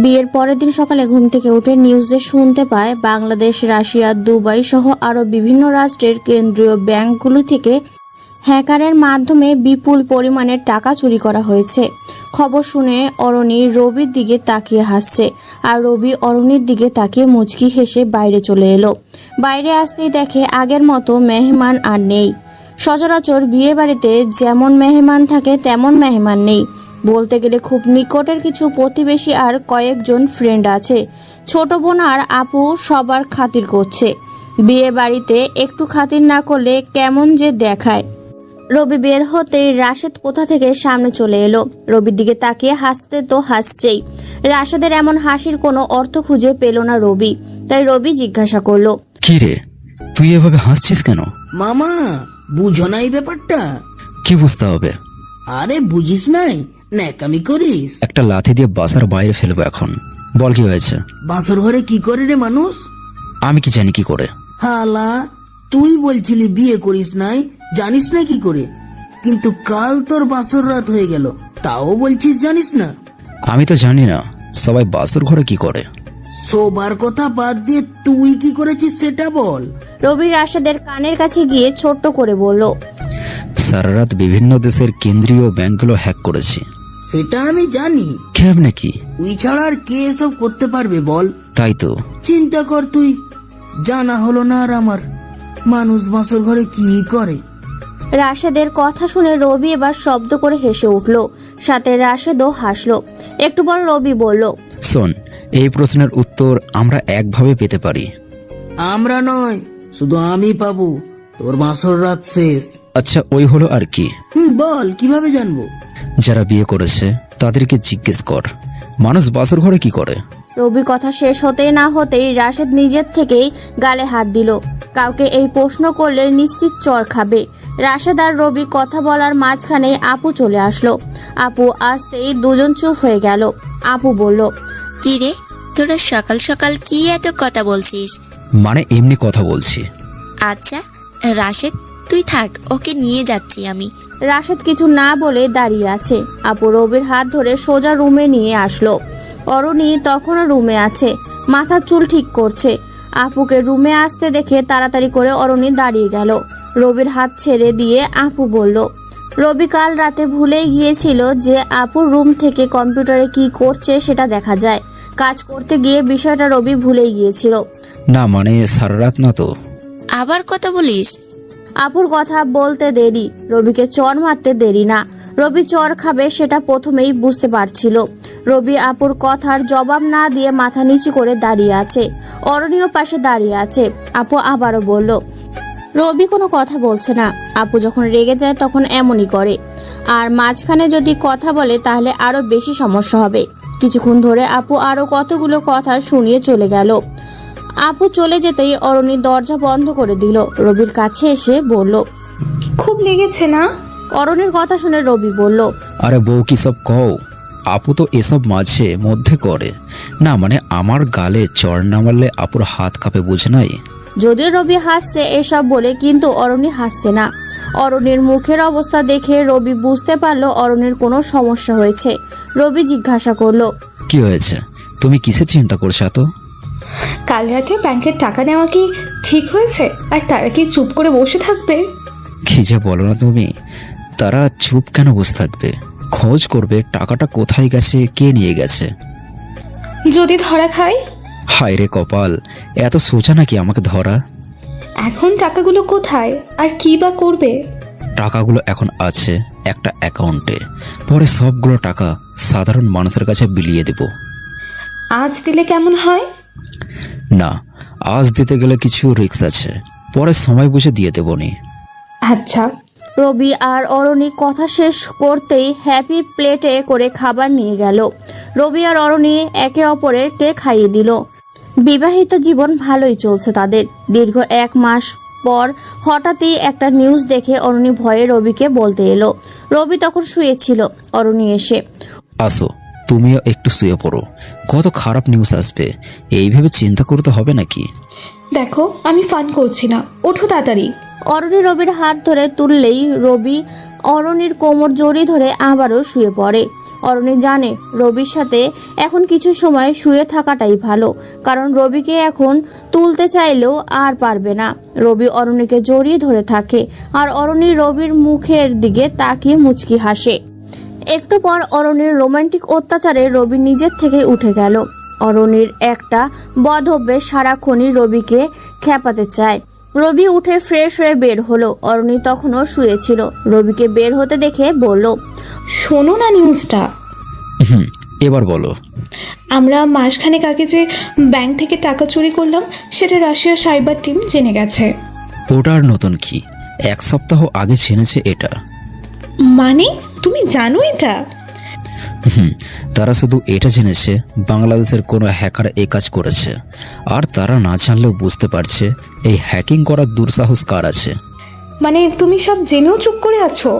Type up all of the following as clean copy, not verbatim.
বিয়ের পরের দিন সকালে ঘুম থেকে উঠে নিউজে শুনতে পায় বাংলাদেশ, রাশিয়া, দুবাই সহ আরও বিভিন্ন রাষ্ট্রের কেন্দ্রীয় ব্যাংকগুলো থেকে হ্যাকারের মাধ্যমে বিপুল পরিমাণের টাকা চুরি করা হয়েছে। খবর শুনে অরণি রবির দিকে তাকিয়ে হাসছে, আর রবি অরণির দিকে তাকিয়ে মুচকি হেসে বাইরে চলে এলো। বাইরে আসতেই দেখে আগের মতো মেহমান আর নেই। সচরাচর বিয়ে বাড়িতে যেমন মেহমান থাকে তেমন মেহমান নেই। বলতে গেলে খুব নিকটের কিছু প্রতিবেশী আর কয়েকজন ফ্রেন্ড আছে। ছোট বোন আর আপু সবার খাতির করছে। বিয়ে বাড়িতে একটু খাতির না করলে কেমন যে দেখায়। রবি বের হতেই রাশেদ কোথা থেকে সামনে চলে এলো। রবির দিকে তাকিয়ে হাসতে তো হাসছেই। রাশেদের এমন হাসির কোনো অর্থ খুঁজে পেল না রবি, তাই রবি জিজ্ঞাসা করলো, কি রে, তুই এভাবে হাসছিস কেন? মামা, বুঝো না এই ব্যাপারটা? কি বুঝতে হবে? আরে বুঝিস নাই, ন্যাকামি করিস। একটা লাথি দিয়ে বাসার বাইরে ফেলবো এখন। বল কি হয়েছে? বাসর ঘরে কি করে রে মানুষ? আমি কি জানি কি করে? হালা, তুই বলছিলি বিয়ে করিস নাই, জানিস না কি করে? কিন্তু কাল তোর বাসর রাত হয়ে গেল, তাও বলছিস জানিস না? আমি তো জানি না সবাই বাসর ঘরে কি করে। সবার কথা বাদ দিয়ে তুই কি করেছিস সেটা বল। রবি রাশেদের কানের কাছে গিয়ে ছোট্ট করে বলল, সারা রাত বিভিন্ন দেশের কেন্দ্রীয় ব্যাংকগুলো হ্যাক করেছি। সেটা আমি জানি, কেমনে কি? তুই ছাড়া আর কে এসব করতে পারবে বল? তাই তো। চিন্তা কর তুই, জানা হলো না আর আমার, মানুষ বাসর ঘরে কি করে। রাশেদের কথা শুনে রবি এবার শব্দ করে হেসে উঠল, সাথে রাশেদও হাসলো। একটু পর রবি বলল, শোন, এই প্রশ্নের উত্তর আমরা একভাবে পেতে পারি। আমরা নয়, শুধু আমি পাবো। তোর বাসর রাত শেষ। আচ্ছা, ওই হলো আর কি। বল, কিভাবে জানবো? যারা বিয়ে করেছে তাদেরকে জিজ্ঞেস কর, মানুষ বাসর ঘরে কি করে। রবি কথা শেষ হতেই না হতেই রাশেদ নিজের থেকেই গালে হাত দিল। কাউকে এই প্রশ্ন করলে নিশ্চিত চর খাবে। রাশেদ আর রবি কথা বলার মাঝখানে আপু চলে আসলো। আপু আসতেই দুজন চুপ হয়ে গেল। আপু বলল, কি রে, তোরা সকাল সকাল কি এত কথা বলছিস? মানে এমনি কথা বলছি। আচ্ছা রাশেদ, তুই থাক, ওকে নিয়ে যাচ্ছি আমি। রাশেদ কিছু না বলে দাঁড়িয়ে আছে। আপু রবির হাত ধরে সোজা রুমে নিয়ে আসলো। অরুণী তখনও রুমে আছে, মাথার চুল ঠিক করছে। আপুকে রুমে আসতে দেখে তাড়াতাড়ি করে অরুণী দাঁড়িয়ে গেল। রবির হাত ছেড়ে দিয়ে আপু বলল, রবি কাল রাতে ভুলেই গিয়েছিল যে আপুর রুম থেকে কম্পিউটারে কি করছে সেটা দেখা যায়। কাজ করতে গিয়ে বিষয়টা রবি ভুলেই গিয়েছিল। না মানে সারা রাত না তো। আবার কথা বলিস? আপুর কথা বলতে দেরি, রবিকে চর মারতে দেরি না। রবি চর খাবে সেটা প্রথমেই বুঝতে পারছিল। রবি আপুর কথার জবাব না দিয়ে মাথা নিচু করে দাঁড়িয়ে আছে। অরণীয় পাশে দাঁড়িয়ে আছে। আপু আবারও বলল, রবি কোনো কথা বলছে না। আপু যখন রেগে যায় তখন এমনই করে, আর মাঝখানে যদি কথা বলে তাহলে আরো বেশি সমস্যা হবে। কিছুক্ষণ ধরে আপু আরো কতগুলো কথা শুনিয়ে চলে গেল। আপু চলে যেতেই অরণি দরজা বন্ধ করে দিল। রবির কাছে এসে বলল, খুব লেগেছে না? অরণির কথা শুনে রবি বলল, আরে বউ কি সব কও, আপু তো এসব মাঝে মধ্যে করে না। মানে আমার গালে চড় না মারলে আপুর হাত কাঁপে, বুঝে নাই? যদিও রবি হাসছে এসব বলে, কিন্তু অরণি হাসছে না। অরণির মুখের অবস্থা দেখে রবি বুঝতে পারলো অরণির কোনো সমস্যা হয়েছে। রবি জিজ্ঞাসা করলো, কি হয়েছে? তুমি কিসের চিন্তা করছো এত? কাল রাতে ব্যাংকের টাকা নেওয়া কি ঠিক হয়েছে? আর তারা কি চুপ করে বসে থাকবে? কি যে বলো না তুমি, তারা চুপ কেন বসে থাকবে? খোঁজ করবে টাকাটা কোথায় গেছে, কে নিয়ে গেছে। যদি ধরা খায়? হায় রে কপাল, এত সোজা নাকি আমাকে ধরা? এখন টাকাগুলো কোথায় আর কি বা করবে? টাকাগুলো এখন আছে একটা অ্যাকাউন্টে, পরে সবগুলো টাকা সাধারণ মানুষের কাছে বিলিয়ে দেব। আজ দিলে কেমন হয়? না, আজ দিতে গেলে কিছু রিস্ক আছে, পরে সময় বুঝে দিয়ে দেবনি। আচ্ছা। রবি আর অরণি কথা শেষ করতেই হ্যাপি প্লেটে করে খাবার নিয়ে গেল। রবি আর অরণি একে অপরকে খাইয়ে দিল। বিবাহিত জীবন ভালোই চলছে তাদের। দীর্ঘ 1 মাস পর হঠাৎই একটা নিউজ দেখে অরণি ভয়ে রবিকে বলতে এলো। রবি তখন শুয়েছিল। অরণি এসে, আসো, তুমিও একটু শুয়ে পড়ো, কত খারাপ নিউজ আসবে এইভাবে চিন্তা করতে হবে নাকি? দেখো, আমি ফান করছি না, ওঠো তাড়াতাড়ি। অরণি রবির হাত ধরে তুললেই রবি অরণির কোমর জড়িয়ে ধরে আবারও শুয়ে পড়ে। অরণি জানে রবির সাথে এখন কিছু সময় শুয়ে থাকাটাই ভালো, কারণ রবিকে এখন তুলতে চাইলেও আর পারবে না। রবি অরণিকে জড়িয়ে ধরে থাকে আর অরণি রবির মুখের দিকে তাকিয়ে মুচকি হাসে। একটু পর অরণির রোমান্টিক অত্যাচারে রবি নিজের থেকে উঠে গেল। অরণির একটা বদ অভ্যেস সারাক্ষণই রবিকে খেপাতে চায়। রবি উঠে ফ্রেশ হয়ে বের হলো। অরণি তখনও শুয়েছিল। রবিকে বের হতে দেখে বলল, শোনো না নিউজটা। এবার বলো। আমরা মাসখানেক আগে যে ব্যাংক থেকে টাকা চুরি করলাম সেটা রাশিয়ার সাইবার টিম জেনে গেছে। ওটার নতুন কি? 1 সপ্তাহ আগে জেনেছে এটা। মানে তুমি জানো এটা? তারা শুধু এটা জেনেছে বাংলাদেশের কোনো হ্যাকার এই কাজ করেছে, আর তারা না জানলেও বুঝতে পারছে এই হ্যাকিং করার দুঃসাহস কার আছে। মানে তুমি সব জেনেও চুপ করে আছো?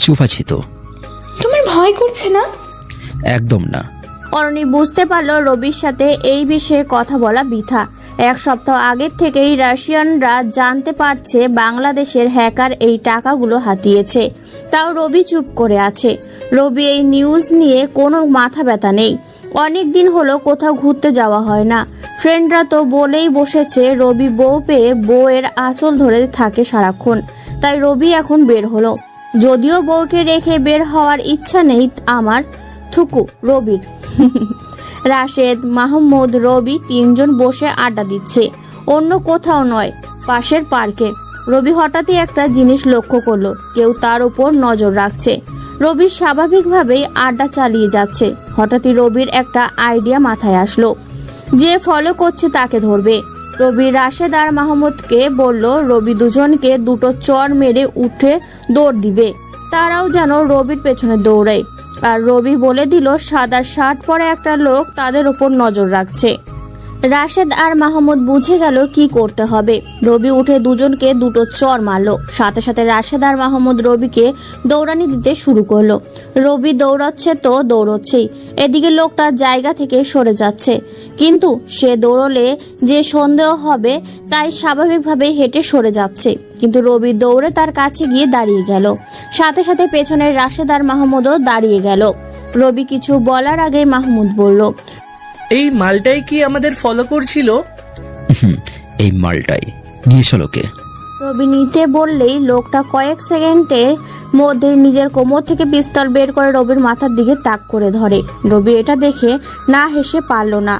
চুপ আছি তো। তোমার ভয় করছে না? একদম না। অরণি বুঝতে পারল রবির সাথে এই বিষয়ে কথা বলা বৃথা। 1 সপ্তাহ আগের থেকেই রাশিয়ানরা জানতে পারছে বাংলাদেশের হ্যাকার এই টাকাগুলো হাতিয়েছে, তাও রবি চুপ করে আছে। রবি এই নিউজ নিয়ে কোনো মাথা ব্যথা নেই। অনেক দিন হলো কোথাও ঘুরতে যাওয়া হয় না। ফ্রেন্ডরা তো বলেই বসেছে রবি বউ পেয়ে বউয়ের আঁচল ধরে থাকে সারাক্ষণ, তাই রবি এখন বের হলো। যদিও বউকে রেখে বের হওয়ার ইচ্ছা নেই আমার, থুকু রবির। রাশেদ, মাহমুদ, রবি 3 জন বসে আড্ডা দিচ্ছে, অন্য কোথাও নয়, পাশের পার্কে। রবি হঠাৎই একটা জিনিস লক্ষ্য করলো, কেউ তার উপর নজর রাখছে। রবি স্বাভাবিকভাবেই আড্ডা চালিয়ে যাচ্ছে। হঠাৎই রবির একটা আইডিয়া মাথায় আসলো, যে ফলো করছে তাকে ধরবে। রবি রাশেদ আর মাহমুদকে বলল রবি দুজনকে 2টো চড় মেরে উঠে দৌড় দিবে, তারাও যেন রবির পেছনে দৌড়ায়। আর রবি বলে দিল সাদা শার্ট পরা একটা লোক তাদের উপর নজর রাখছে। রাশেদ আর মাহমুদ বুঝে গেল কি করতে হবে। রবি উঠে দুজনকে 2টো চড় মারলো। সাথে সাথে রাশেদ আর মাহমুদ রবিকে দৌড়ানি দিতে শুরু করলো। রবি দৌড়াচ্ছে তো দৌড়চ্ছেই, এদিকে লোকটা জায়গা থেকে সরে যাচ্ছে। কিন্তু সে দৌড়লে যে সন্দেহ হবে তাই স্বাভাবিকভাবে হেঁটে সরে যাচ্ছে। কিন্তু রবি দৌড়ে তার কাছে গিয়ে দাঁড়িয়ে গেল। সাথে সাথে পেছনের রাশেদ আর মাহমুদও দাঁড়িয়ে গেল। রবি কিছু বলার আগেই মাহমুদ বলল, এই মালটাই কি আমাদের ফলো করছিল? এই মালটাই নিয়ে চলো কে। রবি নিতে বললেই লোকটা কয়েক সেকেন্ডের মধ্যে নিজের কোমর থেকে পিস্তল বের করে রবির মাথার দিকে তাক করে ধরে। রবি এটা দেখে না হেসে পারল না।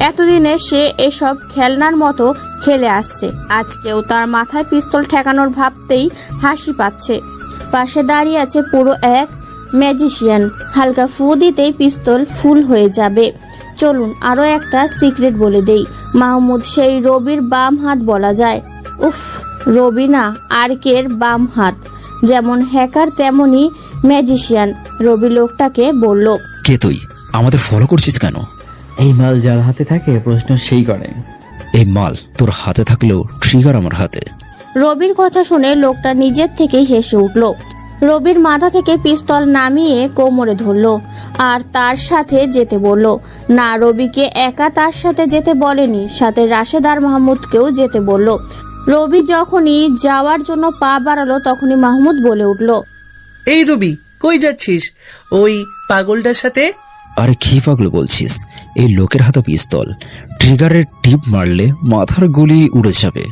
এতদিনে সে এসব খেলনার মতো খেলে আসছে, আজকেও তার মাথায় পিস্তল ঠেকানোর ভাবতেই হাসি পাচ্ছে। পাশে দাঁড়িয়ে আছে পুরো এক ম্যাজিশিয়ান। হালকা ফু দিতেই পিস্তল ফুল হয়ে যাবে। চলুন আরও একটা সিক্রেট বলে দেই, মাহমুদ সেই রবির বাম হাত বলা যায়। উফ, রবি না, আরকের বাম হাত। যেমন হ্যাকার তেমনি ম্যাজিশিয়ান। রবি লোকটাকে বলল, কে তুই? আমাদের ফলো করছিস কেন? এই মাল যার হাতে থাকে প্রশ্ন সেই করে। এই মাল তোর হাতে থাকলেও ট্রিগার আমার হাতে। রবির কথা শুনে লোকটা নিজের থেকেই হেসে উঠল। রবির মাথা থেকে পিস্তল নামিয়ে কোমরে ধরল আর তার সাথে যেতে বলল। না, রবিকে একা তার সাথে যেতে বলেনি, সাথে রাশেদ আর মাহমুদকেও যেতে বলল। রবি যখনই যাওয়ার জন্য পা বাড়ালো তখনই মাহমুদ বলে উঠল, এই রবি, কই যাচ্ছিস ওই পাগলটার সাথে? আরে কি পাগল বলছিস? এই লোকের হাতে পিস্তল, ট্রিগারের টিপ মারলে মাথার গুলি উড়ে যাবে।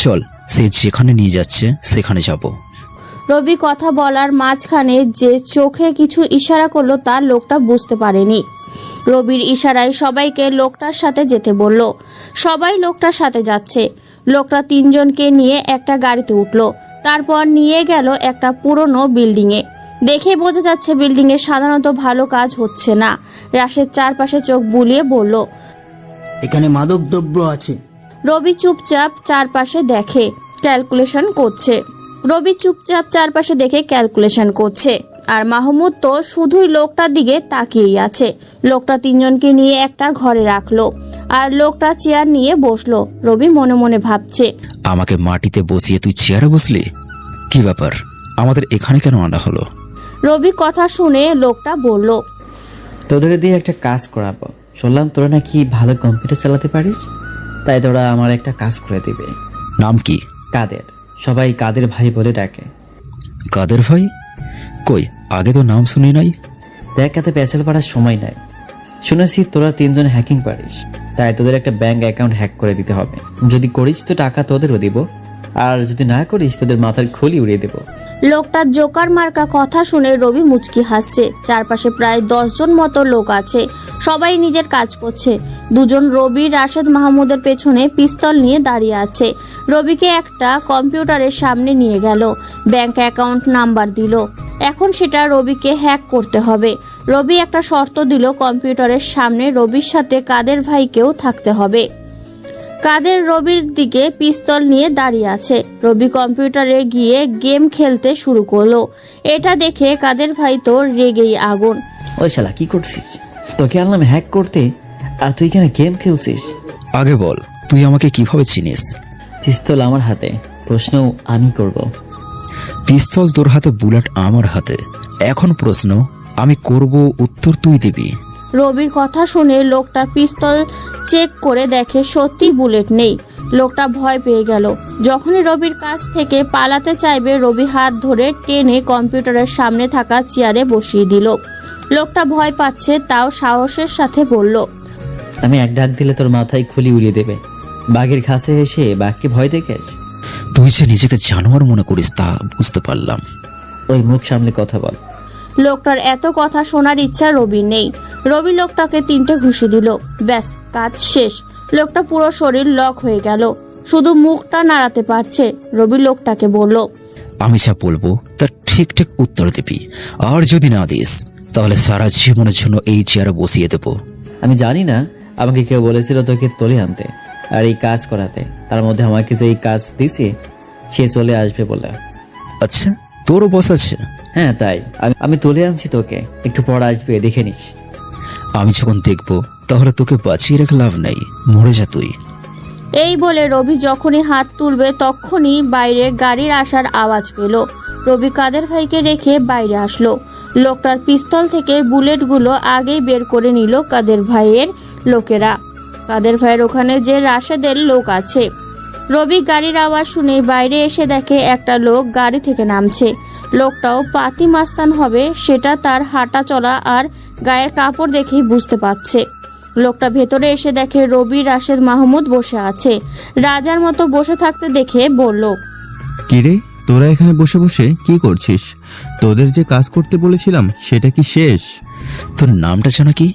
চল, সে যেখানে নিয়ে যাচ্ছে সেখানে যাব। রবি কথা বলার মাঝখানে যে চোখে কিছু ইশারা করলো তা লোকটা বুঝতে পারেনি। রবির ইশারায় সবাইকে লোকটার সাথে যেতে বলল। সবাই লোকটার সাথে যাচ্ছে। লোকটা 3 জনকে নিয়ে একটা গাড়িতে উঠলো, তারপর নিয়ে গেল একটা পুরনো বিল্ডিংয়ে। দেখে বোঝা যাচ্ছে বিল্ডিংয়ে সাধারণত ভালো কাজ হচ্ছে না। রাশেদ চারপাশে চোখ বুলিয়ে বলল, এখানে মাদক দ্রব্য আছে। রবি চুপচাপ চারপাশে দেখে ক্যালকুলেশন করছে। আর মাহমুদ তো শুধুই লোকটার দিকে তাকিয়েই আছে। লোকটা 3 জনকে নিয়ে একটা ঘরে রাখলো আর লোকটা চেয়ার নিয়ে বসলো। রবি মনে মনে ভাবছে, আমাকে মাটিতে বসিয়ে তুই চেয়ারে বসলি? কি ব্যাপার, আমাদের এখানে কেন আনা হলো? রবি কথা শুনে লোকটা বলল, তোদের দিয়ে একটা কাজ করাবো। শুনলাম তোরা নাকি ভালো কম্পিউটার চালাতে পারিস, তাই তোরা আমার একটা কাজ করে দিবে। নাম কি? কাদের, সবাই কাদের ভাই বলে ডাকে। কাদের ভাই? কই, আগে তো নাম শুনি নাই। দেখ এত পেঁচাল পাড়ার সময় নাই। শুনেছি তোরা 3 জন হ্যাকিং পারিস, তাই তোদের একটা ব্যাংক অ্যাকাউন্ট হ্যাক করে দিতে হবে। যদি করিস তো টাকা তোদেরও দিব, আর যদি না করিস তোদের মাথার খুলি উড়িয়ে দেবো। লোকটার জোকার মার্কা কথা শুনে রবি মুচকি হাসছে। চারপাশে প্রায় 10 জন মতো লোক আছে, সবাই নিজের কাজ করছে। দুজন রবি রাশেদ মাহমুদের পেছনে পিস্তল নিয়ে দাঁড়িয়ে আছে। রবিকে একটা কম্পিউটারের সামনে নিয়ে গেল, ব্যাংক অ্যাকাউন্ট নাম্বার দিল। এখন সেটা রবিকে হ্যাক করতে হবে। রবি একটা শর্ত দিল, কম্পিউটারের সামনে রবির সাথে কাদের ভাইকেও থাকতে হবে। কাদের রবির দিকে পিস্তল নিয়ে দাঁড়িয়ে আছে। রবি কম্পিউটারে গিয়ে গেম খেলতে শুরু করলো। এটা দেখে কাদের ভাই তো রেগেই আগুন। ওই শালা কি করছিস? তোকে আনলাম হ্যাক করতে, আর তুই কেন গেম খেলছিস? আগে বল, তুই আমাকে কিভাবে চিনিস? পিস্তল আমার হাতে, প্রশ্নও আমি করব। পিস্তল তোর হাতে, বুলেট আমার হাতে। এখন প্রশ্ন আমি করব, উত্তর তুই দিবি। রবির কথা শুনে লোকটার পিস্তল চেক করে দেখে সত্যি বুলেট নেই। লোকটা ভয় পেয়ে গেল। যখনই রবির কাছ থেকে পালাতে চাইবে, রবি হাত ধরে টেনে কম্পিউটারের সামনে থাকা চেয়ারে বসিয়ে দিল। লোকটা ভয় পাচ্ছে, তাও সাহসের সাথে বলল, আমি এক ডাক দিলে তোর মাথায় খুলি উড়িয়ে দেবে। বাঘের কাছে এসে বাঘকে ভয় দেখাস? তুই যে নিজেকে জানোয়ার মনে করিস তা বুঝতে পারলাম। ওই মুখ সামলে কথা বল। লোকটার এত কথা শোনার ইচ্ছা রবির নেই। রবি লোকটাকে 3টে ঘুষি দিল। ব্যাস, কাজ শেষ। লোকটা পুরো শরীর লক হয়ে গেল, শুধু মুখটা নাড়াতে পারছে। রবি লোকটাকে বলল, আমি যা বলবো তার ঠিক ঠিক উত্তর দিবি, আর যদি না দিস তাহলে সারা জীবনের জন্য এই চেয়ারে বসিয়ে দেবো। আমি জানি না, আমাকে কেউ বলেছিল তোকে তুলে আনতে আর এই কাজ করাতে। তার মধ্যে আমাকে যে এই কাজ দিছে সে চলে আসবে বলে। আচ্ছা, তোরও বস আছে? হ্যাঁ, তাই আমি তুলে আনছি তোকে, একটু পর আসবে, দেখে নিস। আমি যখন দেখবো তাহলে তোকে বাঁচিয়ে রেখে লাভ নেই, মরে যা তুই। এই বলে রবি যখনই হাত তুলবে তখনই বাইরে গাড়ির আসার আওয়াজ পেল। রবি কাদের ভাইকে রেখে বাইরে আসলো। লোকটার পিস্তল থেকে বুলেটগুলো আগেই বের করে নিল কাদের ভাইয়ের লোকেরা। কাদের ভাইয়ের ওখানে যে রাশেদের লোক আছে। রবি গাড়ির আওয়াজ শুনে বাইরে এসে দেখে একটা লোক গাড়ি থেকে নামছে। লোকটাও পাতি মাস্তান হবে সেটা তার হাঁটা চলা আর গায়ের কাপড় দেখেই বুঝতে পারছে। লোকটা ভেতরে এসে দেখে রবি রাশেদ মাহমুদ বসে আছে। রাজার মতো বসে থাকতে দেখে বলল, কিরে, তোরা এখানে বসে বসে কি করছিস? তোদের যে কাজ করতে বলেছিলাম সেটা কি শেষ? তোর নামটা জানা কি?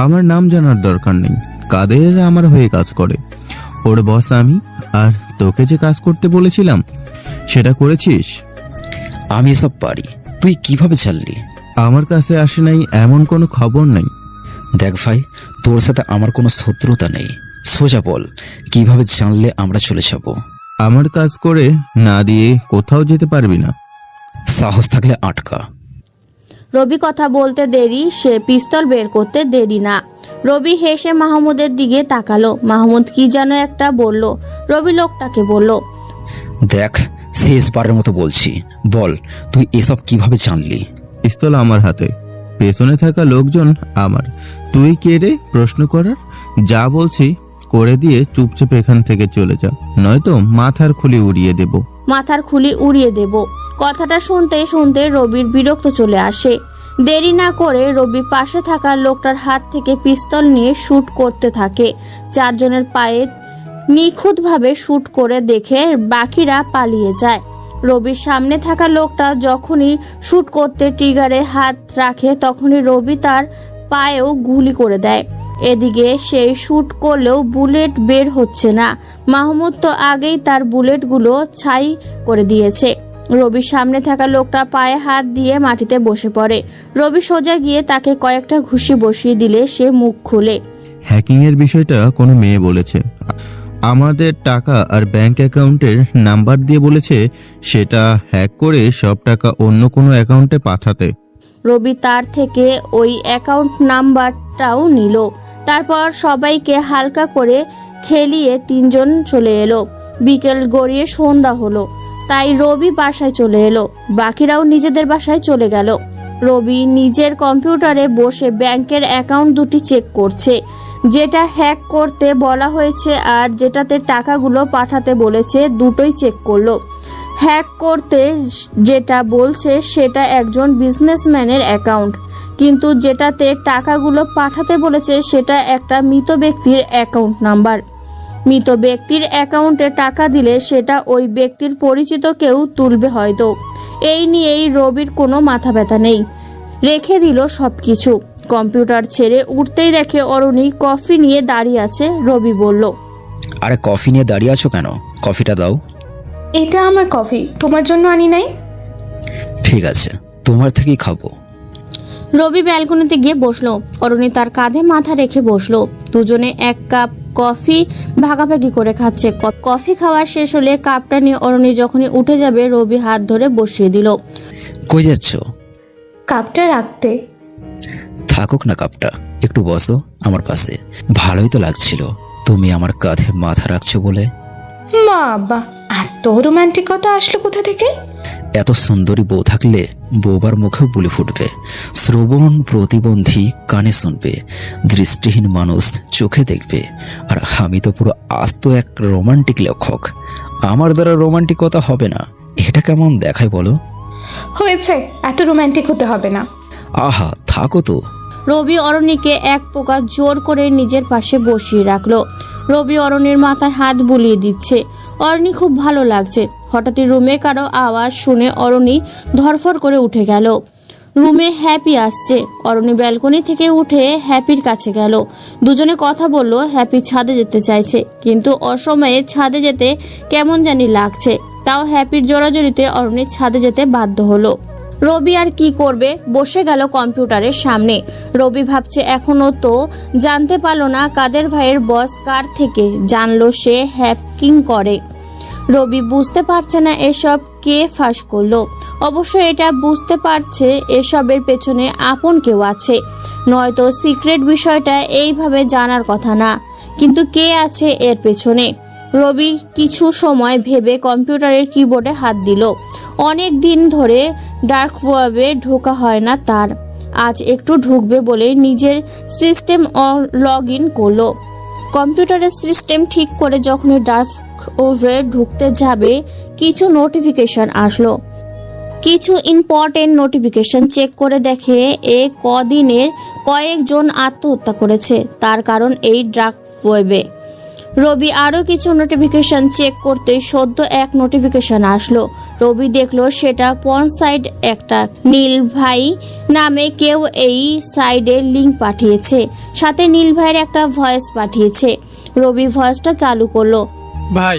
আমার নাম জানার দরকার নেই। কাদের আমার হয়ে কাজ করে, ওর বস আমি। আর তোকে যে কাজ করতে বলেছিলাম সেটা করেছিস? আমি এসব পারি, তুই কিভাবে জানলি? আমার কাছে আসে নাই এমন কোনো খবর নেই। দেখ ভাই, তোর সাথে আমার কোনো শত্রুতা নেই। সোজা বল, কিভাবে জানলে আমরা চলে যাব? আমার কাজ করে না দিয়ে কোথাও যেতে পারবি না। সাহস থাকলে আটকা। রবি কথা বলতে দেরি, সে পিস্তল বের করতে দেরি না। রবি হেসে মাহমুদের দিকে তাকালো। মাহমুদ কি যেন একটা বলল। রবি লোকটাকে বলল, দেখ, শেষবারের মতো বলছি, বল তুই এসব কিভাবে জানলি? পিস্তল আমার হাতে, পেছনে থাকা লোকজন আমার। তুই কে রে প্রশ্ন করার? যা বলছি করে দিয়ে চুপচাপ এখান থেকে চলে যা, নয়তো মাথার খুলি উড়িয়ে দেব। মাথার খুলি উড়িয়ে দেব। কথাটা শুনতে শুনতে রবির বিরক্ত চলে আসে। দেরি না করে রবি পাশে থাকা লোকটার হাত থেকে পিস্তল নিয়ে শুট করতে থাকে। 4 জনের পায়ে নিখুঁতভাবে শুট করে দেখে বাকিরা পালিয়ে যায়। রবির সামনে থাকা লোকটা যখনই শুট করতে ট্রিগারে হাত রাখে তখনই রবি তার পায়েও গুলি করে দেয়। এদিকে সেই শুট করলেও বুলেট বের হচ্ছে না। মাহমুদ তো আগেই তার বুলেটগুলো ছাই করে দিয়েছে। রবির সামনে থাকা লোকটা পায়ে হাত দিয়ে মাটিতে বসে পড়ে। রবি সোজা গিয়ে তাকে কয়েকটা ঘুষি বসিয়ে দিলে সে মুখ খুলে। হ্যাকিং এর বিষয়টা কোনো মেয়ে বলেছে। আমাদের টাকা আর ব্যাংক অ্যাকাউন্টের নাম্বার দিয়ে বলেছে সেটা হ্যাক করে সব টাকা অন্য কোনো অ্যাকাউন্টে পাঠাতে। রবি তার থেকে ওই অ্যাকাউন্ট নাম্বারটাও নিল। তারপর সবাইকে হালকা করে খেলিয়ে 3 জন চলে এলো। বিকেল গড়িয়ে সন্ধ্যা হলো, তাই রবি বাসায় চলে এলো। বাকিরাও নিজেদের বাসায় চলে গেল। রবি নিজের কম্পিউটারে বসে ব্যাংকের অ্যাকাউন্ট দুটি চেক করছে। যেটা হ্যাক করতে বলা হয়েছে আর যেটাতে টাকাগুলো পাঠাতে বলেছে দুটোই চেক করলো। হ্যাক করতে যেটা বলছে সেটা একজন বিজনেসম্যানের অ্যাকাউন্ট, কিন্তু যেটাতে টাকাগুলো পাঠাতে বলেছে সেটা একটা মৃত ব্যক্তির অ্যাকাউন্ট নাম্বার। মৃত ব্যক্তির অ্যাকাউন্টে টাকা দিলে সেটা ওই ব্যক্তির পরিচিত কেউ তুলবে হয়তো। এই নিয়েই রবির কোনো মাথা ব্যথা নেই, রেখে দিল সব কিছু। কম্পিউটার ছেড়ে উঠতেই দেখে অরুণী কফি নিয়ে দাঁড়িয়ে আছে। রবি বলল, আরে কফি নিয়ে দাঁড়িয়ে আছো কেন? কফিটা দাও। এটা আমার কফি, তোমার জন্য আনি নাই। ঠিক আছে, তোমার থেকেই খাবো। রবি ব্যালকনিতে গিয়ে বসলো। অরুণী তার কাঁধে মাথা রেখে বসলো। দুজনে এক কাপ কফি ভাগাভাগি করে খাচ্ছে। কফি খাওয়া শেষ হলে কাপটা নিয়ে অরুণী যখনই উঠে যাবে রবি হাত ধরে বসিয়ে দিল। কই যাচ্ছ? কাপটা রাখতে। থাকুক না কাপটা, একটু বসো আমার পাশে। ভালোই তো লাগছিল তুমি আমার কাঁধে মাথা রাখছো বলে। বাবা, এত রোমান্টিকতা আসলো কোথা থেকে? এত সুন্দরী বউ থাকলে বউবার মুখেও বুলি ফুটবে, শ্রবণ প্রতিবন্ধী কানে শুনবে, দৃষ্টিহীন মানুষ চোখে দেখবে। আর আমি তো পুরো আস্ত এক রোমান্টিক লেখক। আমার দ্বারা রোমান্টিকতা হবে না, এটা কেমন দেখায় বলো? হয়েছে, এত রোমান্টিক হতে হবে না। আহা থাকো তো। রবি অরণ্যকে এক প্রকার জোর করে নিজের পাশে বসিয়ে রাখলো। রবি অরণ্যের মাথায় হাত বুলিয়ে দিচ্ছে। অরণি খুব ভালো লাগছে। হঠাৎই রুমে কারো আওয়াজ শুনে অরণি ধরফর করে উঠে গেল। রুমে হ্যাপি আসছে। অরণি ব্যালকনি থেকে উঠে হ্যাপির কাছে গেল। দুজনে কথা বলল। হ্যাপি ছাদে যেতে চাইছে, কিন্তু অসময়ে ছাদে যেতে কেমন জানি লাগছে। তাও হ্যাপির জোরাজোরিতে অরণি ছাদে যেতে বাধ্য হলো। রবি আর কি করবে, বসে গেল কম্পিউটারের সামনে। রবি ভাবছে এখনো তো জানতে পারলো না কাদের ভাইয়ের বস কার থেকে জানলো সে হ্যাকিং করে। রবি বুঝতে পারছে না এসব কে ফাঁস করলো। অবশ্য এটা বুঝতে পারছে এসবের পেছনে আপন কেউ আছে, নয়তো সিক্রেট বিষয়টা এইভাবে জানার কথা না। কিন্তু কে আছে এর পেছনে? রবি কিছু সময় ভেবে কম্পিউটারের কিবোর্ডে হাত দিল। অনেক দিন ধরে ডার্ক ওয়েবে ঢোকা হয় না তার। আজ একটু ঢুকবে বলে নিজের সিস্টেম লগ ইন করলো। কম্পিউটারের সিস্টেম ঠিক করে যখনই ডার্ক ওয়েবে ঢুকতে যাবে কিছু নোটিফিকেশন আসলো। কিছু ইম্পর্টেন্ট নোটিফিকেশন চেক করে দেখে কদিনের কয়েকজন আত্মহত্যা করেছে। তার কারণ এই ডার্ক ওয়েবে। রবি আরও কিছু নোটিফিকেশন চেক করতে সদ্য এক নোটিফিকেশন আসলো। রবি দেখলো সেটা পর্ন সাইট একটা। নীল ভাই নামে কেউ এই সাইডের লিংক পাঠিয়েছে, সাথে নীল ভাইয়ের একটা ভয়েস পাঠিয়েছে। রবি ভয়েসটা চালু করলো। ভাই,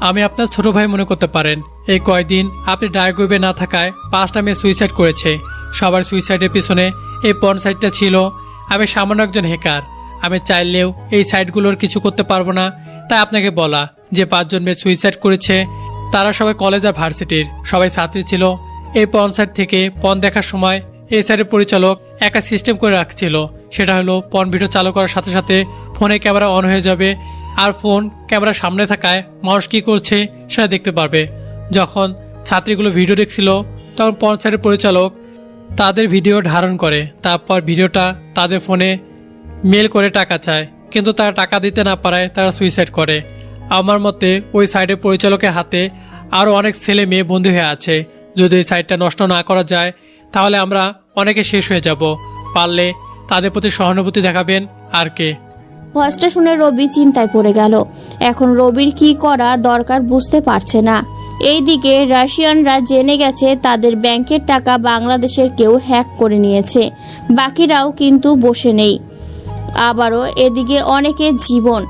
আমি আপনার ছোট ভাই মনে করতে পারেন। এই কয়দিন আপনি ডার্ক ওয়েবে না থাকায় 5টা মেয়ে সুইসাইড করেছে। সবার সুইসাইডের পিছনে এই পর্ন সাইটটা ছিল। আমি সামান্য একজন হ্যাকার। আমি চাইলেও এই সাইটগুলোর কিছু করতে পারবো না। তাই আপনাকে বলা যে 5 জন মেয়ে সুইসাইড করেছে তারা সবাই কলেজ আর ভার্সিটির, সবাই ছাত্রী ছিল। এই পর্ন সাইট থেকে পর্ন দেখার সময় এই সাইটের পরিচালক একটা সিস্টেম করে রাখছিল। সেটা হলো পর্ন ভিডিও চালু করার সাথে সাথে ফোনে ক্যামেরা অন হয়ে যাবে, আর ফোন ক্যামেরার সামনে থাকায় মানুষ কী করছে সেটা দেখতে পারবে। যখন ছাত্রীগুলো ভিডিও দেখছিল তখন পর্ন সাইটের পরিচালক তাদের ভিডিও ধারণ করে, তারপর ভিডিওটা তাদের ফোনে মেল করে টাকা চায়, কিন্তু তারা টাকা দিতে না পারায় তারা সুইসাইড করে। আমার মতে ওই সাইটের পরিচালকের হাতে আরও অনেক ছেলে মেয়ে বন্দী হয়ে আছে। যদি এই সাইটটা নষ্ট না করা যায় তাহলে আমরা অনেকে শেষ হয়ে যাব। পারলে তাদের প্রতি সহানুভূতি দেখাবেন। আর কে? ভয়েসটা শুনে রবি চিন্তায় পড়ে গেল। এখন রবির কি করা দরকার বুঝতে পারছে না। এইদিকে রাশিয়ানরা জেনে গেছে তাদের ব্যাংকের টাকা বাংলাদেশের কেউ হ্যাক করে নিয়েছে। বাকিরাও কিন্তু বসে নেই। আবারও এদিকে অনেকের জীবন।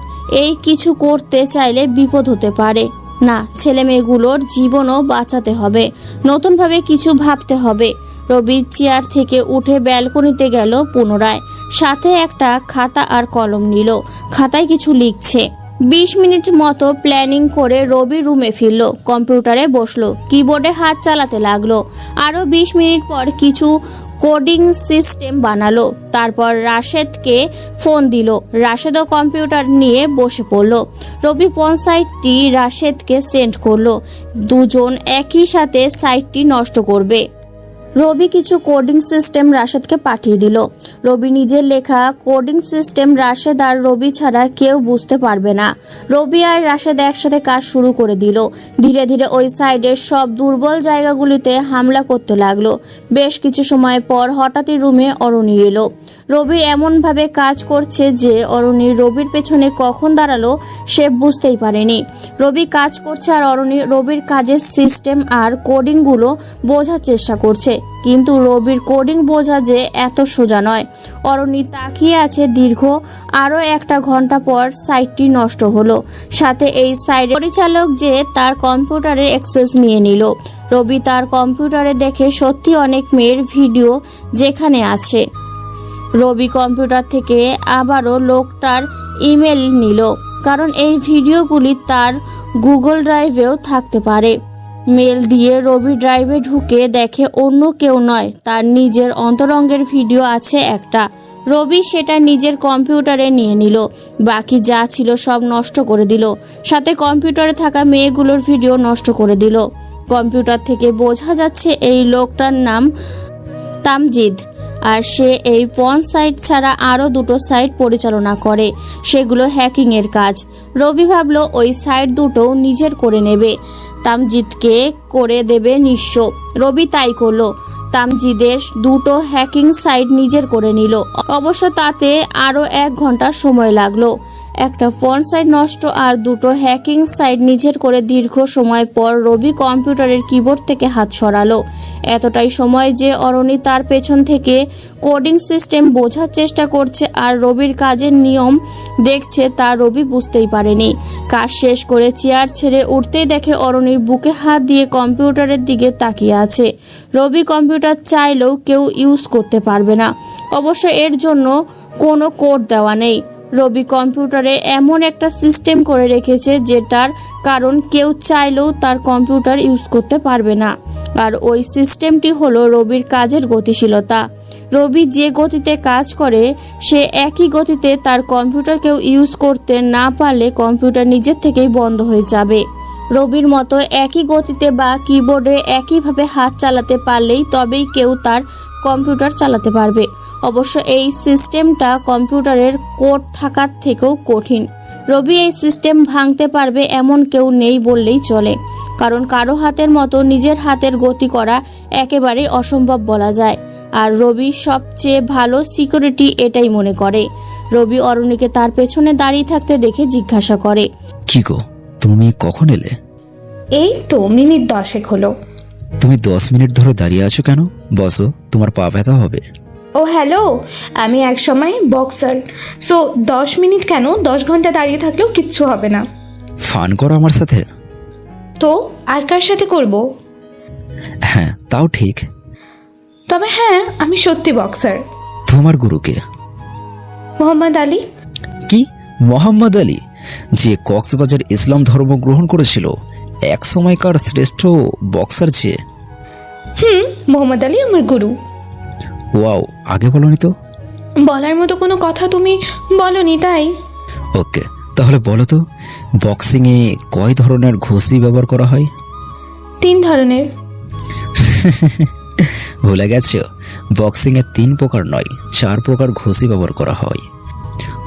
এই কিছু করতে চাইলে বিপদ হতে পারে না, ছেলে মেয়েগুলোর জীবনও বাঁচাতে হবে। নতুনভাবে কিছু ভাবতে হবে। রবি চেয়ার থেকে উঠে ব্যালকনিতে গেল পুনরায়। সাথে একটা খাতা আর কলম নিল। খাতায় কিছু লিখছে। 20 মিনিট মতো প্ল্যানিং করে রবি রুমে ফিরল। কম্পিউটারে বসলো, কিবোর্ডে হাত চালাতে লাগলো। আরও 20 মিনিট পর কিছু কোডিং সিস্টেম বানালো। তারপর রাশেদকে ফোন দিল। রাশেদও কম্পিউটার নিয়ে বসে পড়ল। রবি পর্ন সাইটটি রাশেদকে সেন্ড করলো। দুজন একই সাথে সাইটটি নষ্ট করবে। রবি কিছু কোডিং সিস্টেম রাশেদকে পাঠিয়ে দিল। রবি নিজের লেখা কোডিং সিস্টেম রাশেদ আর রবি ছাড়া কেউ বুঝতে পারবে না। রবি আর রাশেদ একসাথে কাজ শুরু করে দিল। ধীরে ধীরে ওই সাইডের সব দুর্বল জায়গাগুলিতে হামলা করতে লাগলো। বেশ কিছু সময় পর হঠাৎই রুমে অরুণী এলো। রবির এমনভাবে কাজ করছে যে অরুণী রবির পেছনে কখন দাঁড়ালো সে বুঝতেই পারেনি। রবি কাজ করছে আর অরুণী রবির কাজের সিস্টেম আর কোডিংগুলো বোঝার চেষ্টা করছে, কিন্তু রবির কোডিং বোঝা যে এত সোজা নয়। অরুণী তাকিয়ে আছে দীর্ঘ আরও 1 ঘন্টা পর সাইটটি নষ্ট হলো। সাথে এই সাইটের পরিচালক যে তার কম্পিউটারের অ্যাক্সেস নিয়ে নিল। রবি তার কম্পিউটারে দেখে সত্যি অনেক মেয়ের ভিডিও যেখানে আছে। রবি কম্পিউটার থেকে আবারও লোকটার ইমেল নিল, কারণ এই ভিডিওগুলি তার গুগল ড্রাইভেও থাকতে পারে। মেল দিয়ে রবি ড্রাইভে ঢুকে দেখে অন্য কেউ নয়, তার নিজের অন্তরঙ্গের ভিডিও আছে একটা। রবি সেটা নিজের কম্পিউটারে নিয়ে নিল, বাকি যা ছিল সব নষ্ট করে দিল। সাথে কম্পিউটারে থাকা মেয়েগুলোর ভিডিও নষ্ট করে দিল। কম্পিউটার থেকে বোঝা যাচ্ছে এই লোকটার নাম তামজিদ, আর সে এই পর্ন সাইট ছাড়া আরও 2টো সাইট পরিচালনা করে, সেগুলো হ্যাকিংয়ের কাজ। রবি ভাবল ওই সাইট দুটো নিজের করে নেবে, তামজিদকে করে দেবে নিঃস্ব। রবি তাই করলো, তামজিদের 2টো হ্যাকিং সাইট নিজের করে নিল। অবশ্য তাতে আরও 1 ঘন্টা সময় লাগলো। একটা ফোন সাইট নষ্ট আর 2টো হ্যাকিং সাইট নিজের করে দীর্ঘ সময় পর রবি কম্পিউটারের কিবোর্ড থেকে হাত সরালো। এতটাই সময় যে অরুণী তার পেছন থেকে কোডিং সিস্টেম বোঝার চেষ্টা করছে আর রবির কাজের নিয়ম দেখছে, তা রবি বুঝতেই পারেনি। কাজ শেষ করে চেয়ার ছেড়ে উঠতেই দেখে অরুণীর বুকে হাত দিয়ে কম্পিউটারের দিকে তাকিয়ে আছে। রবি কম্পিউটার চাইলেও কেউ ইউজ করতে পারবে না, অবশ্য এর জন্য কোনো কোড দেওয়া নেই। রবি কম্পিউটারে এমন একটা সিস্টেম করে রেখেছে যেটার কারণ কেউ চাইলেও তার কম্পিউটার ইউজ করতে পারবে না। আর ওই সিস্টেমটি হলো রবির কাজের গতিশীলতা। রবি যে গতিতে কাজ করে সে একই গতিতে তার কম্পিউটারকেও ইউজ করতে না পারলে কম্পিউটার নিজের থেকেই বন্ধ হয়ে যাবে। রবির মতো একই গতিতে বা কিবোর্ডে একইভাবে হাত চালাতে পারলেই তবেই কেউ তার কম্পিউটার চালাতে পারবে। অবশ্য এই সিস্টেমটা কম্পিউটারের কোড থাকার থেকেও কঠিন। রবি এই সিস্টেম ভাঙতে পারবে এমন কেউ নেই বললেই চলে, কারণ কারো হাতের মতো নিজের হাতের গতি করা একেবারেই অসম্ভব বলা যায়। আর রবি সবচেয়ে ভালো সিকিউরিটি এটাই মনে করে। রবি অরুণীকে তার পেছনে দাঁড়িয়ে থাকতে দেখে জিজ্ঞাসা করে, কি গো, তুমি কখন এলে? এই তো মিনিট 10 হলো। তুমি 10 মিনিট ধরে দাঁড়িয়ে আছো কেন? বসো, তোমার পা ব্যথা হবে। ও হ্যালো, আমি এক সময় বক্সার, সো 10 মিনিট কেন, 10 ঘন্টা দাঁড়িয়ে থাকলেও কিচ্ছু হবে না। ফান করো আমার সাথে? তো আর কার সাথে করব? হ্যাঁ, তাও ঠিক। তবে হ্যাঁ, আমি সত্যি বক্সার। তোমার গুরুকে? মোহাম্মদ আলী। কি, মোহাম্মদ আলী, যে কক্সবাজার ইসলাম ধর্ম গ্রহণ করেছিল, এক সময়কার শ্রেষ্ঠ বক্সার যে? মোহাম্মদ আলী আমার গুরু। ওয়াও, আগে বলনি তো। বলার মতো কোনো কথা তুমি বলনি তাই। ওকে, তাহলে বলো তো, বক্সিংয়ে কয় ধরনের ঘুষি ব্যবহার করা হয়? 3 ধরনের। ভুলে গেছো, বক্সিংয়ে 3 প্রকার নয় 4 প্রকার ঘুষি ব্যবহার করা হয়।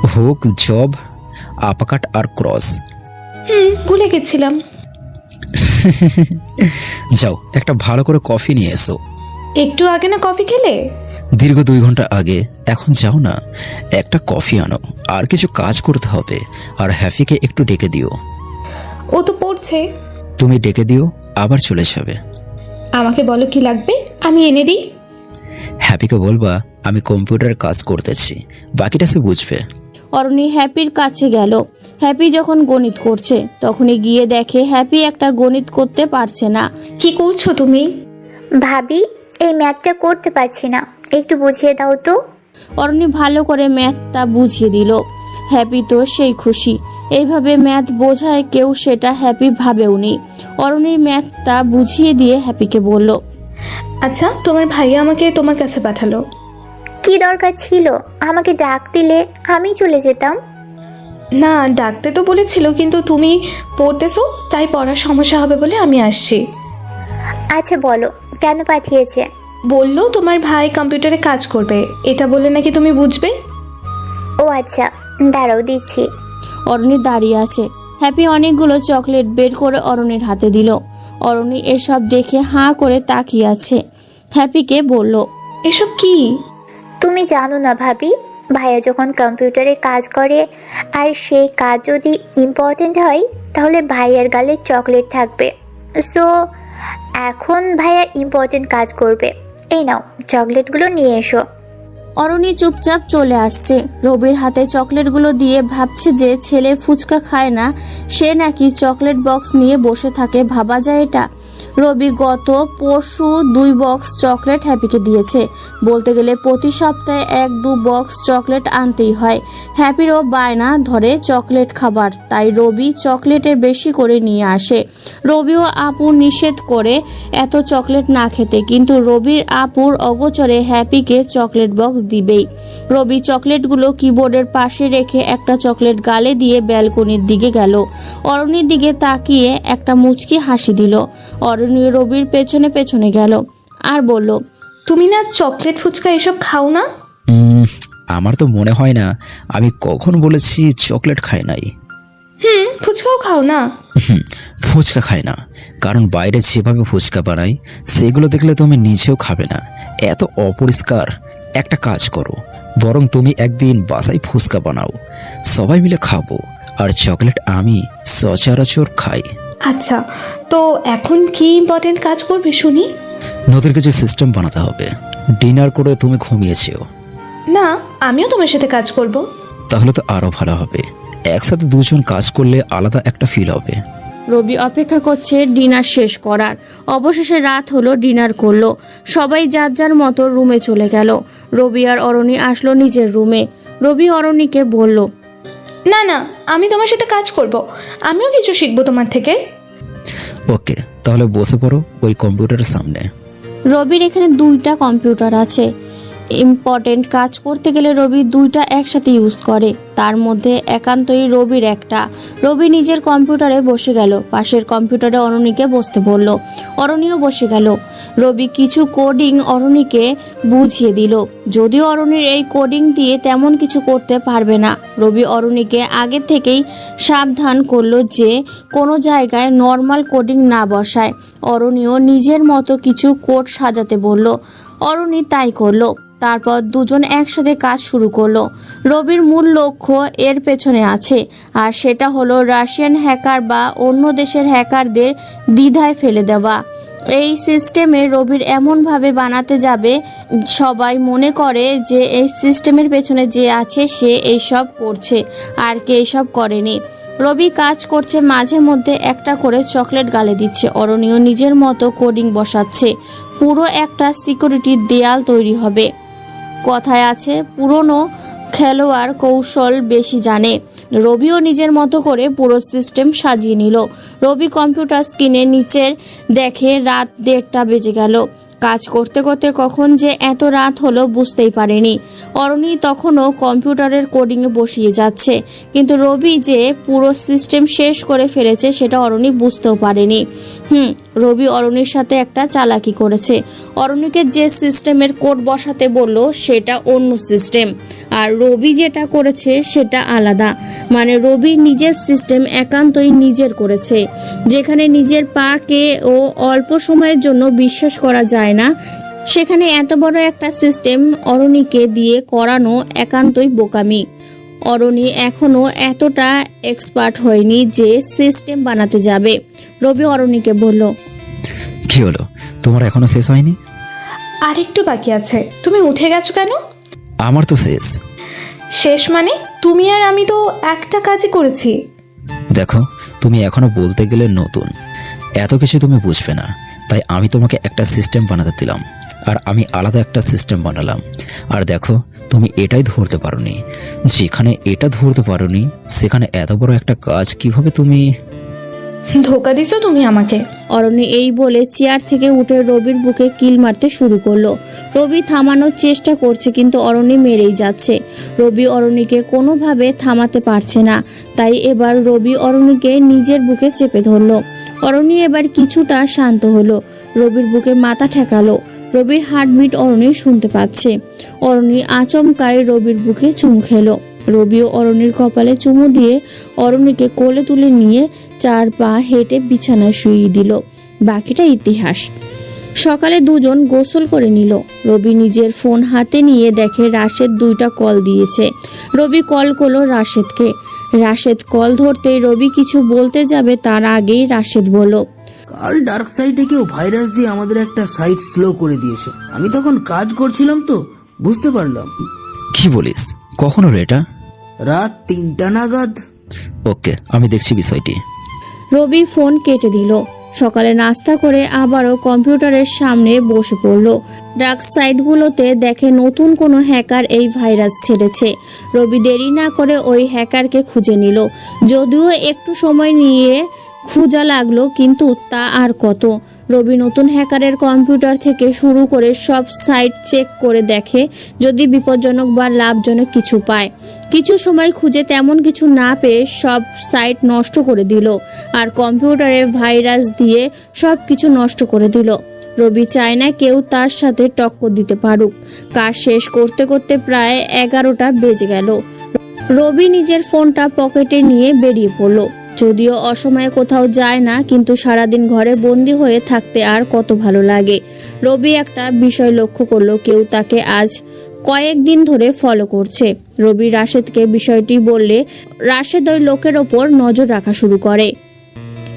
হুক, জব, আপাকাট আর ক্রস। ভুলে গেছিলাম। যাও, একটা ভালো করে কফি নিয়ে এসো। একটু আগে না কফি খেলে? দীর্ঘ 2 ঘন্টা আগে। এখন যাও না, একটা কফি আনো, আর কিছু কাজ করতে হবে। আর হ্যাফিকে একটু ডেকে দিও। ও তো পড়ছে। তুমি ডেকে দিও, আবার চলে যাবে। আমাকে বলো কি লাগবে, আমি এনে দিই। হ্যাপিকে বলবা আমি কম্পিউটার কাজ করতেছি, বাকিটা সে বুঝবে। অরুণী হ্যাপির কাছে গেল। হ্যাপি যখন গণিত করছে তখনই গিয়ে দেখে হ্যাপি একটা গণিত করতে পারছে না। কি করছো তুমি? ভাবি, এই ম্যাথটা করতে পারছি না, একটু বুঝিয়ে দাও তো। অরুণী ভালো করে ম্যাথটা বুঝিয়ে দিল। হ্যাপি তো সেই খুশি, এইভাবে ম্যাথ বোঝায় কেউ, সেটা হ্যাপি ভাবেওনি। অরুণী ম্যাথটা বুঝিয়ে দিয়ে হ্যাপিকে বলল, আচ্ছা, তোমার ভাইয়া আমাকে তোমার কাছে পাঠালো। কি দরকার ছিল? আমাকে ডাক দিলে আমি চলে যেতাম। না, ডাকতে তো বলেছিল, কিন্তু তুমি পড়তেছো তাই পড়ার সমস্যা হবে বলে আমি আসছি। আচ্ছা বলো, কেন পাঠিয়েছে? বললো তোমার ভাই কম্পিউটারে কাজ করবে, এটা বললে নাকি তুমি বুঝবে। ও আচ্ছা, দাঁড়াও দিচ্ছি। অরণি দাঁড়িয়ে আছে। হ্যাপি অনেকগুলো চকলেট বের করে অরণির হাতে দিল। অরণি এসব দেখে হাঁ করে তাকিয়ে আছে। হ্যাপিকে বলল, এসব কি? তুমি জানো না ভাবি, ভাইয়া যখন কম্পিউটারে কাজ করে আর সেই কাজ যদি ইম্পর্টেন্ট হয় তাহলে ভাইয়ার গালে চকলেট থাকবে। সো এখন ভাইয়া ইম্পর্টেন্ট কাজ করবে। এই নাও চকলেটগুলো নিয়ে এসো। অরণি চুপচাপ চলে আসছে। রবির হাতে চকলেটগুলো দিয়ে ভাবছে যে ছেলে ফুচকা খায় না, সে নাকি চকলেট বক্স নিয়ে বসে থাকে। ভাবা যায় এটা? রবি গত পরশু 2 বক্স চকলেট হ্যাপিকে দিয়েছে। বলতে গেলে প্রতি সপ্তাহে 1-2 বক্স চকলেট আনতেই হয়। হ্যাপিরও বায়না ধরে চকলেট খাবার, তাই রবি চকলেটের বেশি করে নিয়ে আসে। রবিও আপুর নিষেধ করে এত চকলেট না খেতে, কিন্তু রবির আপুর অগোচরে হ্যাপিকে চকলেট বক্স দিবেই। রবি চকলেটগুলো কিবোর্ডের পাশে রেখে একটা চকলেট গালে দিয়ে ব্যালকনির দিকে গেল। অরণির দিকে তাকিয়ে একটা মুচকি হাসি দিল। অরণি রবির পেছনে পেছনে গেল আর বলল, তুমি না চকলেট ফুচকা এসব খাও না? আমার তো মনে হয় না আমি কখন বলেছি চকলেট খাই নাই। ফুচকাও খাও না? ফুচকা খাই না, কারণ বাইরে যেভাবে ফুচকা বানাই সেগুলো দেখলে তুমি নিজেও খাবে না, এত অপরিষ্কার। একটা কাজ করো, বরং তুমি একদিন বাসায় ফুচকা বানাও, সবাই মিলে খাবো, আর চকলেট আমি সচরাচর খাই। আচ্ছা, তো এখন কি ইম্পর্টেন্ট কাজ করবে শুনি? নতুন কিছু সিস্টেম বানাতে হবে। ডিনার করে তুমি ঘুমিয়েছো? না, আমিও তোমার সাথে কাজ করব। তাহলে তো আরো ভালো হবে, একসাথে দুজন কাজ করলে আলাদা একটা ফিল হবে। রবি অপেক্ষা করছে ডিনার শেষ করার। অবশেষে রাত হলো, ডিনার করলো। সবাই যার যার মতো রুমে চলে গেল। রবি আর অরণি আসলো নিজের রুমে। রবি অরণিকে বলল, না না, আমি তোমার সাথে কাজ করব, আমিও কিছু শিখবো তোমার থেকে। ওকে, তাহলে বসে পড়ো ওই কম্পিউটারের সামনে। রবির এখানে 2টা কম্পিউটার আছে। ইম্পর্টেন্ট কাজ করতে গেলে রবি 2টা একসাথে ইউজ করে। তার মধ্যে একান্তই রবির একটা। রবি নিজের কম্পিউটারে বসে গেল। পাশের কম্পিউটারে অরণিকে বসতে বলল। অরণিও বসে গেল। রবি কিছু কোডিং অরণিকে বুঝিয়ে দিল, যদিও অরণির এই কোডিং দিয়ে তেমন কিছু করতে পারবে না। রবি অরণিকে আগে থেকেই সাবধান করলো যে কোনো জায়গায় নর্মাল কোডিং না বসায়। অরণিও নিজের মতো কিছু কোড সাজাতে বলল। অরণি তাই করলো। তারপর দুজন একসাথে কাজ শুরু করলো। রবির মূল লক্ষ্য এর পেছনে আছে, আর সেটা হলো রাশিয়ান হ্যাকার বা অন্য দেশের হ্যাকারদের দ্বিধায় ফেলে দেওয়া। এই সিস্টেমে রবির এমনভাবে বানাতে যাবে সবাই মনে করে যে এই সিস্টেমের পেছনে যে আছে সে এইসব করছে, আর কে এইসব করেনি। রবি কাজ করছে, মাঝে মধ্যে একটা করে চকলেট গালে দিচ্ছে। অরণিও নিজের মতো কোডিং বসাচ্ছে। পুরো একটা সিকিউরিটি দেয়াল তৈরি হবে। কথায় আছে, পুরনো খেলোয়াড় কৌশল বেশি জানে। রবিও নিজের মতো করে পুরো সিস্টেম সাজিয়ে নিল। রবি কম্পিউটার স্ক্রিনে নিচের দেখে রাত 1:30 বেজে গেল। কাজ করতে করতে কখন যে এত রাত হলো বুঝতেই পারেনি। অরণি তখনও কম্পিউটারের কোডিংয়ে বসিয়ে যাচ্ছে, কিন্তু রবি যে পুরো সিস্টেম শেষ করে ফেলেছে সেটা অরণি বুঝতেও পারেনি। রবি অরণির সাথে একটা চালাকি করেছে। অরণিকে যে সিস্টেমের কোড বসাতে বলল সেটা অন্য সিস্টেম, আর রবি যেটা করেছে সেটা আলাদা। মানে রবি নিজের সিস্টেম একান্তই নিজের করেছে, যেখানে নিজের পাকে ও অল্প সময়ের জন্য বিশ্বাস করা যায় না, সেখানে এত বড় একটা সিস্টেম অরণিকে দিয়ে করানো একান্তই বোকামি। অরণি এখনো এতটা এক্সপার্ট হয়নি যে সিস্টেম বানাতে যাবে। রবি অরণিকে বলল, কি হলো, তোমার এখনো শেষ হয়নি? আরেকটু বাকি আছে। তুমি উঠে গেছো কেন? আমার তো শেষ। শেষ মানে? তুমি আর আমি তো একটা কাজই করেছি। দেখো, তুমি এখনো বলতে গেলে নতুন, এত কিছু তুমি বুঝবে না, তাই আমি তোমাকে একটা সিস্টেম বানাতে দিলাম, আর আমি আলাদা একটা সিস্টেম বানালাম। আর দেখো, তুমি এটাই ধরতে পারোনি। যেখানে এটা ধরতে পারোনি সেখানে এত বড় একটা কাজ কিভাবে তুমি... ধোকা দিছো তুমি আমাকে। অরণি এই বলে চেয়ার থেকে উঠে রবির বুকে কিল মারতে শুরু করলো। রবি থামানোর চেষ্টা করছে, কিন্তু অরণি মেরেই যাচ্ছে। রবি অরণিকে কোনোভাবে থামাতে পারছে না, তাই এবার রবি অরণিকে নিজের বুকে চেপে ধরলো। অরণি এবার কিছুটা শান্ত হলো। রবির বুকে মাথা ঠেকালো। রবির হার্টবিট অরণি শুনতে পাচ্ছে। অরণি আচমকায় রবির বুকে চুমু খেলো। রবিও অরণির কপালে চুমু দিয়ে অরণিকে কোলে তুলে নিয়ে 4 পা হেঁটে বিছানায় শুইয়ে দিল। বাকিটা ইতিহাস। সকালে দুজন গোসল করে নিল। রবি নিজের ফোন হাতে নিয়ে দেখে রাশেদ 2টা কল দিয়েছে। রবি কল করলো রাশেদকে। রাশেদ কল ধরতেই রবি কিছু বলতে যাবে তার আগেই রাশেদ বলল, কাল ডার্ক সাইটে কেউ ভাইরাস দিয়ে আমাদের একটা সাইট স্লো করে দিয়েছে। আমি তখন কাজ করছিলাম তো বুঝতে পারলাম। কি বলিস? কখন হলো এটা? রাত 3টা নাগাদ। ওকে, আমি দেখছি বিষয়টি। রবি ফোন কেটে দিল। সকালে নাস্তা করে আবারও কম্পিউটারের সামনে বসে পড়ল। ডার্ক সাইটগুলোতে দেখে নতুন কোনো হ্যাকার এই ভাইরাস ছেড়েছে। রবি দেরি না করে ওই হ্যাকারকে খুঁজে নিল। যদিও একটু সময় নিয়ে খোঁজা লাগলো, কিন্তু তা আর কত। রবি নতুন হ্যাকারের কম্পিউটার থেকে শুরু করে সব সাইট চেক করে দেখে যদি বিপজ্জনক বা লাভজনক কিছু পায়। কিছু সময় খুঁজে তেমন কিছু না পেয়ে সব সাইট নষ্ট করে দিল আর কম্পিউটারে ভাইরাস দিয়ে সব কিছু নষ্ট করে দিল। রবি চায় না কেউ তার সাথে টক্কর দিতে পারুক। কাজ শেষ করতে করতে প্রায় 11টা বেজে গেল। রবি নিজের ফোনটা পকেটে নিয়ে বেরিয়ে পড়ল। যদিও অসময়ে কোথাও যায় না, কিন্তু সারাদিন ঘরে বন্দি হয়ে থাকতে আর কত ভালো লাগে। রবি একটা বিষয় লক্ষ্য করলো, কেউ তাকে আজ কয়েকদিন ধরে ফলো করছে। রবি রাশেদকে বিষয়টি বললে রাশেদ ওই লোকের ওপর নজর রাখা শুরু করে।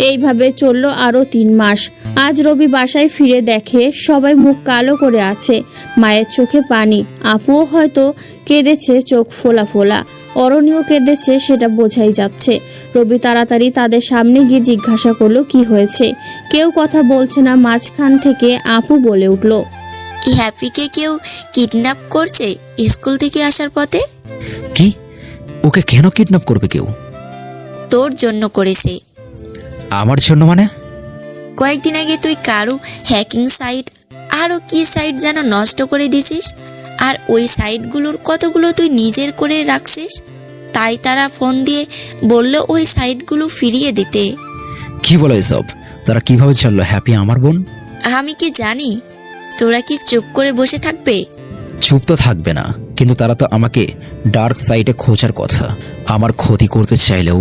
এইভাবে চলল আরো 3 মাস। আজ রবি বাসায় ফিরে দেখে সবাই মুখ কালো করে আছে। মায়ের চোখে পানি। আপুও হয়তো কেঁদেছে, চোখ ফোলা ফোলা। অরণ্য কেঁদেছে, সেটা বোঝাই যাচ্ছে। রবি তাড়াতাড়ি তাদের সামনে গিয়ে জিজ্ঞাসা করলো কি হয়েছে। কেউ কথা বলছে না। মাঝখান থেকে আপু বলে উঠল, হ্যাপিকে কেউ কিডন্যাপ করছে স্কুল থেকে আসার পথে। কি? ওকে কেন কিডন্যাপ করবে কেউ? তোর জন্য করেছে। আমার জন্য মানে? কয়েকদিন আগে তুই কারো হ্যাকিং সাইট আরও কি সাইট যেন নষ্ট করে দিছিস, আর ওই সাইটগুলোর কতগুলো তুই নিজের করে রাখছিস। তাই তারা ফোন দিয়ে বলল ওই সাইটগুলো ফিরিয়ে দিতে। কি বলো এসব? তারা কিভাবে জানলো হ্যাপি আমার বোন? আমি কি জানি? তোরা কি চুপ করে বসে থাকবে? চুপ তো থাকবে না, কিন্তু তারা তো আমাকে ডার্ক সাইটে খোঁজার কথা। আমার ক্ষতি করতে চাইলেও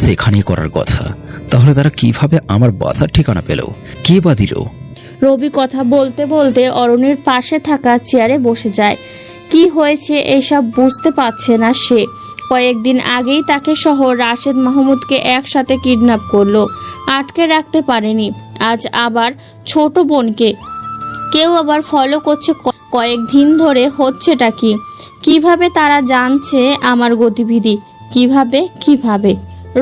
সেখানেই করার কথা। তাহলে তারা কিভাবে আমার বাসার ঠিকানা পেল? কে বা দিল? রবি কথা বলতে বলতে অরণ্যের পাশে থাকা চেয়ারে বসে যায়। কি হয়েছে এসব বুঝতে পারছে না সে। কয়েকদিন আগেই তাকে সহ রাশেদ মাহমুদকে একসাথে কিডন্যাপ করলো। আটকে রাখতে পারেনি। আজ আবার ছোট বোনকে কেউ আবার ফলো করছে কয়েকদিন ধরে। হচ্ছেটা কি? কিভাবে তারা জানছে আমার গতিবিধি? কিভাবে?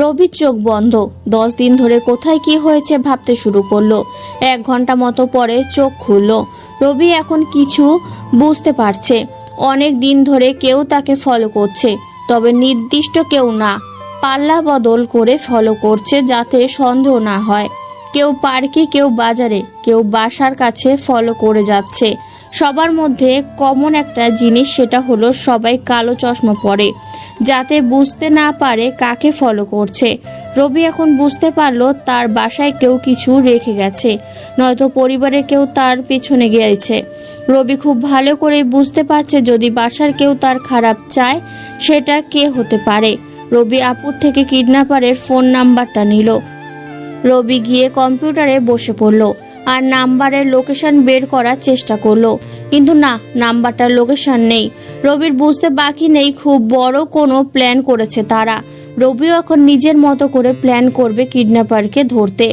রবির চোখ বন্ধ। 10 দিন ধরে কোথায় কি হয়েছে ভাবতে শুরু করলো। 1 ঘন্টা মতো পরে চোখ খুললো। রবি এখন কিছু বুঝতে পারছে। অনেক দিন ধরে কেউ তাকে ফলো করছে, তবে নির্দিষ্ট কেউ না, পাল্লা বদল করে ফলো করছে যাতে সন্দেহ না হয়। কেউ পার্কে, কেউ বাজারে, কেউ বাসার কাছে ফলো করে যাচ্ছে। সবার মধ্যে কমন একটা জিনিস, সেটা হলো সবাই কালো চশমা পরে, যাতে বুঝতে না পারে কাকে ফলো করছে। রবি এখন বুঝতে পারলো তার বাসায় কেউ কিছু রেখে গেছে, নয়তো পরিবারের কেউ তার পেছনে গিয়েছে। রবি খুব ভালো করে বুঝতে পারছে যদি বাসার কেউ তার খারাপ চায়, সেটা কে হতে পারে। রবি আপুর থেকে কিডন্যাপারের ফোন নাম্বারটা নিল। রবি গিয়ে কম্পিউটারে বসে পড়ল আর নাম্বারের লোকেশন বের করার চেষ্টা করলো, কিন্তু না, নাম্বারটার লোকেশন নেই। রবির বুঝতে বাকি নেই খুব বড় কোনো প্ল্যান করেছে তারা। রবিও এখন নিজের মতো করে প্ল্যান করবে কিডন্যাপারকে ধরতে।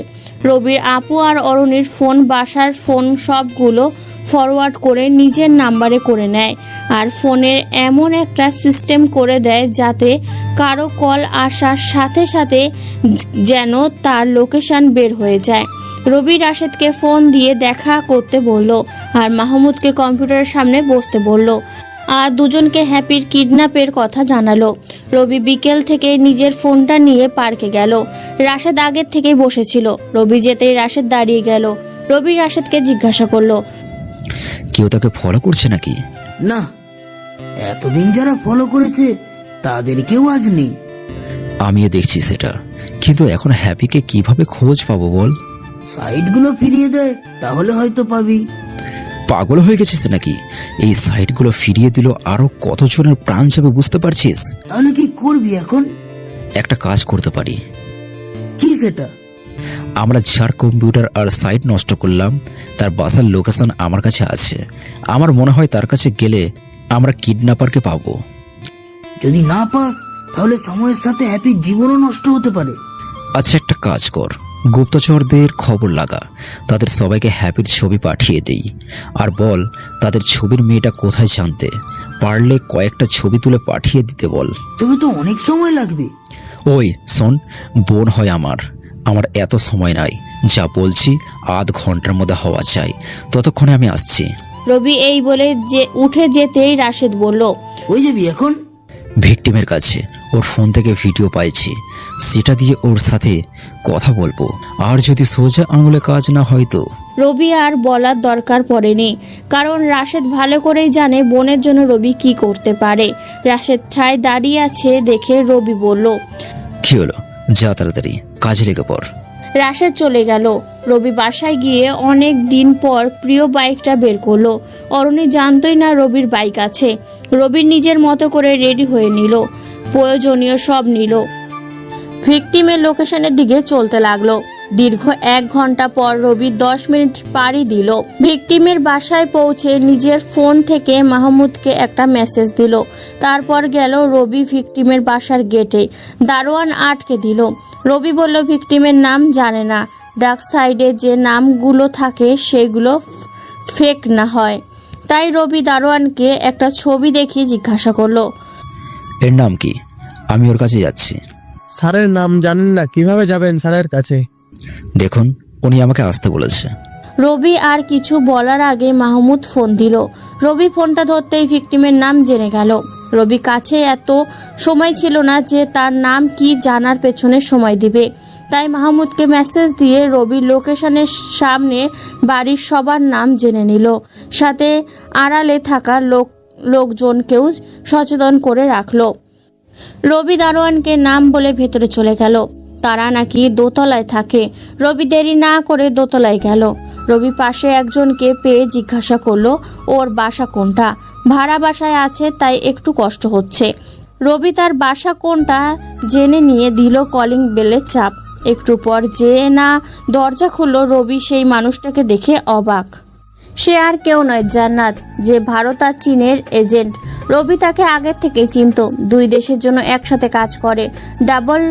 রবির আপু আর অরুণীর ফোন, বাসার ফোন সবগুলো ফরওয়ার্ড করে নিজের নাম্বারে করে নেয় আর ফোনের এমন একটা সিস্টেম করে দেয় যাতে কারো কল আসার সাথে সাথে যেন তার লোকেশন বের হয়ে যায়। রবি রাশেদকে ফোন দিয়ে দেখা করতে বলল আর মাহমুদকে কম্পিউটারের সামনে বসতে বলল আর দুজনকে হ্যাপির কিডন্যাপের কথা জানালো। রবি বিকেল থেকে নিজের ফোনটা নিয়ে পার্কে গেল। রাশেদ আগের থেকেই বসেছিল। রবি যেতেই রাশেদ দাঁড়িয়ে গেল। রবি রাশেদকে জিজ্ঞাসা করলো, কেউ তাকে ফলো করছে নাকি? না, এতদিন যারা ফলো করেছে তাদের কেউ আজ নেই। আমিও দেখছি সেটা, কিন্তু এখন হ্যাপিকে কিভাবে খোঁজ পাবো বল? সাইটগুলো ফিরিয়ে দেয়, তাহলে হয়তো পাবি। পাগল হয়ে গেছিস নাকি? এই সাইটগুলো ফিরিয়ে দিল আরো কতজনের প্রাণ যাবে বুঝতে পারছিস? তাহলে কি করবি এখন? একটা কাজ করতে পারি। কি সেটা? আমরা যার কম্পিউটার আর সাইট নষ্ট করলাম তার বাসার লোকেশন আমার কাছে আছে। আমার মনে হয় তার কাছে গেলে আমরা কিডন্যাপারকে পাবো। যদি না পাস তাহলে সময়ের সাথে হ্যাপির জীবনও নষ্ট হতে পারে। আচ্ছা, একটা কাজ কর, গুপ্তচরদের খবর লাগা, তাদের সবাইকে হ্যাপির ছবি পাঠিয়ে দেই আর বল তাদের ছবির মেয়েটা কোথায় জানতে পারলে কয়েকটা ছবি তুলে পাঠিয়ে দিতে বল। তবে তো অনেক সময় লাগবে। ওই শোন, বোন হয় আমার এত সময় নাই। যা বলছি আধ ঘন্টার মধ্যে হওয়া চাই, ততক্ষণে আমি আসছি। রবি এই বলে যে উঠে যেতেই রাশেদ বলল, ওই যাবি এখন? ভিকটিমের কাছে ওর ফোন থেকে ভিডিও পাইছি, সেটা দিয়ে ওর সাথে কথা বলবো। আর যদি সোজা আঙুলে কাজ না হয় তো? রবি আর বলার দরকার পড়েনি, কারণ রাশেদ ভালো করেই জানে বোনের জন্য রবি কি করতে পারে। রাশেদ ঠায় দাঁড়িয়ে আছে দেখে রবি বলল, কি হলো? যা তাড়াতাড়ি কাজে লেগে পড়। রাশেদ চলে গেল। রবি বাসায় গিয়ে অনেক দিন পর প্রিয় বাইকটা বের করলো। অরুণী জানতই না রবির বাইক আছে। রবির নিজের মতো করে রেডি হয়ে নিল, প্রয়োজনীয় সব নিল, ভিকটিমের লোকেশনের দিকে চলতে লাগলো। দীর্ঘ 1 ঘন্টা পর রবি 10 মিনিট পাড়ি দিল। ভিকটিমের বাসায় পৌঁছে নিজের ফোন থেকে মাহমুদকে একটা মেসেজ দিল। তারপর গেল রবি ভিকটিমের বাসার গেটে, দারোয়ান আটকে দিল। রবি বলল ভিকটিমের নাম জানে না, ডার্ক সাইডে যে নামগুলো থাকে সেগুলো ফেক না হয়। তাই রবি দারোয়ানকে একটা ছবি দেখিয়ে জিজ্ঞাসা করলো, এর নাম কি? আমি ওর কাছে যাচ্ছি। স্যারের নাম জানেন না, কিভাবে যাবেন স্যারের কাছে? দেখুন, উনি আমাকে আসতে বলেছে। রবি আর কিছু বলার আগে মাহমুদ ফোন দিল। রবি ফোনটা ধরতেই ভিকটিমের নাম জেনে গেল। রবি কাছে এত সময় ছিল না যে তার নাম কি জানার পেছনে সময় দিবে। তাই মাহমুদকে মেসেজ দিয়ে রবির লোকেশনের সামনে বাড়ির সবার নাম জেনে নিল। সাথে আড়ালে থাকা লোকজনকেও সচেতন করে রাখলো। রবি দারোয়ানকে নাম বলে ভেতরে চলে গেল। তারা নাকি দোতলায় থাকে। রবি দেরি না করে দোতলায় গেল। রবি পাশে একজনকে পেয়ে জিজ্ঞাসা করলো ওর বাসা কোনটা। ভাড়া বাসায় আছে, তাই একটু কষ্ট হচ্ছে। রবি তার বাসা কোনটা জেনে নিয়ে দিল কলিং বেলের চাপ। একটু পর যে না দরজা খুললো, রবি সেই মানুষটাকে দেখে অবাক। সে আর কেউ নয়, জান্নাত, যে ভারত আর চীনের এজেন্ট। রবি তাকে আগের থেকে চিনত, 2 দেশের জন্য একসাথে কাজ করে। ডাবল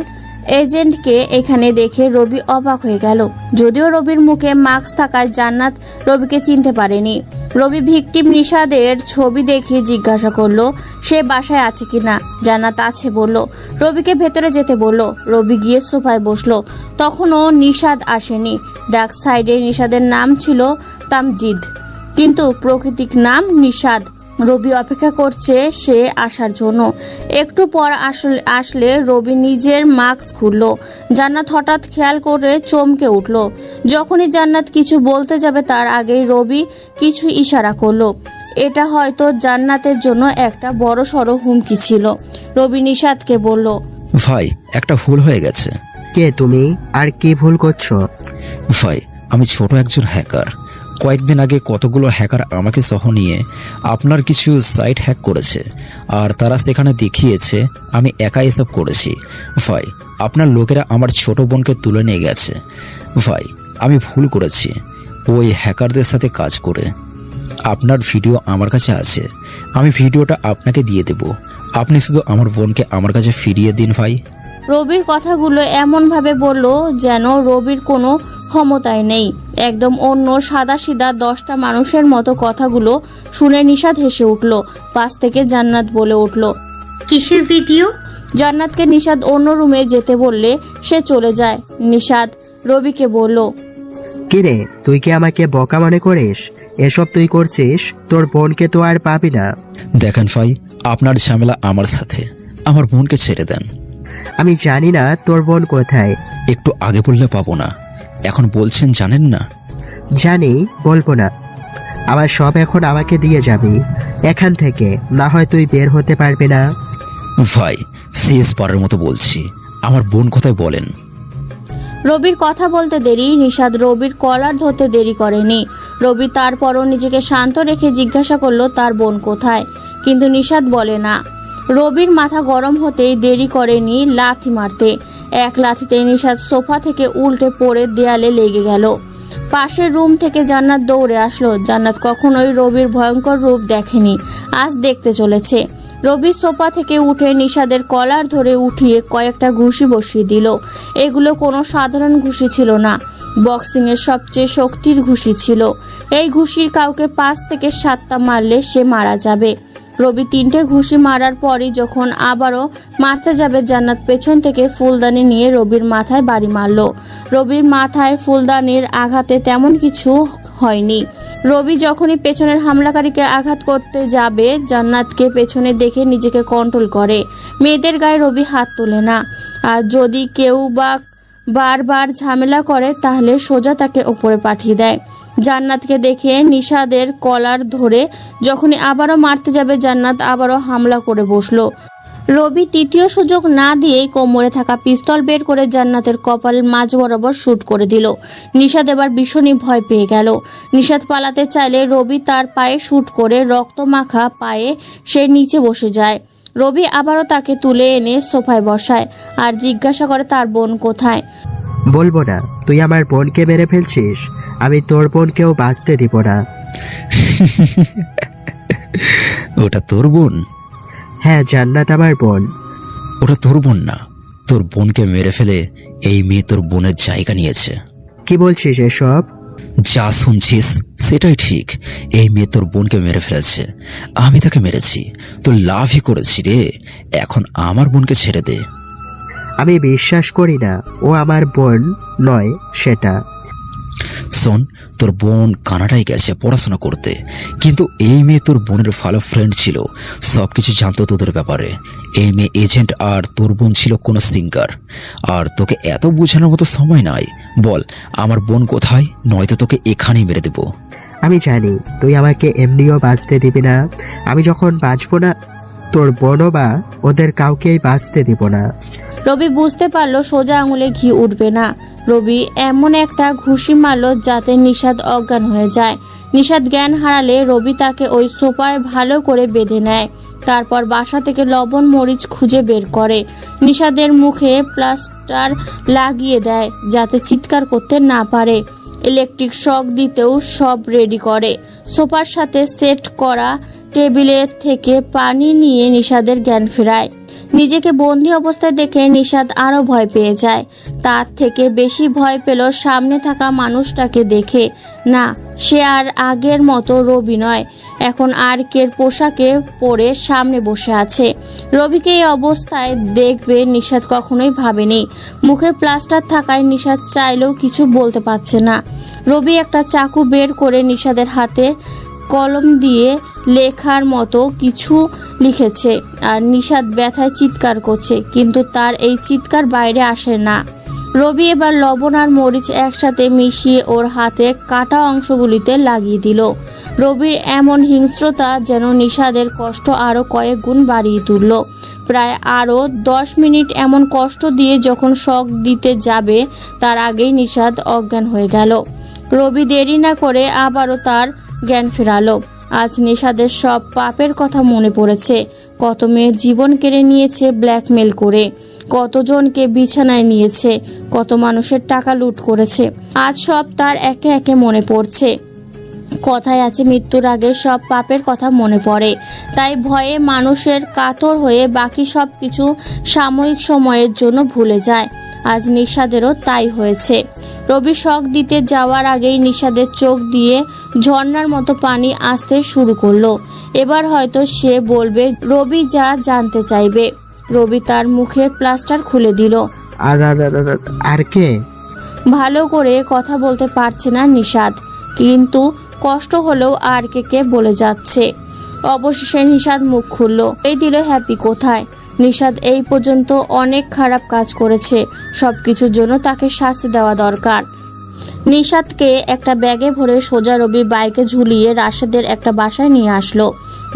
এজেন্টকে এখানে দেখে রবি অবাক হয়ে গেল। যদিও রবির মুখে মাস্ক থাকায় জান্নাত রবিকে চিনতে পারেনি। রবি ভিকটিম নিশাদের ছবি দেখে জিজ্ঞাসা করলো সে বাসায় আছে কিনা। জান্নাত আছে বলল। রবিকে ভেতরে যেতে বলল। রবি গিয়ে সোফায় বসলো। তখনও নিশাদ আসেনি। ডার্ক সাইডে নিশাদের নাম ছিল তামজিদ, কিন্তু প্রকৃতিক নাম নিশাদ। রবি অপেক্ষা করছে সে আসার জন্য। একটু পর আসলে রবি নিজের মাস্ক খুললো। জান্নাত হঠাৎ খেয়াল করে চমকে উঠল। যখনই জান্নাত কিছু বলতে যাবে তার আগেই রবি কিছু ইশারা করলো। এটা হয়তো জান্নাতের জন্য একটা বড় সড়ো হুমকি ছিল। রবি নিশাদকে বলল, ভাই, একটা ভুল হয়ে গেছে। কে তুমি আর কি ভুল করছো? ভাই, আমি ছোট একজন হ্যাকার। কয়েকদিন আগে কতগুলো হ্যাকার আমাকে সহ নিয়ে আপনার কিছু সাইট হ্যাক করেছে, আর তারা সেখানে দেখিয়েছে আমি একাই এসব করেছি। ভাই, আপনার লোকেরা আমার ছোট বোনকে তুলে নিয়ে গেছে। ভাই, আমি ভুল করেছি ওই হ্যাকারদের সাথে কাজ করে। আপনার ভিডিও আমার কাছে আছে, আমি ভিডিওটা আপনাকে দিয়ে দেব। আপনি শুধু আমার বোনকে আমার কাছে ফিরিয়ে দিন ভাই। রবির কথাগুলো এমনভাবে বলল যেন রবির কোনো ক্ষমতায় নেই। একদম অন্য সাদাসিধা 10টা মানুষের মতো কথাগুলো শুনে নিশাদ হেসে উঠল। পাশ থেকে জান্নাত বলে উঠল, কিসের ভিডিও? জান্নাতকে নিশাদ অন্য রুমে যেতে বললে সে চলে যায়। নিশাদ রবিকে বলল, কিরে, তুই কি আমাকে বোকা মনে করিস? এসব তুই করছিস, তোর বোনকে তো আর পাবি না। দেখেন ভাই, আপনার ঝামেলা আমার সাথে, আমার বোনকে ছেড়ে দেন। আমি জানি না তোর বোন কোথায়। একটু আগে বললে পাবো না, এখন বলছেন জানেন না। জানি, বলবো না। আমার সব এখন আমাকে দিয়ে যাবি এখান থেকে, না হয় তুই বের হতে পারবি না। ভাই, শেষবারের মতো বলছি, আমার বোন কোথায় বলেন। রবির কথা বলতে দেরি, নিশাদ রবির কলার ধরতে দেরি করেনি। রবি তারপরও নিজেকে শান্ত রেখে জিজ্ঞাসা করলো তার বোন কোথায়, কিন্তু নিশাদ বলে না। রবির মাথা গরম হতেই দেরি করেনি লাথি মারতে। এক লাথিতে নিশাদ সোফা থেকে উল্টে পড়ে দেয়ালে লেগে গেল। পাশের রুম থেকে জান্নাত দৌড়ে আসলো। জান্নাত কখনোই রবির ভয়ঙ্কর রূপ দেখেনি, আজ দেখতে চলেছে। রবি সোফা থেকে উঠে নিশাদের কলার ধরে উঠিয়ে কয়েকটা ঘুষি বসিয়ে দিল। এগুলো কোনো সাধারণ ঘুষি ছিল না, বক্সিংয়ের সবচেয়ে শক্তির ঘুষি ছিল। এই ঘুষির কাউকে 5 থেকে 7টা মারলে সে মারা যাবে। রবি 3টে ঘুষি মারার পরই যখন আবারও মারতে যাবে, জান্নাত পেছন থেকে ফুলদানি নিয়ে রবির মাথায় বাড়ি মারল। রবির মাথায় ফুলদানির আঘাতে তেমন কিছু হয়নি। রবি যখনই পেছনের হামলাকারীকে আঘাত করতে যাবে, জান্নাতকে পেছনে দেখে নিজেকে কন্ট্রোল করে। মেয়েদের গায়ে রবি হাত তোলে না, আর যদি কেউ বারবার ঝামেলা করে তাহলে সোজা তাকে ওপরে পাঠিয়ে দেয়। জান্নাতকে দেখে নিশাদের কলার ধরে যখনই আবারও মারতে যাবে, জান্নাত আবারও হামলা করে বসলো। রবি তৃতীয় সুযোগ না দিয়েই কোমরে থাকা পিস্তল বের করে জান্নাতের কপালের মাঝ বরাবর শুট করে দিল। নিশাদ এবার ভীষণই ভয় পেয়ে গেল। নিশাদ পালাতে চাইলে রবি তার পায়ে শুট করে রক্ত মাখা পায়ে সে নিচে বসে যায়। রবি আবারও তাকে তুলে এনে সোফায় বসায় আর জিজ্ঞাসা করে তার বোন কোথায়। বলবো না, তুই আমার বোনকে মেরে ফেলছিস, আমি তোর বোনকেও বাঁচতে দিব না। ওটা তোর বোন? হ্যাঁ, জান্নাত আমার বোন। ওটা তোর বোন না, তোর বোনকে মেরে ফেলে এই মেয়ে তোর বোনের জায়গা নিয়েছে। কি বলছিস এসব? যা শুনছিস সেটাই ঠিক। এই মেয়ে তোর বোনকে মেরে ফেলেছে, আমি তাকে মেরেছি, তো লাভই করেছি রে। এখন আমার বোনকে ছেড়ে দে। আমি বিশ্বাস করি না ও আমার বোন নয় সেটা। শোন, তোর বোন কানাডায় গেছে পড়াশোনা করতে, কিন্তু এই মেয়ে তোর বোনের ভালো ফ্রেন্ড ছিল, সব কিছু জানতো তোদের ব্যাপারে। এই মেয়ে এজেন্ট আর তোর বোন ছিল কোনো সিঙ্গার। আর তোকে এত বোঝানোর মতো সময় নাই। বল আমার বোন কোথায়, নয়তো তোকে এখানেই মেরে দেবো। আমি জানি তুই আমাকে এমনিও বাঁচতে দিবি না। আমি যখন বাঁচবো না, তোর বোনও বা ওদের কাউকেই বাঁচতে দিব না। রবি বুঝতে পারলো সোজা আঙুলে ঘি উঠবে না। রবি এমন একটা ঘুষি মারল যাতে নিশাদ অজ্ঞান হয়ে যায়। নিশাদ জ্ঞান হারালে রবি তাকে ওই সোফায় ভালো করে বেঁধে নেয়। তারপর বাসা থেকে লবণ মরিচ খুঁজে বের করে নিশাদের মুখে প্লাস্টার লাগিয়ে দেয় যাতে চিৎকার করতে না পারে। ইলেকট্রিক শক দিতেও সব রেডি করে। সোফার সাথে সেট করা টেবিলের থেকে পানি নিয়ে নিশাদের জ্ঞান ফেরায়। নিজেকে বন্দি অবস্থায় দেখে নিশাদ আরো ভয় পেয়ে যায়। তার থেকে বেশি ভয় পেল সামনে থাকা মানুষটাকে দেখে। না, সে আর আগের মতো রবি নয়, এখন আর্কের পোশাকে পরে সামনে বসে আছে। রবিকে এই অবস্থায় দেখবে নিশাদ কখনোই ভাবেনি। মুখে প্লাস্টার থাকায় নিশাদ চাইলেও কিছু বলতে পারছে না। রবি একটা চাকু বের করে নিশাদের হাতে কলম দিয়ে লেখার মতো কিছু লিখেছে, আর নিশাদ ব্যথায় চিৎকার করছে, কিন্তু তার এই চিৎকার বাইরে আসে না। রবি এবার লবণ আর মরিচ একসাথে মিশিয়ে ওর হাতে কাটা অংশগুলিতে লাগিয়ে দিল। রবির এমন হিংস্রতা যেন নিশাদের কষ্ট আরো কয়েক গুণ বাড়িয়ে তুলল। প্রায় আরো 10 মিনিট এমন কষ্ট দিয়ে যখন শক দিতে যাবে, তার আগেই নিশাদ অজ্ঞান হয়ে গেল। রবি দেরি না করে আবারও তার জ্ঞান ফেরালো। আজ নিশাদের সব পাপের কথা মনে পড়েছে। কত মেয়ের জীবন কেড়ে নিয়েছে ব্ল্যাকমেল করে, কতজনকে বিছানায় নিয়েছে, কত মানুষের টাকা লুট করেছে। আজ সব তার একে একে মনে পড়ছে। কথায় আছে মৃত্যুর আগে সব পাপের কথা মনে পড়ে। তাই ভয়ে মানুষের কাতর হয়ে বাকি সব কিছু সাময়িক সময়ের জন্য ভুলে যায়। আজ নিশাদেরও তাই হয়েছে। রবি শক দিতে যাওয়ার আগেই নিশাদের চোখ দিয়ে ঝর্ণার মতো পানি আসতে শুরু করলো। এবার হয়তো সে বলবে রবি যা জানতে চাইবে। রবি তার মুখের প্লাস্টার খুলে দিল। আর কে? ভালো করে কথা বলতে পারছে না নিশাদ, কিন্তু কষ্ট হলেও আর কে বলে যাচ্ছে। অবশেষে নিশাদ মুখ খুলল। এই দিল হ্যাপি কোথায়? নিশাদ এই পর্যন্ত অনেক খারাপ কাজ করেছে, সবকিছুর জন্য তাকে শাস্তি দেওয়া দরকার। নিশাদকে একটা ব্যাগে ভরে সোজা রবি বাইকে ঝুলিয়ে রাশেদের একটা বাসায় নিয়ে আসলো।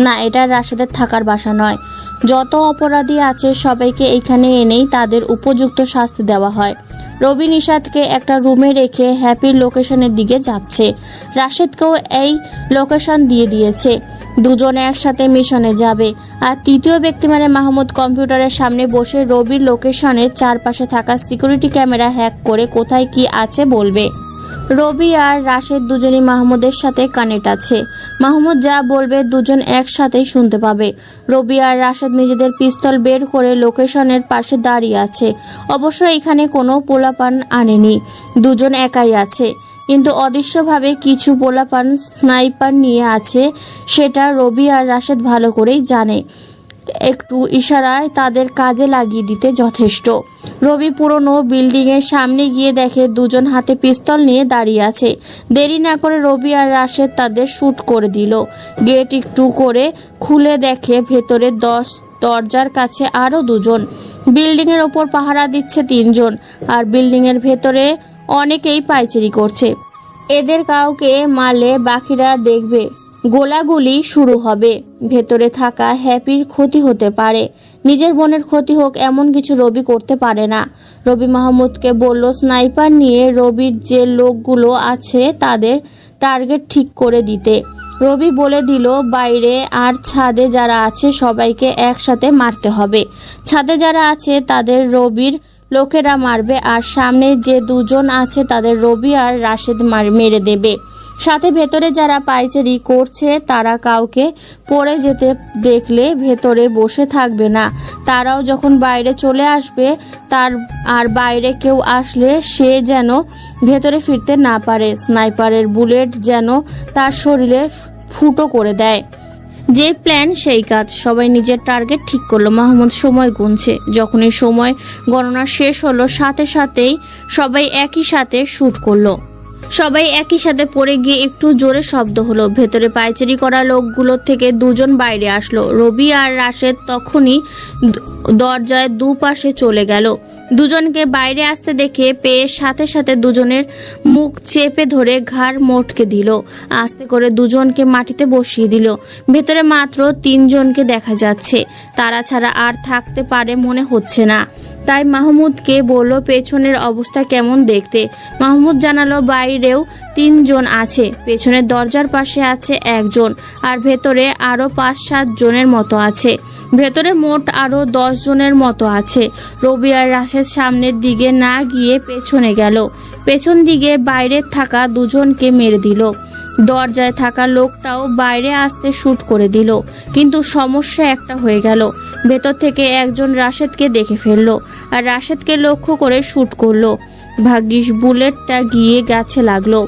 না, এটা রাশেদের থাকার বাসা নয়। যত অপরাধী আছে সবাইকে এখানে এনেই তাদের উপযুক্ত শাস্তি দেওয়া হয়। রবি নিশাদকে একটা রুমে রেখে হ্যাপির লোকেশনের দিকে যাচ্ছে। রাশেদকেও এই লোকেশন দিয়ে দিয়েছে। দুজনে একসাথে মিশনে যাবে। আর তৃতীয় ব্যক্তি মানে মাহমুদ কম্পিউটারের সামনে বসে রবির লোকেশনের চারপাশে থাকা সিকিউরিটি ক্যামেরা হ্যাক করে কোথায় কি আছে বলবে। রবি আর রাশেদ দুজনই মাহমুদের সাথে কানেক্ট আছে। মাহমুদ যা বলবে দুজন একসাথেই শুনতে পাবে। রবি আর রাশেদ নিজেদের পিস্তল বের করে লোকেশনের পাশে দাঁড়িয়ে আছে। অবশ্য এখানে কোনো পোলাপান আনেনি, দুজন একাই আছে। কিন্তু অদৃশ্যভাবে কিছু পোলাপান স্নাইপার নিয়ে আছে, সেটা রবি আর রাশেদ ভালো করেই জানে। একটু ইশারায় তাদের কাজে লাগিয়ে দিতে যথেষ্ট। রবি পুরনো বিল্ডিংয়ের সামনে গিয়ে দেখে দুজন হাতে পিস্তল নিয়ে দাঁড়িয়ে আছে। দেরি না করে রবি আর রাশেদ তাদের শ্যুট করে দিল। গেট একটু করে খুলে দেখে ভেতরে দরজার কাছে আরও দুজন। বিল্ডিংয়ের ওপর পাহারা দিচ্ছে 3 জন। আর বিল্ডিংয়ের ভেতরে অনেকেই পাইচারি করছে। এদের কাউকে মারলে বাকিরা দেখবে, গোলাগুলি শুরু হবে। ভেতরে থাকা হ্যাপির ক্ষতি হতে পারে, নিজের বোনের ক্ষতি হোক এমন কিছু রবি করতে পারে না। রবি মাহমুদকে বলল স্নাইপার নিয়ে রবির যে লোকগুলো আছে তাদের টার্গেট ঠিক করে দিতে। রবি বলে দিল বাইরে আর ছাদে যারা আছে সবাইকে একসাথে মারতে হবে। ছাদে যারা আছে তাদের রবির লোকেরা মারবে, আর সামনে যে 2 জন আছে তাদের রবি আর রাশেদ মেরে দেবে। সাথে ভেতরে যারা পাইচারি করছে তারা কাউকে পড়ে যেতে দেখলে ভেতরে বসে থাকবে না। তারাও যখন বাইরে চলে আসবে আর বাইরে কেউ আসলে সে যেন ভেতরে ফিরতে না পারে। স্নাইপারের বুলেট যেন তার শরীরে ফুটো করে দেয়। যে প্ল্যান সেই কাজ। সবাই নিজের টার্গেট ঠিক করলো। মাহমুদ সময় গুনছে। যখনই সময় গণনা শেষ হলো সাথে সাথেই সবাই একই সাথে শ্যুট করলো। সবাই একই সাথে পড়ে গিয়ে একটু জোরে শব্দ হলো। ভেতরে পাইচারি করা লোকগুলোর থেকে 2 জন বাইরে আসলো। রবি আর রাশেদ তখনই দরজায় দুপাশে চলে গেল। দুজনকে বাইরে আসতে দেখে পেয়ে সাথে সাথে দুজনের মুখ চেপে ধরে ঘাড় মোটকে দিল। আস্তে করে দুজনকে মাটিতে বসিয়ে দিল। ভেতরে মাত্র 3 জনকে দেখা যাচ্ছে। তারা ছাড়া আর থাকতে পারে মনে হচ্ছে না। তাই মাহমুদকে বলল পেছনের অবস্থা কেমন দেখতে। মাহমুদ জানালো বাইরেও 3 জন আছে, পেছনের দরজার পাশে আছে 1 জন, আর ভেতরে আরও 5-7 জনের মতো আছে। ভেতরে মোট আরও 10 জনের মতো আছে। রবি আর রাশেদ সামনের দিকে না গিয়ে পেছনে গেল। পেছন দিকে বাইরে থাকা 2 জনকে মেরে দিল। দরজায় থাকা লোকটাও বাইরে আসতে শ্যুট করে দিল। কিন্তু সমস্যা একটা হয়ে গেল, ভেতর থেকে একজন রাশেদকে দেখে ফেললো আর রাশেদকে লক্ষ্য করে শ্যুট করলো। ভাগ্যিস বুলেটটা গিয়ে গাছে লাগলো।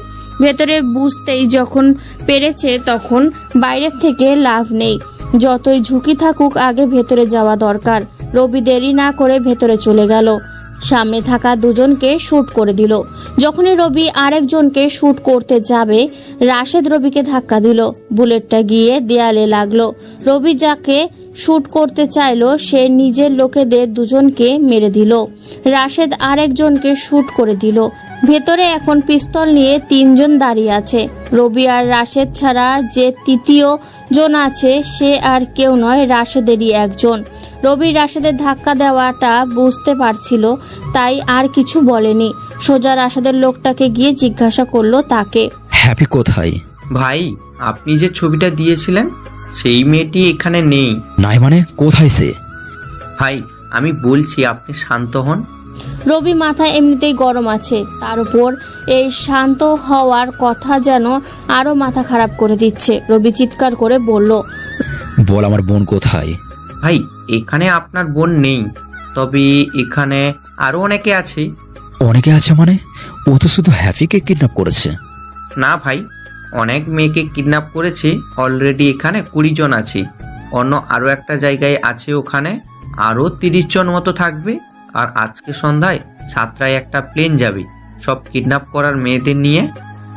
ভেতরে বুঝতেই যখন পেরেছে তখন বাইরের থেকে লাভ নেই। যতই ঝুঁকি থাকুক আগে ভেতরে যাওয়া দরকার। রবি দেরি না করে ভেতরে চলে গেল। সামনে থাকা 2 জনকে শ্যুট করে দিল। যখনই রবি আরেকজনকে শ্যুট করতে যাবে রাশেদ রবিকে ধাক্কা দিল। বুলেটটা গিয়ে দেয়ালে লাগলো। রবি যাকে শ্যুট করতে চাইলো সে নিজের লোকেদের 2 জনকে মেরে দিল। রাশেদ আরেকজনকে শ্যুট করে দিল। ভেতরে এখন পিস্তল নিয়ে 3 জন দাঁড়িয়ে আছে। রবি আর রাশেদ ছাড়া যে তৃতীয় জন আছে সে আর কেউ নয়, রাশেদেরই একজন। রবি রাশেদের ধাক্কা দেওয়াটা বুঝতে পারছিল, তাই আর কিছু বলেনি। সোজা রাশেদের লোকটাকে গিয়ে জিজ্ঞাসা করলো তাকে, হ্যাপি কোথায়? ভাই, আপনি যে ছবিটা দিয়েছিলেন সেই মেয়েটি এখানে নেই। নাই মানে কোথায় সে? ভাই আমি বলছি আপনি শান্ত হন। রবি মাথা এমনিতেই গরম আছে, তার উপর এই শান্ত হওয়ার কথা যেন আরো মাথা খারাপ করে দিচ্ছে। রবি চিৎকার করে বলল, বল আমার বোন কোথায়? ভাই এখানে আপনার বোন নেই, তবে এখানে আরো অনেকে আছে। অনেকে আছে মানে? ও তো শুধু হ্যাপিকে কিডন্যাপ করেছে। না ভাই, অনেক মেয়েকে কিডন্যাপ করেছে অলরেডি। এখানে 20 জন আছে। অন্য আরো একটা জায়গায় আছে, ওখানে আরো 30 জন মতো থাকবে। আর আজকে সন্ধ্যায় 7টায় একটা প্লেন যাবে সব কিডন্যাপ করার মেয়েদের নিয়ে,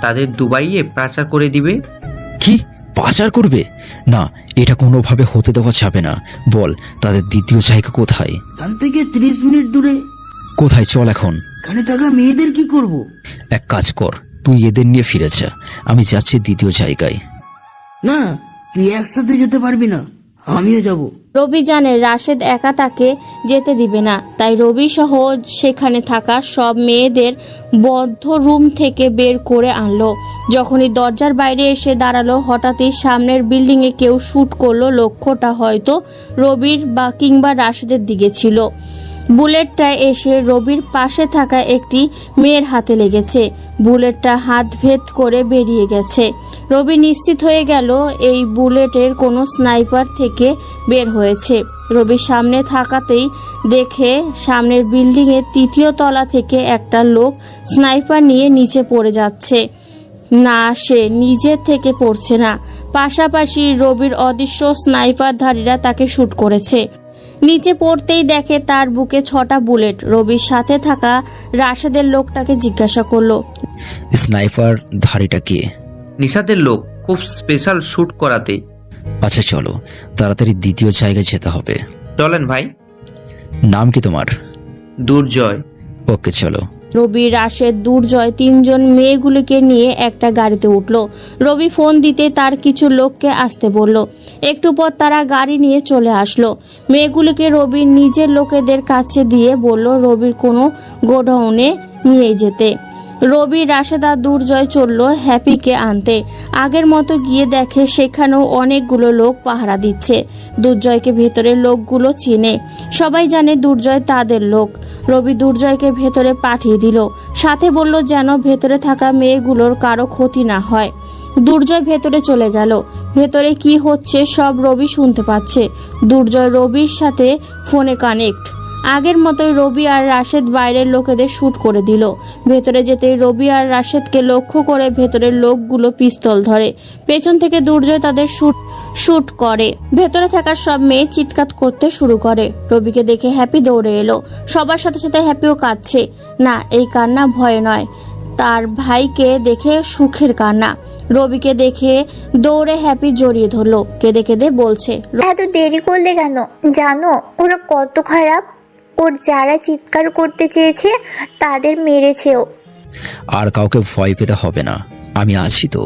তাদের দুবাইয়ে পাচার করে দিবে। কি পাচার করবে? না, এটা কোনোভাবে হতে দেওয়া যাবে না। বল তাদের দ্বিতীয় জায়গা কোথায়? এখান থেকে 30 মিনিট দূরে। কোথায়? চল এখন। এখানে থাকা মেয়েদের কি করব? এক কাজ কর, তুই এদের নিয়ে ফিরে যা, আমি যাচ্ছি দ্বিতীয় জায়গায়। না, তুই একসাথে যেতে পারবি না, আমিও যাব। রবি জানে রাশেদ একা তাকে যেতে দিবে না, তাই রবি সহ সেখানে থাকা সব মেয়েদের বদ্ধ রুম থেকে বের করে আনলো। যখনই দরজার বাইরে এসে দাঁড়ালো, হঠাৎই সামনের বিল্ডিংয়ে কেউ শ্যুট করলো। লক্ষ্যটা হয়তো রবির বা কিংবা রাশেদের দিকে ছিল। বুলেটটা এসে রবির পাশে থাকা একটি মেয়ের হাতে লেগেছে। বুলেটটা হাত ভেদ করে বেরিয়ে গেছে। রবি নিশ্চিত হয়ে গেল এই বুলেটের কোনো স্নাইপার থেকে বের হয়েছে। রবির সামনে থাকাতেই দেখে সামনের বিল্ডিংয়ের 3য় তলা থেকে একটা লোক স্নাইপার নিয়ে নিচে পড়ে যাচ্ছে। না, সে নিজে থেকে পড়ছে না, পাশাপাশি রবির অদৃশ্য স্নাইপারধারীরা তাকে শ্যুট করেছে। নিচে পড়তেই দেখে তার বুকে 6টা বুলেট। রবির সাথে থাকা রাশেদের লোকটাকে জিজ্ঞাসা করলো, স্নাইপার ধারীটা কে? নিশাদের লোক, খুব স্পেশাল শ্যুট করাতে। আচ্ছা চলো, তাড়াতাড়ি দ্বিতীয় জায়গায় যেতে হবে। চলেন ভাই। নাম কি তোমার? দুর্জয়। ওকে চলো। রবি, রাশেদ, দুর্জয় 3জন মেয়েগুলিকে নিয়ে একটা গাড়িতে উঠলো। রবি ফোন দিতে তার কিছু লোককে আসতে বলল। একটু পর তারা গাড়ি নিয়ে চলে আসলো। মেয়েগুলিকে রবি নিজের লোকেদের কাছে দিয়ে বলল রবির কোনো গোডাউনে নিয়ে যেতে। রবি, রাশেদ আর দুর্জয় চলল হ্যাপিকে আনতে। আগের মতো গিয়ে দেখে সেখানেও অনেকগুলো লোক পাহারা দিচ্ছে। দুর্জয়কে ভেতরের লোকগুলো চিনে, সবাই জানে দুর্জয় তাদের লোক। রবি দুর্জয়কে ভেতরে পাঠিয়ে দিল, সাথে বলল যেন ভেতরে থাকা মেয়েগুলোর কারো ক্ষতি না হয়। দুর্জয় ভেতরে চলে গেল। ভেতরে কি হচ্ছে সব রবি শুনতে পাচ্ছে। দুর্জয় রবির সাথে ফোনে কানেক্ট। আগের মতোই রবি আর রাশেদ বাইরের লোকেদের শ্যুট করে দিল। ভেতরে যেতেই রবি আর রাশেদকে লক্ষ্য করে ভেতরের লোকগুলো পিস্তল ধরে। পেছন থেকে দুর্জয় তাদের শ্যুট করে। ভেতরে থাকা সব মেয়ে চিৎকার করতে শুরু করে। রবিকে দেখে হ্যাপি দৌড়ে এলো। সবার সাথে সাথে হ্যাপিও কাঁদছে। না, এই কান্না ভয় নয়, তার ভাইকে দেখে সুখের কান্না। রবিকে দেখে দৌড়ে হ্যাপি জড়িয়ে ধরলো, কেঁদে কেঁদে বলছে, এত দেরি করলে কেন? জানো ওরা কত খারাপ? ওর যারা চিৎকার করতে চেয়েছে তাদের মেরেছেও। আর কাউকে ভয় পেতে হবে না, আমি আছি তো।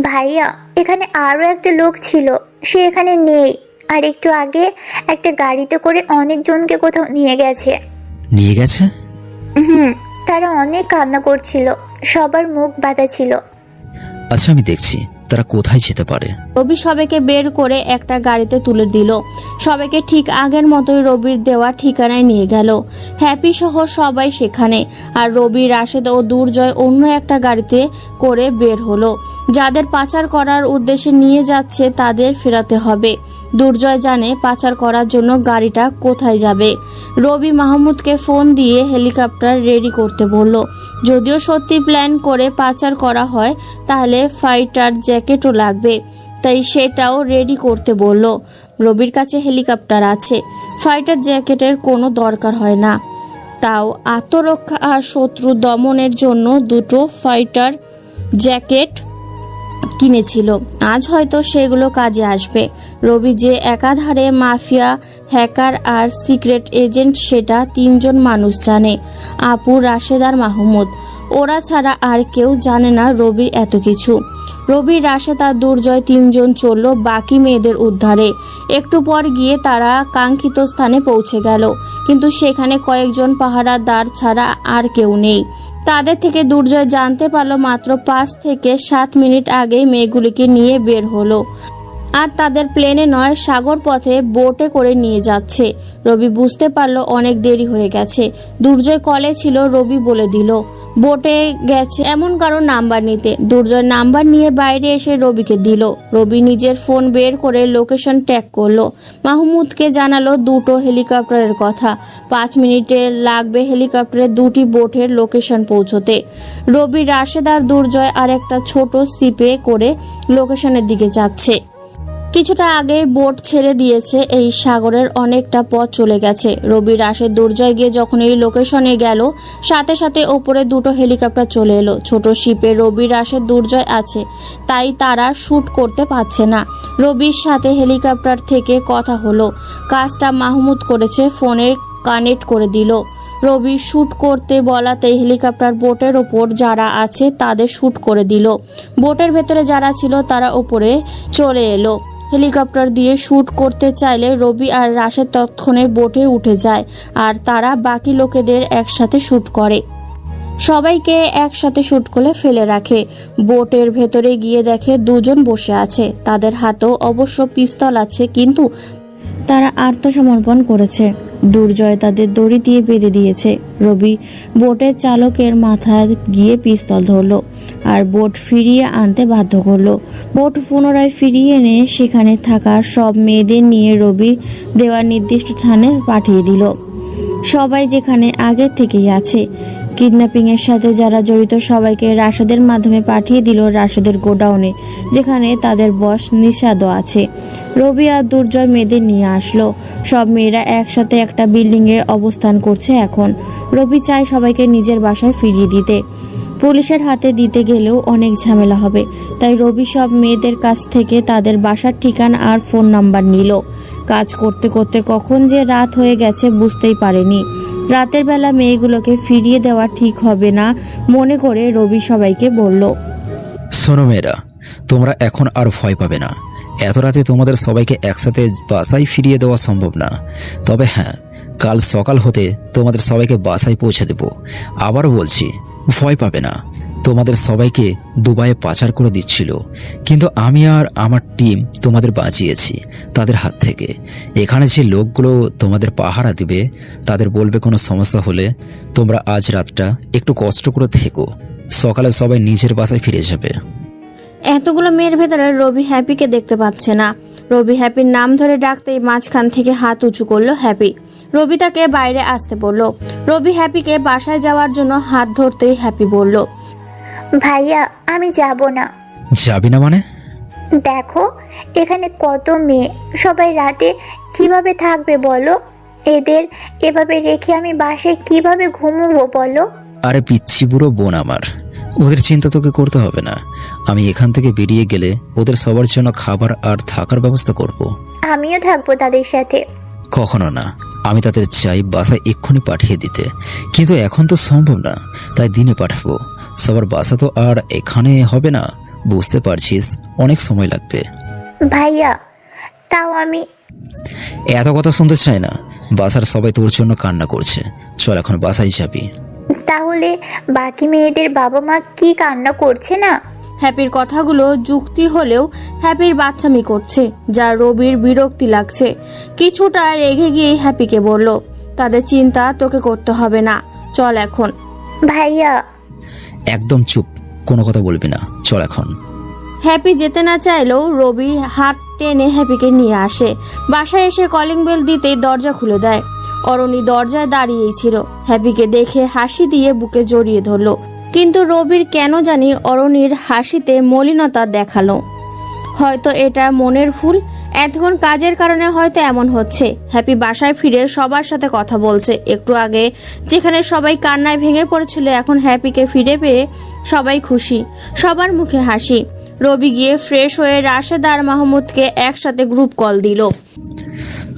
ভাইয়া, এখানে আরো একটা লোক ছিল, সে এখানে নেই। আর একটু আগে একটা গাড়িতে করে অনেকজনকে কোথাও নিয়ে গেছে। নিয়ে গেছে? তারা অনেক কান্না করছিল, সবার মুখ বাঁধা ছিল। আচ্ছা আমি দেখছি তারা কোথায় যেতে পারে। রবি সবাইকে বের করে একটা গাড়িতে তুলে দিল। সবাইকে ঠিক আগের মতোই রবির দেওয়া ঠিকানায় নিয়ে গেল। হ্যাপি সহ সবাই সেখানে। আর রবি, রাশেদ ও দুর্জয় অন্য একটা গাড়িতে করে বের হলো। যাদের পাচার করার উদ্দেশ্যে নিয়ে যাচ্ছে তাদের ফেরাতে হবে। দুর্জয় জানে পাচার করার জন্য গাড়িটা কোথায় যাবে। রবি মাহমুদকে ফোন দিয়ে হেলিকপ্টার রেডি করতে বলল। যদিও সত্যি প্ল্যান করে পাচার করা হয় তাহলে ফাইটার জ্যাকেটও লাগবে, তাই সেটাও রেডি করতে বলল। রবির কাছে হেলিকপ্টার আছে, ফাইটার জ্যাকেটের কোনো দরকার হয় না। তাও আত্মরক্ষা আর শত্রু দমনের জন্য 2টো ফাইটার জ্যাকেট কিনেছিল। আজ হয়তো সেগুলো কাজে আসবে। রবি যে একাধারে মাফিয়া, হ্যাকার আর সিক্রেট এজেন্ট সেটা 3জন মানুষ জানে, আপু, রাশেদ আর মাহমুদ। ওরা ছাড়া আর কেউ জানে না রবির এত কিছু। রবি, রাশেদ আর দুর্জয় 3জন চলল বাকি মেয়েদের উদ্ধারে। একটু পর গিয়ে তারা কাঙ্ক্ষিত স্থানে পৌঁছে গেল, কিন্তু সেখানে কয়েকজন পাহারাদার ছাড়া আর কেউ নেই। তাদের থেকে দুর্জয় জানতে পারলো মাত্র 5 থেকে 7 মিনিট আগেই মেয়েগুলিকে নিয়ে বের হলো। আর তাদের প্লেনে নয়, সাগর পথে বোটে করে নিয়ে যাচ্ছে। রবি বুঝতে পারলো অনেক দেরি হয়ে গেছে। দুর্জয় কলে ছিল, রবি বলে দিল বোটে গেছে এমন কারো নাম্বার নিতে। দুর্জয় নাম্বার নিয়ে বাইরে এসে রবিকে দিল। রবি নিজের ফোন বের করে লোকেশন ট্যাগ করলো। মাহমুদকে জানালো 2টো হেলিকপ্টারের কথা। 5 মিনিটে লাগবে হেলিকপ্টারে 2টি বোটের লোকেশন পৌঁছতে। রবি, রাশেদ আর দুর্জয় আর একটা ছোট শিপে করে লোকেশনের দিকে যাচ্ছে। কিছুটা আগে বোট ছেড়ে দিয়েছে। এই সাগরের অনেকটা পথ চলে গেছে। রবি, রাশেদ, দুর্জয় গিয়ে যখন এই লোকেশনে গেল, সাথে সাথে ওপরে 2টো হেলিকপ্টার চলে এলো। ছোট শিপে রবি, রাশেদ, দুর্জয় আছে, তাই তারা শ্যুট করতে পারছে না। রবির সাথে হেলিকপ্টার থেকে কথা হলো। কাজটা মাহমুদ করেছে, ফোনে কানেক্ট করে দিল। রবি শ্যুট করতে বলাতেই হেলিকপ্টার বোটের ওপর যারা আছে তাদের শ্যুট করে দিল। বোটের ভেতরে যারা ছিল তারা ওপরে চলে এলো। হেলিকপ্টার দিয়ে শ্যুট করতে চাইলে রবি আর রাশেদ তৎক্ষণে বোটে উঠে যায় আর তারা বাকি লোকেদের একসাথে শ্যুট করে। সবাইকে একসাথে শ্যুট করে ফেলে রাখে। বোটের ভেতরে গিয়ে দেখে দুজন বসে আছে, তাদের হাতেও অবশ্য পিস্তল আছে, কিন্তু তারা আত্মসমর্পণ করেছে। দুর্জয় তাদের দড়ি দিয়ে বেঁধে দিয়েছে। রবি বোটের চালকের মাথায় গিয়ে পিস্তল ধরলো আর বোট ফিরিয়ে আনতে বাধ্য করলো। বোট পুনরায় ফিরিয়ে এনে সেখানে থাকা সব মেয়েদের নিয়ে রবি দেওয়া নির্দিষ্ট স্থানে পাঠিয়ে দিল। সবাই যেখানে আগের থেকেই আছে। কিডন্যাপিংয়ের সাথে যারা জড়িত সবাইকে রাশেদের মাধ্যমে পাঠিয়ে দিল রাশেদের গোডাউনে, যেখানে তাদের বস নিষাদও আছে। রবি আর দুর্জয় মেয়েদের নিয়ে আসলো। সব মেয়েরা একসাথে একটা বিল্ডিংয়ে অবস্থান করছে এখন। রবি চায় সবাইকে নিজের বাসায় ফিরিয়ে দিতে। পুলিশের হাতে দিতে গেলেও অনেক ঝামেলা হবে, তাই রবি সব মেয়েদের কাছ থেকে তাদের বাসার ঠিকানা আর ফোন নাম্বার নিল। কাজ করতে করতে কখন যে রাত হয়ে গেছে বুঝতেই পারেনি। রাতের বেলা মেয়েগুলোকে ফিরিয়ে দেওয়া ঠিক হবে না মনে করে রবি সবাইকে বলল, শোনো মেয়েরা, তোমরা এখন আর ভয় পাবে না। এত রাতে তোমাদের সবাইকে একসাথে বাসায় ফিরিয়ে দেওয়া সম্ভব না, তবে হ্যাঁ, কাল সকাল হতে তোমাদের সবাইকে বাসায় পৌঁছে দেব। আবারও বলছি, ভয় পাবে না। তোমাদের সবাইকে দুবাইয়ে পাচার করে দিচ্ছিল, কিন্তু আমি আর আমার টিম তোমাদের বাঁচিয়েছি তাদের হাত থেকে। এখানে যে লোকগুলো তোমাদের পাহারা দিবে তাদের বলবে কোনো সমস্যা হলে তোমরা আজ রাতটা একটু কষ্ট করে থেকো, সকালে সবাই নিজের বাসায় ফিরে যাবে। এতগুলো মেয়ের ভেতরে রবি হ্যাপিকে দেখতে পাচ্ছে না। রবি হ্যাপির নাম ধরে ডাকতেই মাঝখান থেকে হাত উঁচু করলো হ্যাপি। রবি তাকে বাইরে আসতে বলল। রবি হ্যাপিকে বাসায় যাওয়ার জন্য হাত ধরতেই হ্যাপি বলল, ভাইয়া আমি যাব না। যাবি না মানে? দেখো এখানে কত মেয়ে, সবাই রাতে কিভাবে থাকবে বলো? এদের এভাবে রেখে আমি বাসায় কিভাবে ঘুমবো বলো? আরে পিচ্ছি বুড়ো বোন আমার, ওদের চিন্তা তোকে করতে হবে না। আমি এখান থেকে বেরিয়ে গেলে ওদের সবার জন্য খাবার আর থাকার ব্যবস্থা করব। আমিও থাকবো তাদের সাথে। কখনো না, আমি তাদের চাই বাসায় এক্ষুনি পাঠিয়ে দিতে, কিন্তু এখন তো সম্ভব না, তাই দিনে পাঠাবো। সবার বাসা তো আর এখানে হবে না, বুঝতে পারছিস, অনেক সময় লাগবে। ভাইয়া তাও আমি এত কথা শুনতে চাই না। বাসার সবাই তোর জন্য কান্না করছে, চল এখন বাসায় যাবি। তাহলে বাকি মেয়েদের বাবা মা কি কান্না করছে না? হ্যাপির কথাগুলো যুক্তি হলেও হ্যাপির বাচ্চামি করছে, যা রবির বিরক্তি লাগছে। কিছুটা রেগে গিয়ে হ্যাপিকে বলল, তাদের চিন্তা তোকে করতে হবে না, চল এখন। ভাইয়া একদম চুপ, কোনো কথা বলবি না, চল এখন। হ্যাপি যেতে না চাইলেও রবি হাত টেনে হ্যাপিকে নিয়ে আসে। বাসায় এসে কলিং বেল দিতেই দরজা খুলে দেয়। অরণি দরজায় দাঁড়িয়েই ছিল। হ্যাপিকে দেখে হাসি দিয়ে বুকে জড়িয়ে ধরলো, কিন্তু রবির কেন জানি অরণির হাসিতে মলিনতা দেখালো। হয়তো এটা মনের ভুল, এতক্ষণ কাজের কারণে হয়তো এমন হচ্ছে। হ্যাপি বাসায় ফিরে সবার সাথে কথা বলছে। একটু আগে যেখানে সবাই কান্নায় ভেঙে পড়েছিল, এখন হ্যাপিকে ফিরে পেয়ে সবাই খুশি, সবার মুখে হাসি। রবি গিয়ে ফ্রেশ হয়ে রাশেদ আর মাহমুদকে একসাথে গ্রুপ কল দিল।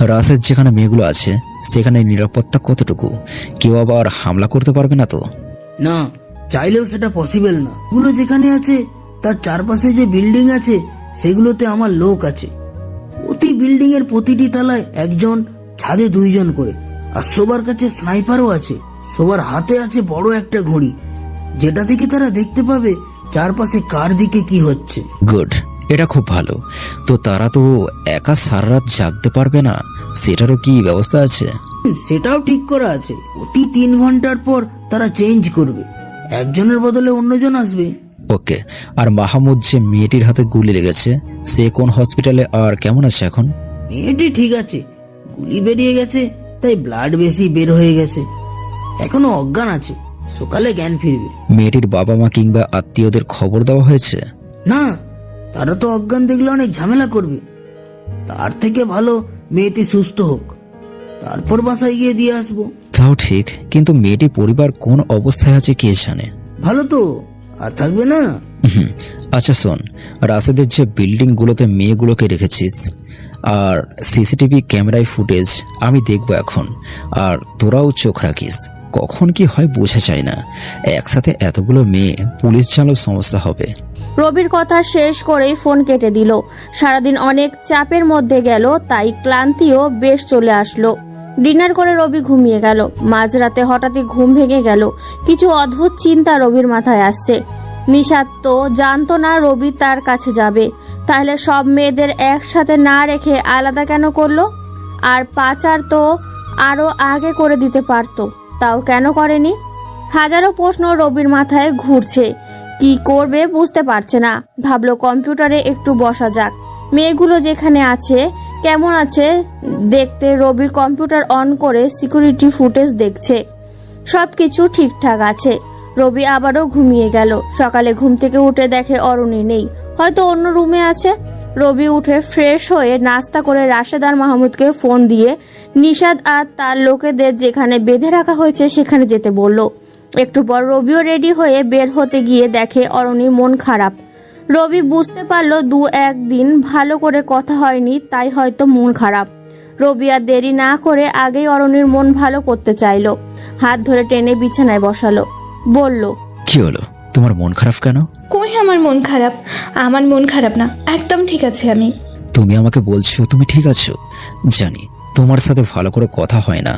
রাশেদ, যেখানে মেয়েগুলো আছে সেখানে নিরাপত্তা কতটুকু? কেউ আবার হামলা করতে পারবে না তো? না, চাইলেও সেটা পসিবল না। গুলো যেখানে আছে তার চারপাশে যে বিল্ডিং আছে সেগুলোতে আমার লোক আছে। প্রতি বিল্ডিং এর প্রতিটি তলায় একজন, ছাদে 2 জন করে, আর সবার কাছে স্নাইপারও আছে। সবার হাতে আছে বড় একটা ঘড়ি, যেটা থেকে তারা দেখতে পাবে চারপাশে কার দিকে কি হচ্ছে। গুড, এটা খুব ভালো। তো তারা তো একা সারা রাত জাগতে পারবে না, সেটারও কি ব্যবস্থা আছে? সেটাও ঠিক করা আছে। প্রতি 3 ঘন্টার পর তারা চেঞ্জ করবে, একজনের বদলে অন্যজন আসবে। ওকে, আর মাহমুদ যে মেয়েটির হাতে গুলি লেগেছে, সে কোন হসপিটালে আর কেমন আছে এখন? মেয়েটি ঠিক আছে, গুলি বেরিয়ে গেছে তাই ব্লাড বেশি বের হয়ে গেছে, এখনো অজ্ঞান আছে, সকালে জ্ঞান ফিরবে। মেয়েটির বাবা মা কিংবা আত্মীয়দের খবর দেওয়া হয়েছে? না, তারা তো অজ্ঞান দেখলে অনেক ঝামেলা করবে। তার থেকে ভালো মেয়েটি সুস্থ হোক, তারপর বাসায় গিয়ে দিয়ে আসবো। তাও ঠিক, কিন্তু মেয়েটির পরিবার কোন অবস্থায় আছে কে জানে। ভালো তো আর থাকবে না। আচ্ছা শোন, রাশেদের যে বিল্ডিং গুলোতে মেয়েগুলোকে রেখেছিস আর সিসিটিভি ক্যামেরায় ফুটেজ আমি দেখবো এখন, আর তোরাও চোখ রাখিস। কখন কি হয় বোঝা যায় না, একসাথে এতগুলো মেয়ে পুলিশ জানলেও সমস্যা হবে। রবির কথা শেষ করেই ফোন কেটে দিল। সারাদিন অনেক চাপের মধ্যে গেল, তাই ক্লান্তিও বেশ চলে আসলো। ডিনার করে রবি ঘুমিয়ে গেল। মাঝরাতে হঠাৎই ঘুম ভেঙে গেল। কিছু অদ্ভুত চিন্তা রবির মাথায় আসছে। নিশাদ তো জানতো না রবি তার কাছে যাবে, তাহলে সব মেয়েদের একসাথে না রেখে আলাদা কেন করলো? আর পাচার তো আরো আগে করে দিতে পারতো, তাও কেন করেনি? হাজারো প্রশ্ন রবির মাথায় ঘুরছে। কি করবে বুঝতে পারছে না। ভাবলো কম্পিউটারে একটু বসা যাক, মেয়েগুলো যেখানে আছে কেমন আছে দেখতে। রবি কম্পিউটার অন করে সিকিউরিটি ফুটেজ দেখছে। সবকিছু ঠিকঠাক আছে। রবি আবারও ঘুমিয়ে গেল। সকালে ঘুম থেকে উঠে দেখে অরুণী নেই, হয়তো অন্য রুমে আছে। রবি উঠে ফ্রেশ হয়ে নাস্তা করে রাশেদ আর মাহমুদকে ফোন দিয়ে নিশাদ আর তার লোকেদের যেখানে বেঁধে রাখা হয়েছে সেখানে যেতে বলল। একটু পর রবিও রেডি হয়ে বের হতে গিয়ে দেখে অরুণীর মন খারাপ। রবি বুঝতে পারলো 2-1 দিন ভালো করে কথা হয়নি, তাই হয়তো মন খারাপ। রবি আর দেরি না করে আগেই অরুণীর মন ভালো করতে চাইলো। হাত ধরে টেনে বিছানায় বসালো। বলল, কি হলো, তোমার মন খারাপ কেন? কই আমার মন খারাপ? আমার মন খারাপ না, একদম ঠিক আছে আমি। তুমি আমাকে বলছো তুমি ঠিক আছো? জানি তোমার সাথে ভালো করে কথা হয় না,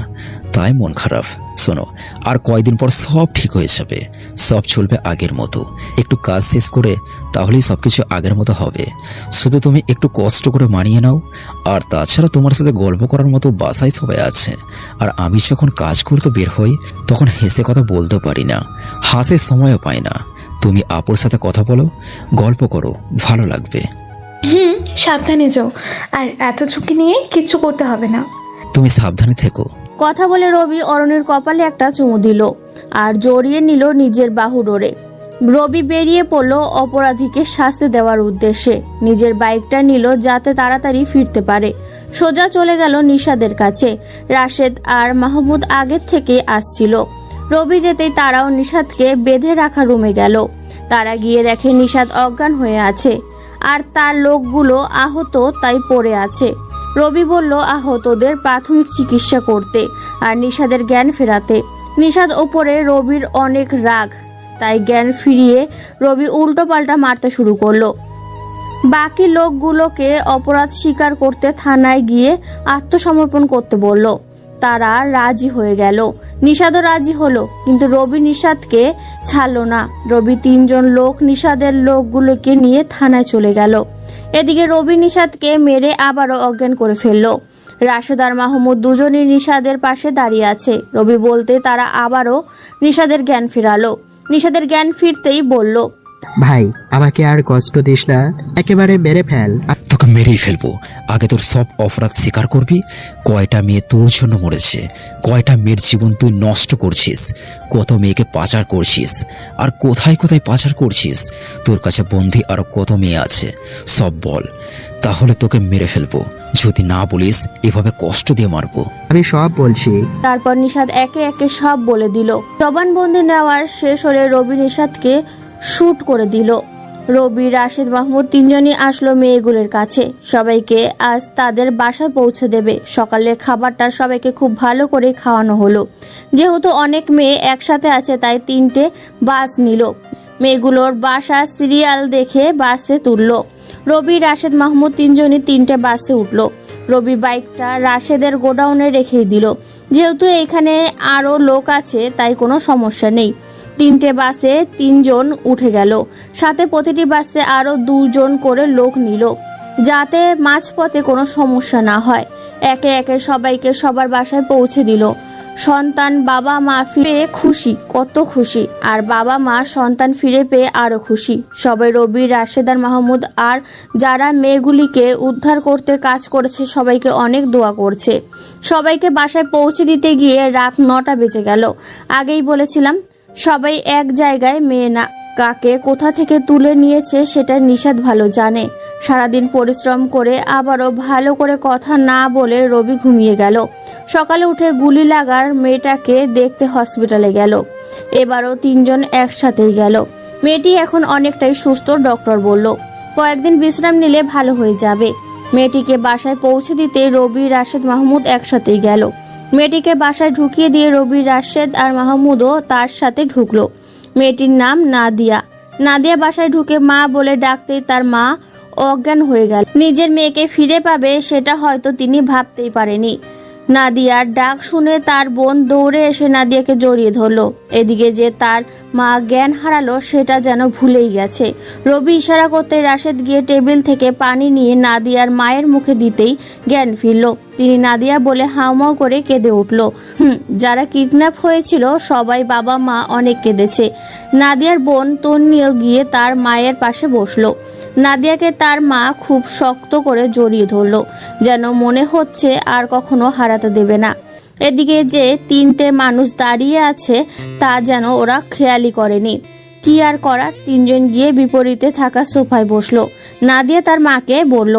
তাই মন খারাপ। শোনো, আর কয়দিন পর সব ঠিক হয়ে যাবে, সব চলবে আগের মতো। একটু কাজ শেষ করে তাহলেই সবকিছু আগের মতো হবে। শুধু তুমি একটু কষ্ট করে মানিয়ে নাও। আর তাছাড়া তোমার সাথে গল্প করার মতো বাসায় সবাই আছে। আর আমি যখন কাজ করতে বের হই তখন হেসে কথা বলতে পারি না, হাসের সময়ও পাই না। তুমি আপুর সাথে কথা বলো, গল্প করো, ভালো লাগবে। সাবধানে যাও, আর এত ঝুঁকি নিয়ে কিচ্ছু করতে হবে না। তুমি সাবধানে থেকো। কথা বলে রবি অরুণীর কপালে একটা চুমু দিল আর জড়িয়ে নিল নিজের বাহু ডোরে। রবি বেরিয়ে পড়ল অপরাধীকে শাস্তি দেওয়ার উদ্দেশ্যে। নিজের বাইকটা নিল যাতে তাড়াতাড়ি ফিরতে পারে। সোজা চলে গেল নিশাদের কাছে। রাশেদ আর মাহমুদ আগের থেকে আসছিল। রবি যেতেই তারাও নিশাদকে বেঁধে রাখা রুমে গেল। তারা গিয়ে দেখে নিশাদ অজ্ঞান হয়ে আছে আর তার লোকগুলো আহত, তাই পড়ে আছে। রবি বলল আহতদের প্রাথমিক চিকিৎসা করতে আর নিশাদের জ্ঞান ফেরাতে। নিশাদ ওপরে রবির অনেক রাগ, তাই জ্ঞান ফিরিয়ে রবি উল্টো পাল্টা মারতে শুরু করলো। বাকি লোকগুলোকে অপরাধ স্বীকার করতে থানায় গিয়ে আত্মসমর্পণ করতে বলল। তারা রাজি হয়ে গেল। নিশাদও রাজি হলো, কিন্তু রবি নিশাদকে ছাড়লো না। রবি 3 জন লোক নিশাদের লোকগুলোকে নিয়ে থানায় চলে গেল। এদিকে রবি নিশাদকে মেরে আবারও অজ্ঞান করে ফেললো। রাশেদ আর মাহমুদ দুজনই নিশাদের পাশে দাঁড়িয়ে আছে। রবি বলতে তারা আবারও নিশাদের জ্ঞান ফেরালো। নিশাদের জ্ঞান ফিরতেই বলল, ভাই আমাকে আর কষ্ট দিস না, একেবারে মেরে ফেল। তোকে মেরেই ফেলবো। আগে তোর সব অপরাধ স্বীকার করবি। কয়টা মেয়ে তোর জন্য মরেছে, কয়টা মেয়ের জীবন তুই নষ্ট করছিস, কত মেয়েকে পাচার করছিস, আর কোথায় কোথায় পাচার করছিস। তোর কাছে বন্দি আরো কত মেয়ে আছে, সব বল, তাহলে তোকে মেরে ফেলবো। যদি না বলিস এভাবে কষ্ট দিয়ে মারবো। আমি সব বলছি। তারপর নিশাদ একে একে সব বলে দিল। জবানবন্দি নেওয়ার শেষ হলে রবি নিশাদকে শুট করে দিল। রবি, রাশেদ, মাহমুদ 3 জনই আসলো মেয়েগুলোর কাছে। সবাইকে আজ তাদের বাসায় পৌঁছে দেবে। সকালের খাবারটা সবাইকে খুব ভালো করে খাওয়ানো হলো। যেহেতু অনেক মেয়ে একসাথে আছে, তাই 3টে বাস নিল। মেয়েগুলোর বাসা সিরিয়াল দেখে বাসে তুলল। রবি, রাশেদ, মাহমুদ 3 জনই 3টে বাসে উঠল। রবি বাইকটা রাশেদের গোডাউনে রেখে দিল। যেহেতু এখানে আরও লোক আছে, তাই কোনো সমস্যা নেই। 3টে বাসে 3 জন উঠে গেল। সাথে প্রতিটি বাসে আরও 2 জন করে লোক নিল, যাতে মাঝপথে কোনো সমস্যা না হয়। একে একে সবাইকে সবার বাসায় পৌঁছে দিল। সন্তান বাবা মা ফিরে খুশি, কত খুশি। আর বাবা মা সন্তান ফিরে পেয়ে আরো খুশি। সবাই রবি, রাশেদ আর মাহমুদ আর যারা মেয়েগুলিকে উদ্ধার করতে কাজ করেছে সবাইকে অনেক দোয়া করছে। সবাইকে বাসায় পৌঁছে দিতে গিয়ে রাত 9টা বেজে গেল। আগেই বলেছিলাম সবাই এক জায়গায়, মেয়ে না কাকে কোথা থেকে তুলে নিয়েছে সেটা নিশাদ ভালো জানে। সারাদিন পরিশ্রম করে আবারও ভালো করে কথা না বলে রবি ঘুমিয়ে গেল। সকালে উঠে গুলি লাগার মেয়েটাকে দেখতে হসপিটালে গেল। এবারও 3 জন একসাথেই গেল। মেয়েটি এখন অনেকটাই সুস্থ, ডক্টর বলল কয়েকদিন বিশ্রাম নিলে ভালো হয়ে যাবে। মেয়েটিকে বাসায় পৌঁছে দিতে রবি, রাশেদ, মাহমুদ একসাথেই গেল। মেয়েটিকে বাসায় ঢুকিয়ে দিয়ে রবি, রাশেদ আর মাহমুদও তার সাথে ঢুকলো। মেয়েটির নাম নাদিয়া। নাদিয়া বাসায় ঢুকে মা বলে ডাকতেই তার মা অজ্ঞান হয়ে গেল। নিজের মেয়েকে ফিরে পাবে সেটা হয়তো তিনি ভাবতেই পারেনি। নাদিয়ার ডাক শুনে তার বোন দৌড়ে এসে নাদিয়াকে জড়িয়ে ধরলো। এদিকে যে তার মা জ্ঞান হারালো সেটা যেন ভুলেই গেছে। রবি ইশারা করতে রাশেদ গিয়ে টেবিল থেকে পানি নিয়ে নাদিয়ার মায়ের মুখে দিতেই জ্ঞান ফিরল। তিনি নাদিয়া বলে হাউমাউ করে কেঁদে উঠল। যারা কিডন্যাপ হয়েছিল সবাই বাবা মা অনেক কেঁদেছে। নাদিয়ার বোন তন্নিও গিয়ে তার মায়ের পাশে বসলো। নাদিয়াকে তার মা খুব শক্ত করে জড়িয়ে ধরলো, যেন মনে হচ্ছে আর কখনো হারাতে দেবে না। এদিকে যে 3টে মানুষ দাঁড়িয়ে আছে তা যেন ওরা খেয়ালই করেনি। কি আর করার, 3জন গিয়ে বিপরীতে থাকা সোফায় বসলো। নাদিয়া তার মাকে বলল,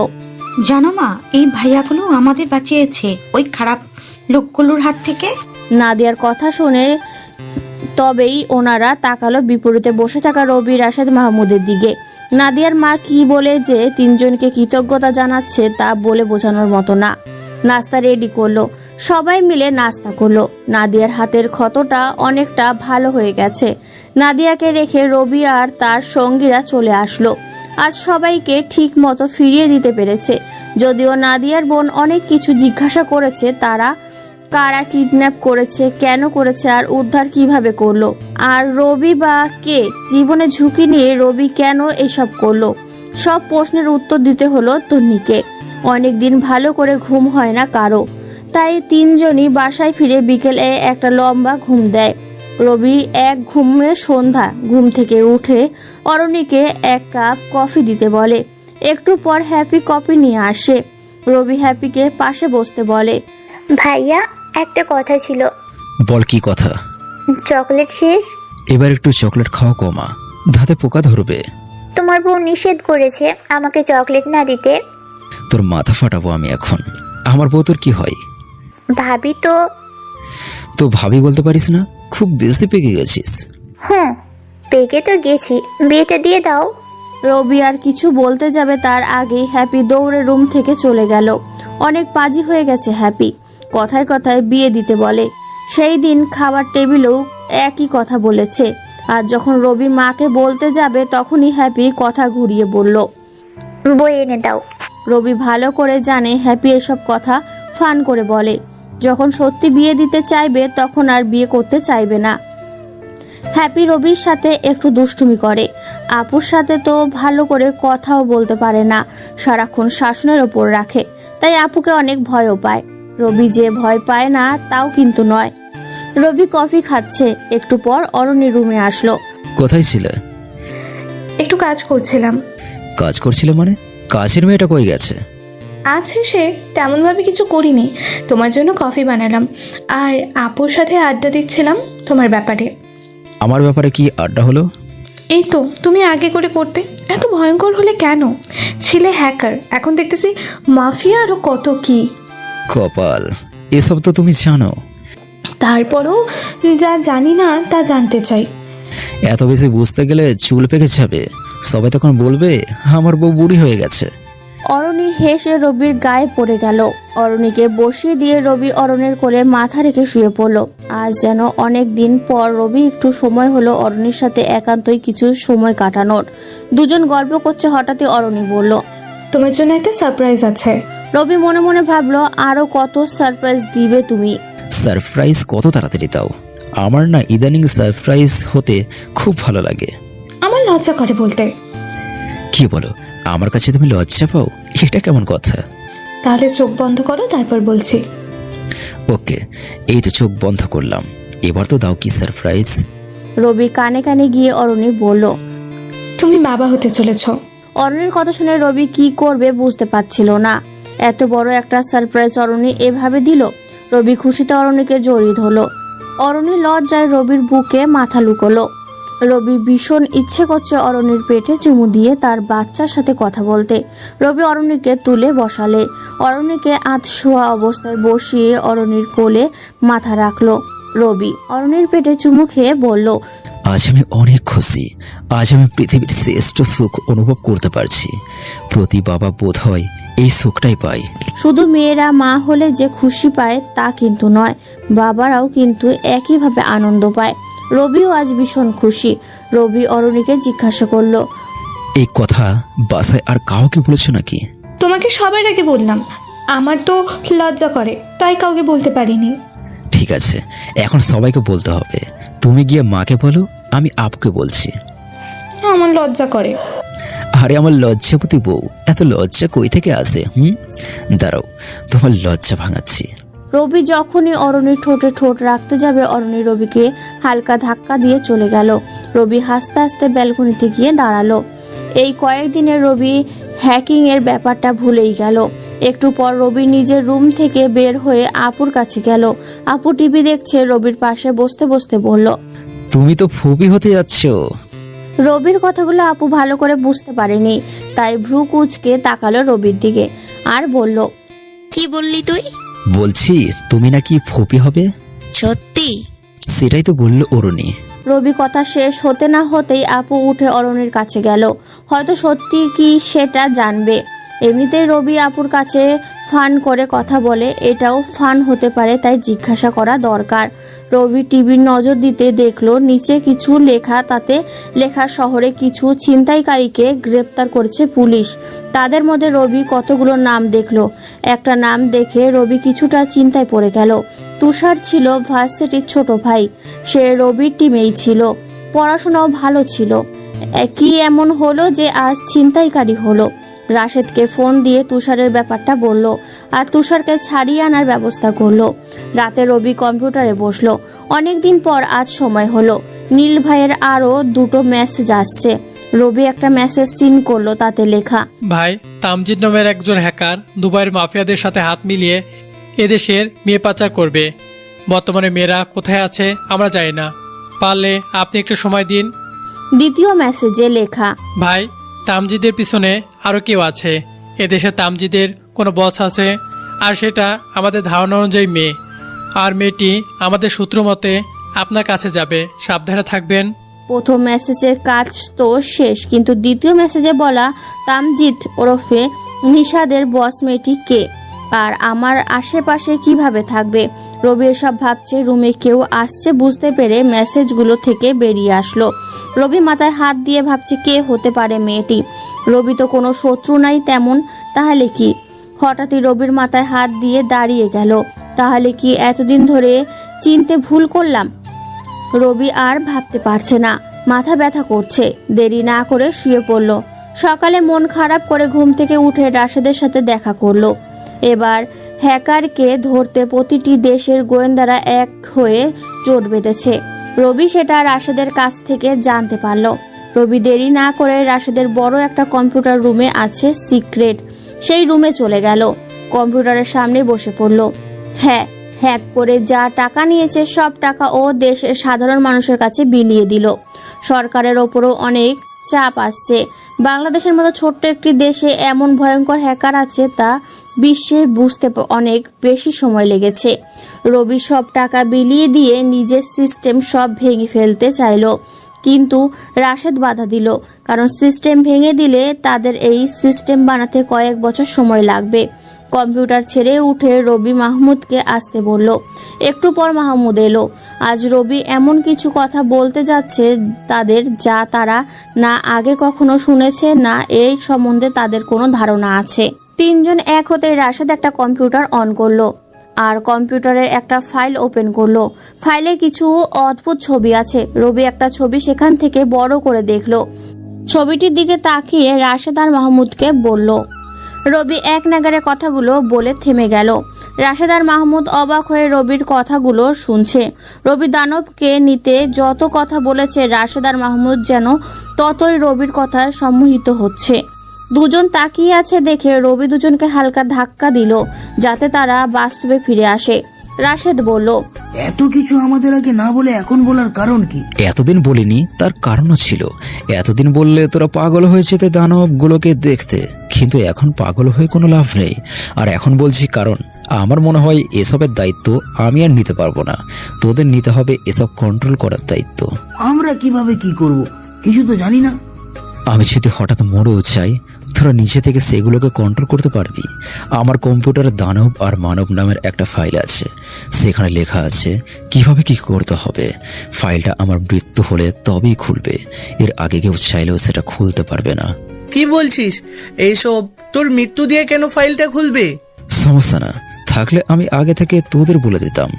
জানো মা, এই ভাইয়াগুলো আমাদের বাঁচিয়েছে ওই খারাপ লোকগুলোর হাত থেকে। নাদিয়ার কথা শুনে তবেই ওনারা তাকালো বিপরীতে বসে থাকা রবি, রাশেদ, মাহমুদের দিকে। নাদিয়ার মা কি বলে যে 3জনকে কৃতজ্ঞতা জানাচ্ছে তা বলে বোঝানোর মতো না। নাস্তা রেডি করলো, সবাই মিলে নাস্তা করলো। নাদিয়ার হাতের ক্ষতটা অনেকটা ভালো হয়ে গেছে। নাদিয়াকে রেখে রবি আর তার সঙ্গীরা চলে আসলো। আজ সবাইকে ঠিক মতো ফিরিয়ে দিতে পেরেছে। যদিও নাদিয়ার বোন অনেক কিছু জিজ্ঞাসা করেছে, তারা কারা কিডন্যাপ করেছে, কেন করেছে আর উদ্ধার কিভাবে করলো, আর রবি বা কে, জীবনে ঝুঁকি নিয়ে রবি কেন এসব করলো, সব প্রশ্নের উত্তর দিতে হলো তন্নিকে। অনেকদিন ভালো করে ঘুম হয় না কারো, তাই 3জনই বাসায় ফিরে বিকেলে একটা লম্বা ঘুম দেয়। রবি এক ঘুমে সন্ধ্যা। ঘুম থেকে উঠে অরণিকে 1 কাপ কফি দিতে বলে। একটু পর হ্যাপি কফি নিয়ে আসে। রবি হ্যাপিকে পাশে বসতে বলে, ভাইয়া একটা কথা ছিল। বল কি কথা? চকলেট শেষ। এবার একটু চকলেট খাওয়া কমা, দাঁতে পোকা ধরবে। তোমার বউ নিষেধ করেছে আমাকে চকলেট না দিতে। তোর মাথা ফাটাবো আমি এখন। আমার বউ তোর কি হয়? ভাবি তো ভাবি বলতে পারিস না? খুব বেশি পেকে গেছিস। হ্যাঁ, পেকে তো গেছি, বিয়েটা দিয়ে দাও। রবি আর কিছু বলতে যাবে তার আগেই হ্যাপি দৌড়ে রুম থেকে চলে গেল। অনেক পাজি হয়ে গেছে হ্যাপি, কথায় কথায় বিয়ে দিতে বলে। সেই দিন খাবার টেবিলেও একই কথা বলেছে। আর যখন রবি মাকে বলতে যাবে তখনই হ্যাপি কথা ঘুরিয়ে বলল, বই এনে দাও। রবি ভালো করে জানে হ্যাপি এসব কথা ফান করে বলে। যখন সত্যি বিয়ে দিতে চাইবে তখন আর বিয়ে করতে চাইবে না। হ্যাপি রবির সাথে একটু দুষ্টুমি করে। আপুর সাথে তো ভালো করে কথাও বলতে পারে না, সারাক্ষণ শাসনের ওপর রাখে, তাই আপুকে অনেক ভয়ও পায়। রবি যে ভয় পায় না তাও কিন্তু নয়। রবি কফি খাচ্ছে। একটু পর অরণি রুমে আসলো। কোথায় ছিলে? একটু কাজ করছিলাম। কাজ করছিলে মানে? কাজের মেয়েটা কই গেছে? আছে, সে তেমনভাবে কিছু করিনি। তোমার জন্য কফি বানালাম আর আপুর সাথে আড্ডা দিচ্ছিলাম তোমার ব্যাপারে। আমার ব্যাপারে কি আড্ডা হলো? এই তো তুমি আগে করে করতে, এত ভয়ঙ্কর হলে কেন? ছিলে হ্যাকার, এখন দেখতেছি মাফিয়া, আরো কত কি। কপাল, এসব তো তুমি জানো। তারপরও যা জানি না তা জানতে চাই। এত বেশি বুঝতে গেলে চুল পেকে যাবে। সবাই তখন বলবে আমার বউ বুড়ি হয়ে গেছে। অরণি হেসে রবির গায়ে পড়ে গেল। অরণিকে বসিয়ে দিয়ে রবি অরণের কোলে মাথা রেখে শুয়ে পড়ল। আজ যেন অনেক দিন পর রবি একটু সময় হলো অরণির সাথে একান্তই কিছু সময় কাটানোর। দুজন গল্প করছে, হঠাৎই অরণি বলল, তোমার জন্য একটা সারপ্রাইজ আছে। রবি মনে মনে ভাবলো, আরো কত সারপ্রাইজ দিবে তুমি? সারপ্রাইজ কত তাড়াতাড়ি দাও। আমার না ইদানিং সারপ্রাইজ হতে খুব ভালো লাগে। আমার লজ্জা করে বলতে। কি বলো, আমার কাছে তুমি লজ্জা পাও? এটা কেমন কথা? তাহলে চোখ বন্ধ করো, তারপর বলছি। ওকে, এই তো চোখ বন্ধ করলাম। এবার তো দাও কি সারপ্রাইজ। রবি কানে কানে গিয়ে অরণি বলল, তুমি বাবা হতে চলেছ। অরণির কথা শুনে রবি কি করবে বুঝতে পারছিল না। এত বড় একটা সারপ্রাইজ অরণি এভাবে দিল। রবি খুশিতে অরণিকে জড়িয়ে ধরল। অরণি লজ্জায় রবির বুকে মাথা লুকোলো। রবি ভীষণ ইচ্ছে করছে অরণির পেটে চুমু দিয়ে তার বাচ্চার সাথে কথা বলতে। রবি অরণিকে তুলে বসালে। অরণিকে আধশোয়া অবস্থায় বসিয়ে অরণির কোলে মাথা রাখলো। রবি অরণির পেটে চুমু খেয়ে বলল, আজ আমি অনেক খুশি। আজ আমি পৃথিবীর শ্রেষ্ঠ সুখ অনুভব করতে পারছি। প্রতি বাবা বোধ হয় এই সুখটাই পায়। শুধু মেয়েরা মা হলে যে খুশি পায় তা কিন্তু নয়, বাবারাও কিন্তু একইভাবে আনন্দ পায়। রবিও আজ ভীষণ খুশি। রবি অরণিকে জিজ্ঞাসা করলো, এই কথা বাসায় আর কাউকে বলেছো নাকি? তোমাকে সবার আগে বললাম, আমার তো লজ্জা করে তাই কাউকে বলতে পারিনি। ঠিক আছে, এখন সবাইকে বলতে হবে। তুমি গিয়ে মাকে বলো, আমি আপুকে বলছি। আমার লজ্জা করে। আরে আমার লজ্জাপতি বউ, এত লজ্জা কই থেকে আসে? দাঁড়াও, তোমার লজ্জা ভাঙাচ্ছি। রবি যখনই অরণির ঠোঁটে ঠোঁট রাখতে যাবে, অরণি রবিকে হালকা ধাক্কা দিয়ে চলে গেল। রবি হাসতে হাসতে ব্যালকনিতে গিয়ে দাঁড়ালো। এই কয়েকদিনে রবি হ্যাকিং এর ব্যাপারটা ভুলেই গেল। একটু পর রবি নিজের রুম থেকে বের হয়ে আপুর কাছে গেল। আপু টিভি দেখছে। রবির পাশে বসতে বসতে বলল, তুমি তো ফুপি হতে যাচ্ছ। রবির কথাগুলো আপু ভালো করে বুঝতে পারেনি, তাই ভ্রু কুঁচকে তাকালো রবির দিকে আর বলল, কি বললি তুই? বলছি তুমি নাকি ফুপি হবে। সত্যি? সেটাই তো বললো অরুণী। রবি কথা শেষ হতে না হতেই আপু উঠে অরণির কাছে গেল। হয়তো সত্যি কি সেটা জানবে। এমনিতেই রবি আপুর কাছে ফান করে কথা বলে, এটাও ফান হতে পারে, তাই জিজ্ঞাসা করা দরকার। রবি টিভির নজর দিতে দেখলো নিচে কিছু লেখা, তাতে লেখা শহরে কিছু ছিনতাইকারীকে গ্রেপ্তার করেছে পুলিশ। তাদের মধ্যে রবি কতগুলো নাম দেখলো। একটা নাম দেখে রবি কিছুটা চিন্তায় পড়ে গেল। তুষার ছিল ভার্সিটির ছোট ভাই, সে রবির টিমেই ছিল, পড়াশোনাও ভালো ছিল। কি এমন হলো যে আজ ছিনতাইকারী হলো? রাশেদকে ফোন দিয়ে তুষারের ব্যাপারটা বলল আর তুষারকে ছাড়িয়ে আনার ব্যবস্থা করলো। রাতে রবি কম্পিউটারে বসলো। অনেকদিন পর আজ সময় হলো। নীল ভাইয়ের আরও দুটো মেসেজ আসছে। রবি একটা মেসেজ সিন করলো, তাতে লেখা, ভাই, তামজিদ নামের একজন হ্যাকার দুবাইয়ের মাফিয়াদের সাথে হাত মিলিয়ে এদেশের মেয়ে পাচার করবে। বর্তমানে মেয়েরা কোথায় আছে আমরা জানি না, পারলে আপনি একটু সময় দিন। দ্বিতীয় মেসেজে লেখা, ভাই, তামজিদের পিছনে আরও কেউ আছে। এদেশে তামজিদের কোনো বস আছে, আর সেটা আমাদের ধারণা অনুযায়ী মেয়ে। আর মেয়েটি আমাদের সূত্র মতে আপনার কাছে যাবে, সাবধানে থাকবেন। প্রথম মেসেজের কাজ তো শেষ, কিন্তু দ্বিতীয় মেসেজে বলা তামজিদ ওরফে নিশাদের বস মেয়েটি কে, আর আমার আশেপাশে কিভাবে থাকবে? রবি এসব ভাবছে। রুমে কেউ আসছে বুঝতে পেরে মেসেজগুলো থেকে বেরিয়ে আসলো। রবি মাথায় হাত দিয়ে ভাবছে কে হতে পারে মেয়েটি। রবি তো কোনো শত্রু নাই তেমন, তাহলে কি? হঠাৎই রবির মাথায় হাত দিয়ে দাঁড়িয়ে গেল। তাহলে কি এতদিন ধরে চিনতে ভুল করলাম? রবি আর ভাবতে পারছে না, মাথা ব্যথা করছে। দেরি না করে শুয়ে পড়ল। সকালে মন খারাপ করে ঘুম থেকে উঠে রাশেদের সাথে দেখা করলো। এবার হ্যাকারকে ধরতে প্রতিটি দেশের গোয়েন্দারা এক হয়ে জোট বেঁধেছে। রবি সেটা রাশেদের কাছ থেকে জানতে পারল। রবি দেরি না করে রাশেদের বড় একটা কম্পিউটার রুমে আছে সিক্রেট, সেই রুমে চলে গেল। কম্পিউটারের সামনে বসে পড়ল। হ্যাক করে যা টাকা নিয়েছে সব টাকা ও দেশের সাধারণ মানুষের কাছে বিলিয়ে দিল। সরকারের ওপরও অনেক চাপ আসছে। বাংলাদেশের মতো ছোট্ট একটি দেশে এমন ভয়ঙ্কর হ্যাকার আছে তা বিশ্বে বুঝতে অনেক বেশি সময় লেগেছে। রবি সব টাকা বিলিয়ে দিয়ে নিজের সিস্টেম সব ভেঙে ফেলতে চাইল, কিন্তু রাশেদ বাধা দিল, কারণ সিস্টেম ভেঙে দিলে তাদের এই সিস্টেম বানাতে কয়েক বছর সময় লাগবে। কম্পিউটার ছেড়ে উঠে রবি মাহমুদকে আসতে বলল। একটু পর মাহমুদ এলো। আজ রবি এমন কিছু কথা বলতে যাচ্ছে তাদের, যা তারা না আগে কখনো শুনেছে, না এই সম্বন্ধে তাদের কোনো ধারণা আছে। তিনজন এক হতে রাশেদ একটা কম্পিউটার অন করলো আর কম্পিউটারের একটা ফাইল ওপেন করলো। ফাইলে কিছু অদ্ভুত ছবি আছে। রবি একটা ছবি সেখান থেকে বড় করে দেখলো। ছবিটির দিকে তাকিয়ে রাশেদ আর মাহমুদকে বলল। রবি এক নাগারে কথাগুলো বলে থেমে গেল। রাশেদ আর মাহমুদ অবাক হয়ে রবির কথাগুলো শুনছে। রবি দানবকে নিতে যত কথা বলেছে, রাশেদ আর মাহমুদ যেন ততই রবির কথায় সম্মোহিত হচ্ছে। দুজন তাকিয়ে আছে দেখে রবি দুজনকে হালকা ধাক্কা দিল, যাতে তারা বাস্তবে ফিরে আসে। রাশেদ বলল, এত কিছু আমাদের আগে না বলে এখন বলার কারণ কি? এতদিন বলিনি, তার কারণও ছিল। এতদিন বললে তোরা পাগল হয়ে যেতে দানবগুলোকে দেখতে, কিন্তু এখন পাগল হয়ে কোনো লাভ নেই। আর এখন বলছি কারণ আমার মনে হয় এসবের দায়িত্ব আমি আর নিতে পারবো না। তোদের নিতে হবে এসব কন্ট্রোল করার দায়িত্ব। আমরা কিভাবে কি করব কিছু তো জানি না। আমি যদি হঠাৎ মরেও চাই, তোরা তোরা নিজে থেকে সেগুলোকে কন্ট্রোল করতে পারবি? আমার কম্পিউটারে দানব আর মানব নামের একটা ফাইল আছে, সেখানে লেখা আছে কিভাবে কি করতে হবে। ফাইলটা আমার মৃত্যু হলে তবেই খুলবে, এর আগে কেউ চাইলেও সেটা খুলতে পারবে না। কি বলছিস এইসব? তোর মৃত্যু দিয়ে কেন ফাইলটা খুলবে? সমস্যা না, থাকলে আমি আগে থেকে তোদের বলে দিতাম।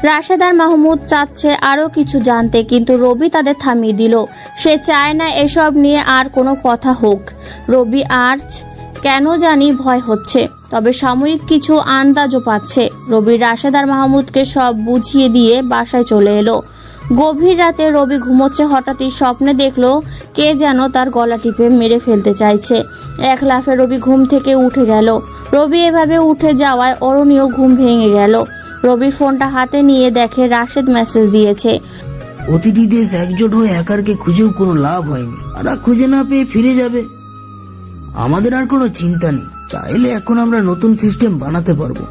রাশেদ আর মাহমুদ চাচ্ছে আরও কিছু জানতে, কিন্তু রবি তাদের থামিয়ে দিল। সে চায় না এসব নিয়ে আর কোনো কথা হোক। রবি আর কেন জানি ভয় হচ্ছে, তবে সাময়িক কিছু আন্দাজও পাচ্ছে। রবি রাশেদ আর মাহমুদকে সব বুঝিয়ে দিয়ে বাসায় চলে এলো। গভীর রাতে রবি ঘুমোচ্ছে, হঠাৎই স্বপ্নে দেখলো কে যেন তার গলা টিপে মেরে ফেলতে চাইছে। এক লাফে রবি ঘুম থেকে উঠে গেল। রবি এভাবে উঠে যাওয়ায় অরুণীও ঘুম ভেঙে গেল। রবি ফোনটা হাতে নিয়ে দেখে রাশেদ মেসেজ দিয়েছে। প্রতিটি দেশ একজোট হয়ে হ্যাকারকে খুঁজেও কোনো লাভ হয়নি, আর খুঁজে না পেয়ে ফিরে যাবে। আমাদের আর কোনো চিন্তা নেই, চাইলে এখন আমরা নতুন সিস্টেম বানাতে পারবো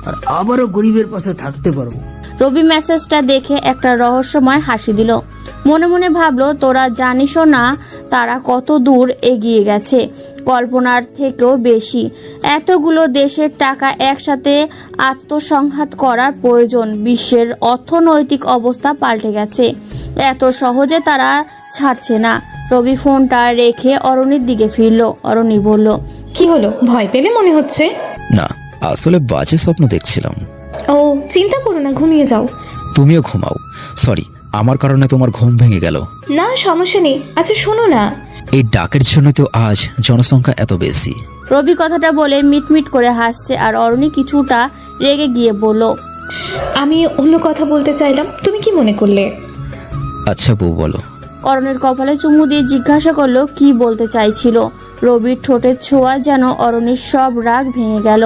আর আবারও গরিবের পাশে থাকতে পারবো। রবি মেসেজটা দেখে একটা রহস্যময় হাসি দিল। মনে মনে ভাবলো, তোরা জানিসও না তারা কত দূর এগিয়ে গেছে, কল্পনার থেকেও বেশি। এতগুলো দেশের টাকা একসাথে আত্মসংঘাত করার প্রয়োজন। বিশ্বের অর্থনৈতিক অবস্থা পাল্টে গেছে, এত সহজে তারা ছাড়ছে না। রবি ফোনটা রেখে অরুণীর দিকে ফিরল। অরুণী বলল, কি হলো, ভয় পেলে মনে হচ্ছে? না, আসলে বাজে স্বপ্ন দেখছিলাম। ও চিন্তা করো না, ঘুমিয়ে যাও। তুমিও ঘুমাও। সরি, আমার কারণে তোমার ঘুম ভেঙে গেল। না সমস্যা নেই। আচ্ছা শোনো না, এই ডাকের জন্য তো আজ জনসংখ্যা এত বেশি। রবি কথাটা বলে মিটমিট করে হাসছে, আর অরুণী কিছুটা রেগে গিয়ে বলল, আমি অন্য কথা বলতে চাইলাম, তুমি কি মনে করলে? আচ্ছা বউ, বলো। অরুণের কপালে চুমু দিয়ে জিজ্ঞাসা করলো কি বলতে চাইছিল। রবির ঠোঁটের ছোঁয়া যেন অরুণীর সব রাগ ভেঙে গেল।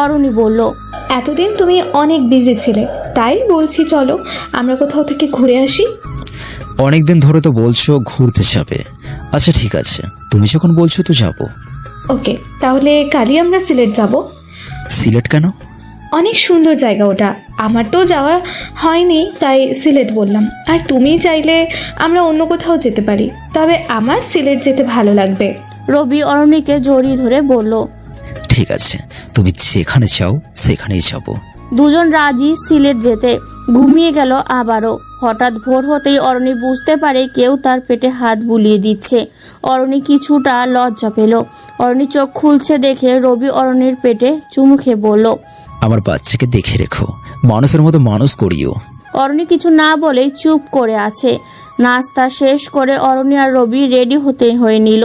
অরুণী বলল, এতদিন তুমি অনেক বিজি ছিলে, তাই বলছি চলো আমরা কোথাও থেকে ঘুরে আসি। অনেকদিন ধরে তো বলছো ঘুরতে যাবে। আচ্ছা ঠিক আছে, তুমি যখন বলছো তো যাবো। ওকে, তাহলে কালই আমরা সিলেট যাব। সিলেট কেন? অনেক সুন্দর জায়গা ওটা, আমার তো যাওয়া হয়নি তাই সিলেট বললাম। আর তুমি চাইলে আমরা অন্য কোথাও যেতে পারি, তবে আমার সিলেট যেতে ভালো লাগবে। রবি অরুণীকে জড়িয়ে ধরে বলল, ঠিক আছে, তুমি যেখানে চাও সেখানেই যাবো। দুজন রাজি সিলেট যেতে। ঘুমিয়ে গেল আবারও। হঠাৎ ভোর হতেই অরুণী বুঝতে পারে কেউ তার পেটে হাত বুলিয়ে দিচ্ছে। অরুণী কিছুটা লজ্জা পেল। অরুণী চোখ খুলছে দেখে রবি অরুণীর পেটে চুমু খেয়ে বলল, আমার বাচ্চাকে দেখে রেখো, মানুষের মতো মানুষ করিও। অরুণী কিছু না বলেই চুপ করে আছে। নাস্তা শেষ করে অরুণী আর রবি রেডি হয়ে নিল।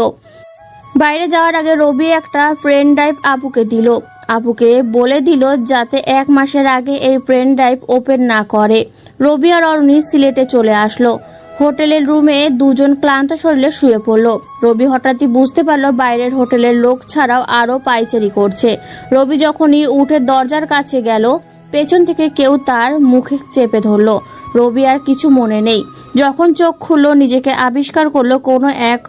বাইরে যাওয়ার আগে রবি একটা পেন ড্রাইভ আপুকে দিল। আপুকে বলে দিল যাতে 1 মাসের আগে এই পেন ড্রাইভ ওপেন না করে। রবি আর অরুণী সিলেটে চলে আসলো। হোটেলের রুমে দুজন ক্লান্ত শরীরে শুয়ে পড়ল। রবি হঠাৎই বুঝতে পারলো বাইরের হোটেলের লোক ছাড়াও আরও পাইচারি করছে। রবি যখনই উঠে দরজার কাছে গেল, পেছন থেকে কেউ তার মুখে চেপে ধরল। রবি আর কিছু মনে নেই। যখন চোখ খুললো, নিজেকে আবিষ্কার করলো কোনো এক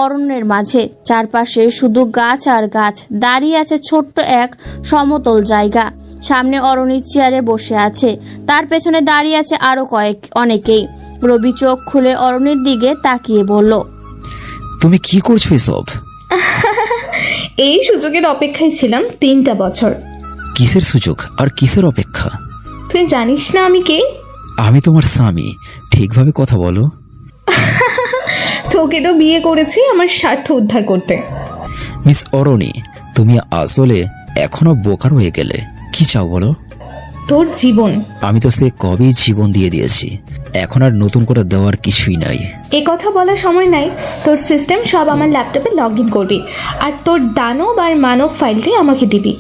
অরণ্যের মাঝে। চারপাশে শুধু গাছ আর গাছ। দাঁড়িয়ে আছে ছোট্ট এক সমতল জায়গা। সামনে অরুণী চেয়ারে বসে আছে, তার পেছনে দাঁড়িয়ে আছে আরো অনেকেই। রবি চোখ খুলে অরুণীর দিকে তাকিয়ে বলল, তুমি কি করছো এসব? এই সুযোগের অপেক্ষায় ছিলাম 3টা বছর। কিসের সুযোগ আর কিসের অপেক্ষা? তুই জানিস না আমি কে? আমি তোমার স্বামী, ঠিকভাবে কথা বলো। তোকে তো বিয়ে করেছি আমার স্বার্থ উদ্ধার করতে। মিস অরুণী, তুমি আসলে এখনো বোকার হয়ে গেলে। কি চাও বলো? তোর জীবন। আমি তো সে কবেই জীবন দিয়ে দিয়েছি, এখন আর নতুন করে দেওয়ার কিছুই নাই। এ কথা বলার সময় নাই। তোর সিস্টেম সব আমার ল্যাপটপে লগ ইন করবি, আর তোর দানব আর মানব ফাইলটি আমাকে দিবি।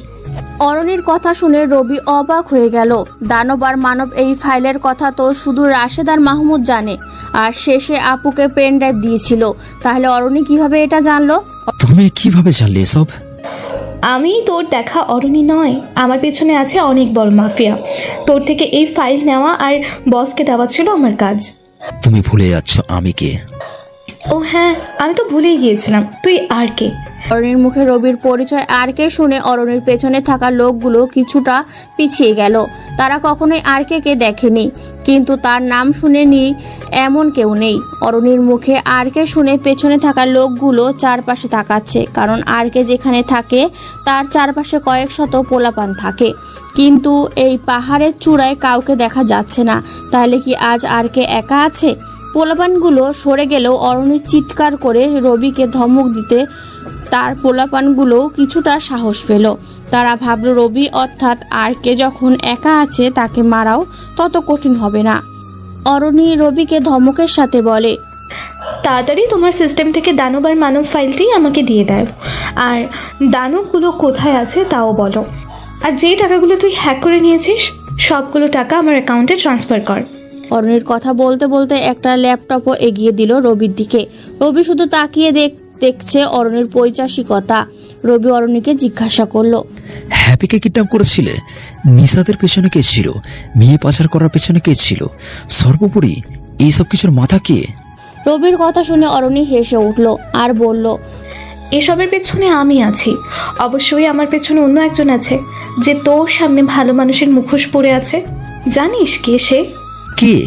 অরুণীর কথা শুনে রবি অবাক হয়ে গেল। দানব আর মানব এই ফাইলের কথা তো শুধু রাশেদ আর মাহমুদ জানে, আর শেষে আপুকে পেন ড্রাইভ দিয়েছিল। তাহলে অরুণী কিভাবে এটা জানলো? তুমি কিভাবে জানলে এসব? আমি তোর দেখা অরুণী নয়, আমার পেছনে আছে অনেক বড় মাফিয়া। তোর থেকে এই ফাইল নেওয়া আর বসকে দেওয়া ছিল আমার কাজ। তুমি ভুলে যাচ্ছ আমি কে। ও হ্যাঁ, আমি তো ভুলেই গিয়েছিলাম, তুই আর কে? অরণির মুখে রবির পরিচয় আরকে শুনে অরণির পেছনে থাকা লোকগুলো কিছুটা পিছিয়ে গেল। তারা কখনোই আরকে দেখেনি, কিন্তু তার নাম শুনেনি এমন কেউ নেই। অরণির মুখে আরকে শুনে পেছনে থাকা লোকগুলো চারপাশে তাকাচ্ছে, কারণ আরকে যেখানে থাকে তার চারপাশে কয়েক শত পোলাপান থাকে, কিন্তু এই পাহাড়ের চূড়ায় কাউকে দেখা যাচ্ছে না। তাহলে কি আজ আরকে একা আছে? পোলাপানগুলো সরে গেলেও অরণি চিৎকার করে রবিকে ধমক দিতে তার পোলাপানগুলো কিছুটা সাহস পেল। তারা ভাবল রবি অর্থাৎ আরকে যখন একা আছে তাকে মারাও তত কঠিন হবে না। অরণি রবিকে ধমকের সাথে বলে, তাড়াতাড়ি তোমার সিস্টেম থেকে দানব আর মানব ফাইলটি আমাকে দিয়ে দাও, আর দানবগুলো কোথায় আছে তাও বলো। আর যে টাকাগুলো তুই হ্যাক করে নিয়েছিস সবগুলো টাকা আমার অ্যাকাউন্টে ট্রান্সফার কর। অরণির কথা বলতে বলতে একটা ল্যাপটপও এগিয়ে দিল রবির দিকে। রবি শুধু তাকিয়ে দেখছে অরণির পৈশাচিকতা। রবি অরণিকে জিজ্ঞাসা করলো, হ্যাপিকে কিডন্যাপ করেছিলে? নিসাদের পেছনে কে ছিল? মেয়ে পাচার করার পেছনে কে ছিল? সর্বোপরি এইসব কিছুর মাথা কে? রবির কথা শুনে অরণি হেসে উঠল আর বলল, এসবের পেছনে আমি আছি। অবশ্যই আমার পেছনে অন্য একজন আছে যে তোর সামনে ভালো মানুষের মুখোশ পরে আছে। জানিস কে সে? কে?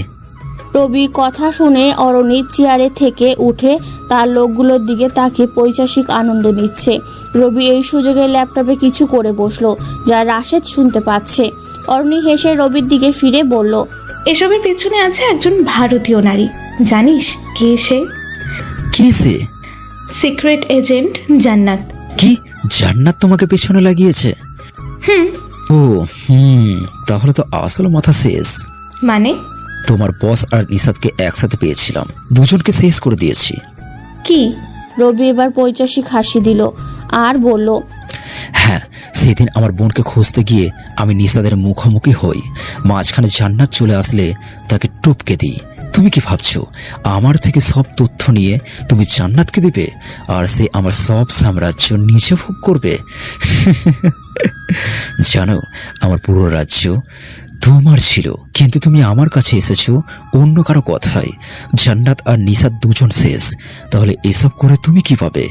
রবি কথা শুনে অরণি চেয়ারে থেকে উঠে তার লোকগুলোর দিকে তাকিয়ে পৈশাচিক আনন্দ নিচ্ছে। রবি এই সুযোগে ল্যাপটপে কিছু করে বসলো, যা রাশেদ শুনতে পাচ্ছে। অরণি হেসে রবির দিকে ফিরে বলল, এসবের পেছনে আছে একজন ভারতীয় নারী। জানিস কে সে? কে সে? সিক্রেট এজেন্ট জান্নাত। কি জান্নাত তোমাকে পেছনে লাগিয়েছে? ও তাহলে তো আসল মাথা শেষ। মানে? তোমার বস আর নিসাদকে একসাথে পেয়েছিলাম, দুজনকে শেষ করে দিয়েছি। কি? রবি এবার পৈশাচিক হাসি দিল আর বলল, হ্যাঁ, সেদিন আমার বোনকে খুঁজতে গিয়ে আমি নিসাদের মুখোমুখি হই। মাঝখানে জান্নাত চলে আসলে তাকে টপকে দিই। তুমি কি ভাবছো আমার থেকে সব তথ্য নিয়ে তুমি জান্নাতকে দিবে আর সে আমার সব সাম্রাজ্য নিজে ভোগ করবে? জানো, আমার পুরো রাজ্য তোমার ছিল, কিন্তু তুমি আমার কাছে এসেছো অন্য কারো কথায়। জান্নাত আর নিসাদ দুজন শেষ, তাহলে এসব করে তুমি কি পাবে?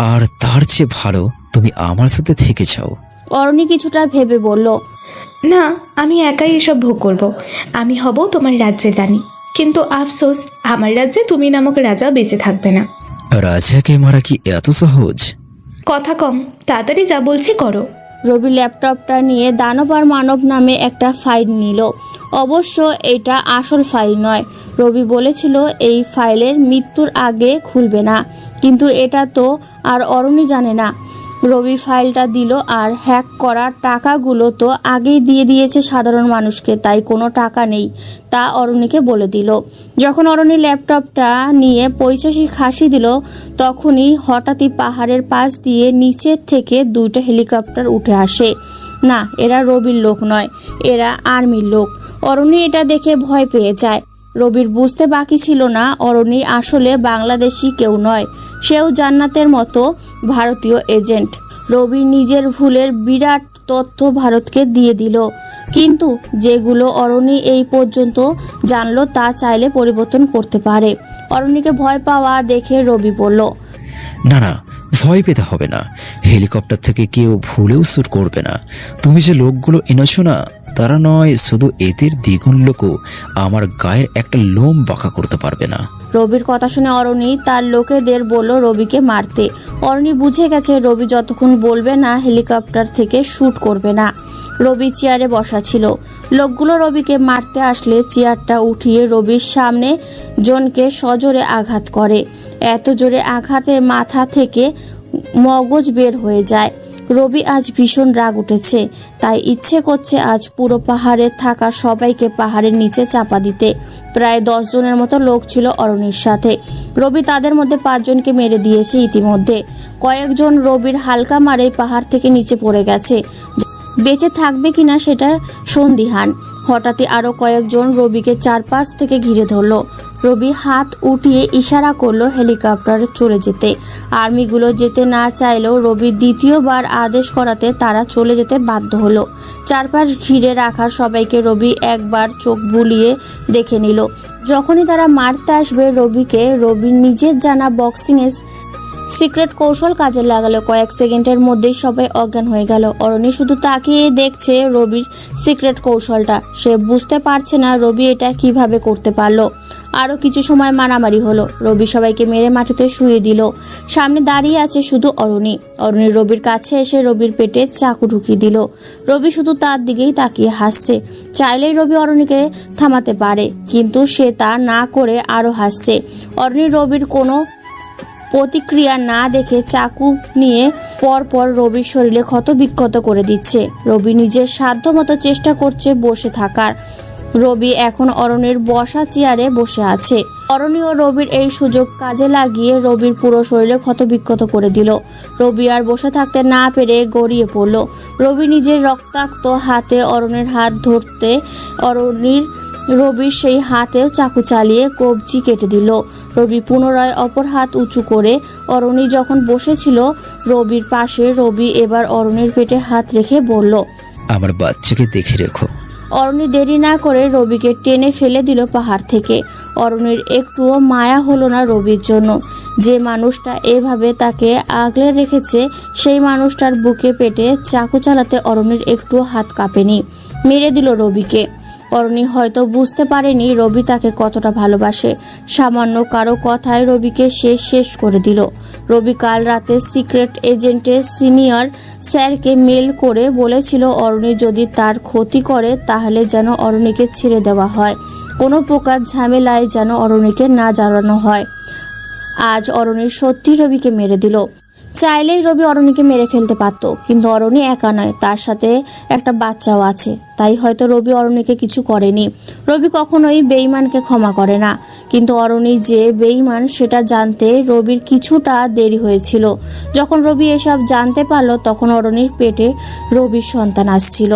আর তার চেয়ে ভালো তুমি আমার সাথে থেকে যাও। অরণি কিছুটা ভেবে বলল, না, আমি একাই এসব ভোগ করব। আমি হব তোমার রাজ্যের রানী, কিন্তু আফসোস আমার রাজ্যে তুমি নামক রাজা বেঁচে থাকবে না। রাজাকে মারা কি এত সহজ? কথা কম, তাড়াতাড়ি যা বলছি করো। রবি ল্যাপটপটা নিয়ে দানব আর মানব নামে একটা ফাইল নিল। অবশ্য এটা আসল ফাইল নয়। রবি বলেছিল এই ফাইলের মৃত্যুর আগে খুলবে না, কিন্তু এটা তো আর অরণি জানে না। রবি ফাইলটা দিল, আর হ্যাক করা টাকাগুলো তো আগেই দিয়ে দিয়েছে সাধারণ মানুষকে, তাই কোনো টাকা নেই তা অরণিকে বলে দিল। যখন অরণি ল্যাপটপটা নিয়ে পৈশাচিক হাসি দিল, তখনই হঠাৎই পাহাড়ের পাশ দিয়ে নিচের থেকে দুইটা হেলিকপ্টার উঠে আসে। না, এরা রবির লোক নয়, এরা আর্মির লোক। অরণি এটা দেখে ভয় পেয়ে যায়। রবির বুঝতে বাকি ছিল না অরণি আসলে বাংলাদেশি কেউ নয়, সেও জান্নাতের মতো ভারতীয় এজেন্ট। রবি নিজের ভুলের বিরাট তথ্য ভারতকে দিয়ে দিল, কিন্তু যেগুলো অরণি এই পর্যন্ত জানলো তা চাইলে পরিবর্তন করতে পারে। অরণিকে ভয় পাওয়া দেখে রবি বলল, না না, ভয় পেতে হবে না। হেলিকপ্টার থেকে কেউ ভুলেও শ্যুট করবে না। তুমি যে লোকগুলো এনেছো না, তারা নয়, শুধু এদের দ্বিগুণ লোকও আমার গায়ের একটা লোম বাঁকা করতে পারবে না। রবির কথা শুনে অরণি তার লোকেদের বলল রবিকে মারতে। অরণি বুঝে গেছে রবি যতক্ষণ বলবে না হেলিকপ্টার থেকে শ্যুট করবে না। রবি চেয়ারে বসা ছিল। লোকগুলো রবিকে মারতে আসলে চেয়ারটা উঠিয়ে রবির সামনে জনকে সজোরে আঘাত করে। এত জোরে আঘাতে মাথা থেকে মগজ বের হয়ে যায়। রবি আজ ভীষণ রাগ উঠেছে, তাই ইচ্ছে করছে আজ পুরো পাহাড়ে থাকা সবাইকে পাহাড়ের নিচে চাপা দিতে। প্রায় 10 জনের মতো লোক ছিল অরণির সাথে। রবি তাদের মধ্যে 5 জনকে মেরে দিয়েছে ইতিমধ্যে। কয়েকজন রবির হালকা মারে পাহাড় থেকে নিচে পড়ে গেছে। বেঁচে থাকবে কিনা সেটা সন্দিহান। হঠাৎই আরো কয়েকজন রবিকে চারপাশ থেকে ঘিরে ধরলো। রবি হাত উঠিয়ে ইশারা করলো হেলিকপ্টার চলে যেতে। আর্মিগুলো যেতে না চাইলেও রবি দ্বিতীয়বার আদেশ করাতে তারা চলে যেতে বাধ্য হলো। চারপাশ ঘিরে রাখা সবাইকে রবি একবার চোখ বুলিয়ে দেখে নিল। যখনই তারা মারতে আসবে রবিকে, রবি নিজের জানা বক্সিংয়ের সিক্রেট কৌশল কাজে লাগালো। কয়েক সেকেন্ডের মধ্যেই সবাই অজ্ঞান হয়ে গেল। অরণি শুধু তাকিয়ে দেখছে রবির সিক্রেট কৌশলটা। সে বুঝতে পারছে না রবি এটা কিভাবে করতে পারলো। আরও কিছু সময় মারামারি হলো। রবি সবাইকে মেরে মাটিতে শুয়ে দিল। সামনে দাঁড়িয়ে আছে শুধু অরণি। অরণি রবির কাছে এসে রবির পেটে চাকু ঢুকিয়ে দিল। রবি শুধু তার দিকেই তাকিয়ে হাসছে। চাইলেই রবি অরণিকে থামাতে পারে, কিন্তু সে তা না করে আরও হাসছে। অরণি রবির কোনো প্রতিক্রিয়া না দেখে চাকু নিয়ে পরপর রবির শরীরে ক্ষত বিক্ষত করে দিচ্ছে। রবি নিজের সাধ্যমতো চেষ্টা করছে বসে থাকার। রবি এখন অরণির বসা চেয়ারে বসে আছে। অরণি ও রবির এই সুযোগ কাজে লাগিয়ে রবির পুরো শরীরে ক্ষত বিক্ষত করে দিল। রবি আর বসে থাকতে না পেরে গড়িয়ে পড়ল। রবি নিজের রক্তাক্ত হাতে অরণির হাত ধরতে রবির সেই হাতেও চাকু চালিয়ে কবজি কেটে দিল। রবি পুনরায় অপর হাত উঁচু করে অরণি যখন বসেছিল রবির পাশে, রবি এবার অরণির পেটে হাত রেখে বলল, আমার বাচ্চাকে দেখে রেখো। অরণি দেরি না করে রবিকে টেনে ফেলে দিল পাহাড় থেকে। অরণির একটুও মায়া হলো না রবির জন্য। যে মানুষটা এভাবে তাকে আগলে রেখেছে সেই মানুষটার বুকে পেটে চাকু চালাতে অরণির একটুও হাত কাঁপেনি। মেরে দিল রবিকে। অরণি হয়তো বুঝতে পারেনি রবি তাকে কতটা ভালোবাসে। সামান্য কারো কথায় রবিকে শেষ করে দিল। রবি কাল রাতে সিক্রেট এজেন্টের সিনিয়র স্যারকে মেল করে বলেছিল অরণি যদি তার ক্ষতি করে তাহলে যেন অরণিকে ছেড়ে দেওয়া হয়, কোনো প্রকার ঝামেলায় যেন অরণিকে না জড়ানো হয়। আজ অরণি সত্যি রবিকে মেরে দিল। চাইলেই রবি অরণিকে মেরে ফেলতে পারত, কিন্তু অরণি একা নয়, তার সাথে একটা বাচ্চাও আছে। তাই হয়তো রবি অরণিকে কিছু করেনি। রবি কখনোই বেঈমানকে ক্ষমা করে না, কিন্তু অরণি যে বেঈমান সেটা জানতে রবির কিছুটা দেরি হয়েছিল। যখন রবি এসব জানতে পারলো তখন অরণির পেটে রবির সন্তান আসছিল।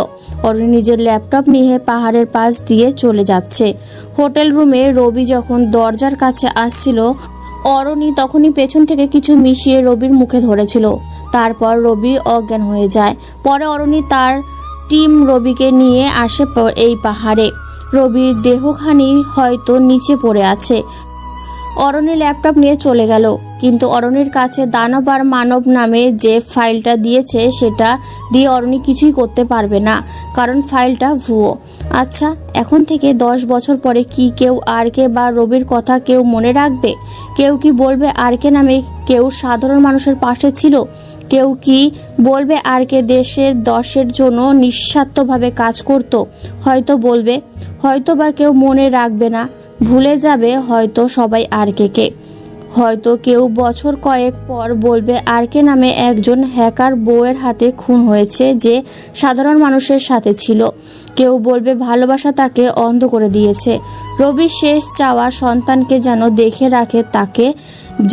অরণি নিজের ল্যাপটপ নিয়ে পাহাড়ের পাশ দিয়ে চলে যাচ্ছে। হোটেল রুমে রবি যখন দরজার কাছে আসছিল অরণি তখনই পেছন থেকে কিছু মিশিয়ে রবির মুখে ধরেছিল। তারপর রবি অজ্ঞান হয়ে যায়। পরে অরণি তার টিম রবিকে নিয়ে আসে এই পাহাড়ে। রবির দেহখানি হয়তো নিচে পড়ে আছে। অরণি ল্যাপটপ নিয়ে চলে গেল, কিন্তু অরণির কাছে দানব আর মানব নামে যে ফাইলটা দিয়েছে সেটা দিয়ে অরণি কিছুই করতে পারবে না, কারণ ফাইলটা ভুয়ো। আচ্ছা, এখন থেকে 10 বছর পরে কি কেউ আর কে বা রবির কথা কেউ মনে রাখবে? কেউ কি বলবে আর কে নামে কেউ সাধারণ মানুষের পাশে ছিল? কেউ কি বলবে আর কে দেশের 10-এর জন্য নিঃস্বার্থভাবে কাজ করত? হয়তো বলবে, হয়তো বা কেউ মনে রাখবে না, ভুলে যাবে হয়তো সবাই আর কে। হয়তো কেউ বছর কয়েক পর বলবে আর কে নামে একজন হ্যাকার বউয়ের হাতে খুন হয়েছে যে সাধারণ মানুষের সাথে ছিল। কেউ বলবে ভালোবাসা তাকে অন্ধ করে দিয়েছে। রবির শেষ চাওয়া সন্তানকে যেন দেখে রাখে, তাকে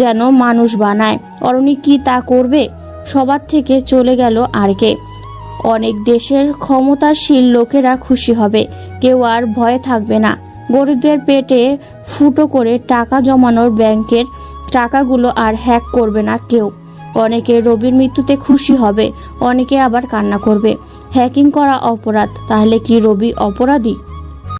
যেন মানুষ বানায়। অরণি কি তা করবে? সবার থেকে চলে গেল আর কে। অনেক দেশের ক্ষমতাশীল লোকেরা খুশি হবে, কেউ আর ভয়ে থাকবে না। গরিবদের পেটে ফুটো করে টাকা জমানোর ব্যাংকের টাকাগুলো আর হ্যাক করবে না কেউ। অনেকে রবির মৃত্যুতে খুশি হবে, অনেকে আবার কান্না করবে। হ্যাকিং করা অপরাধ, তাহলে কি রবি অপরাধী?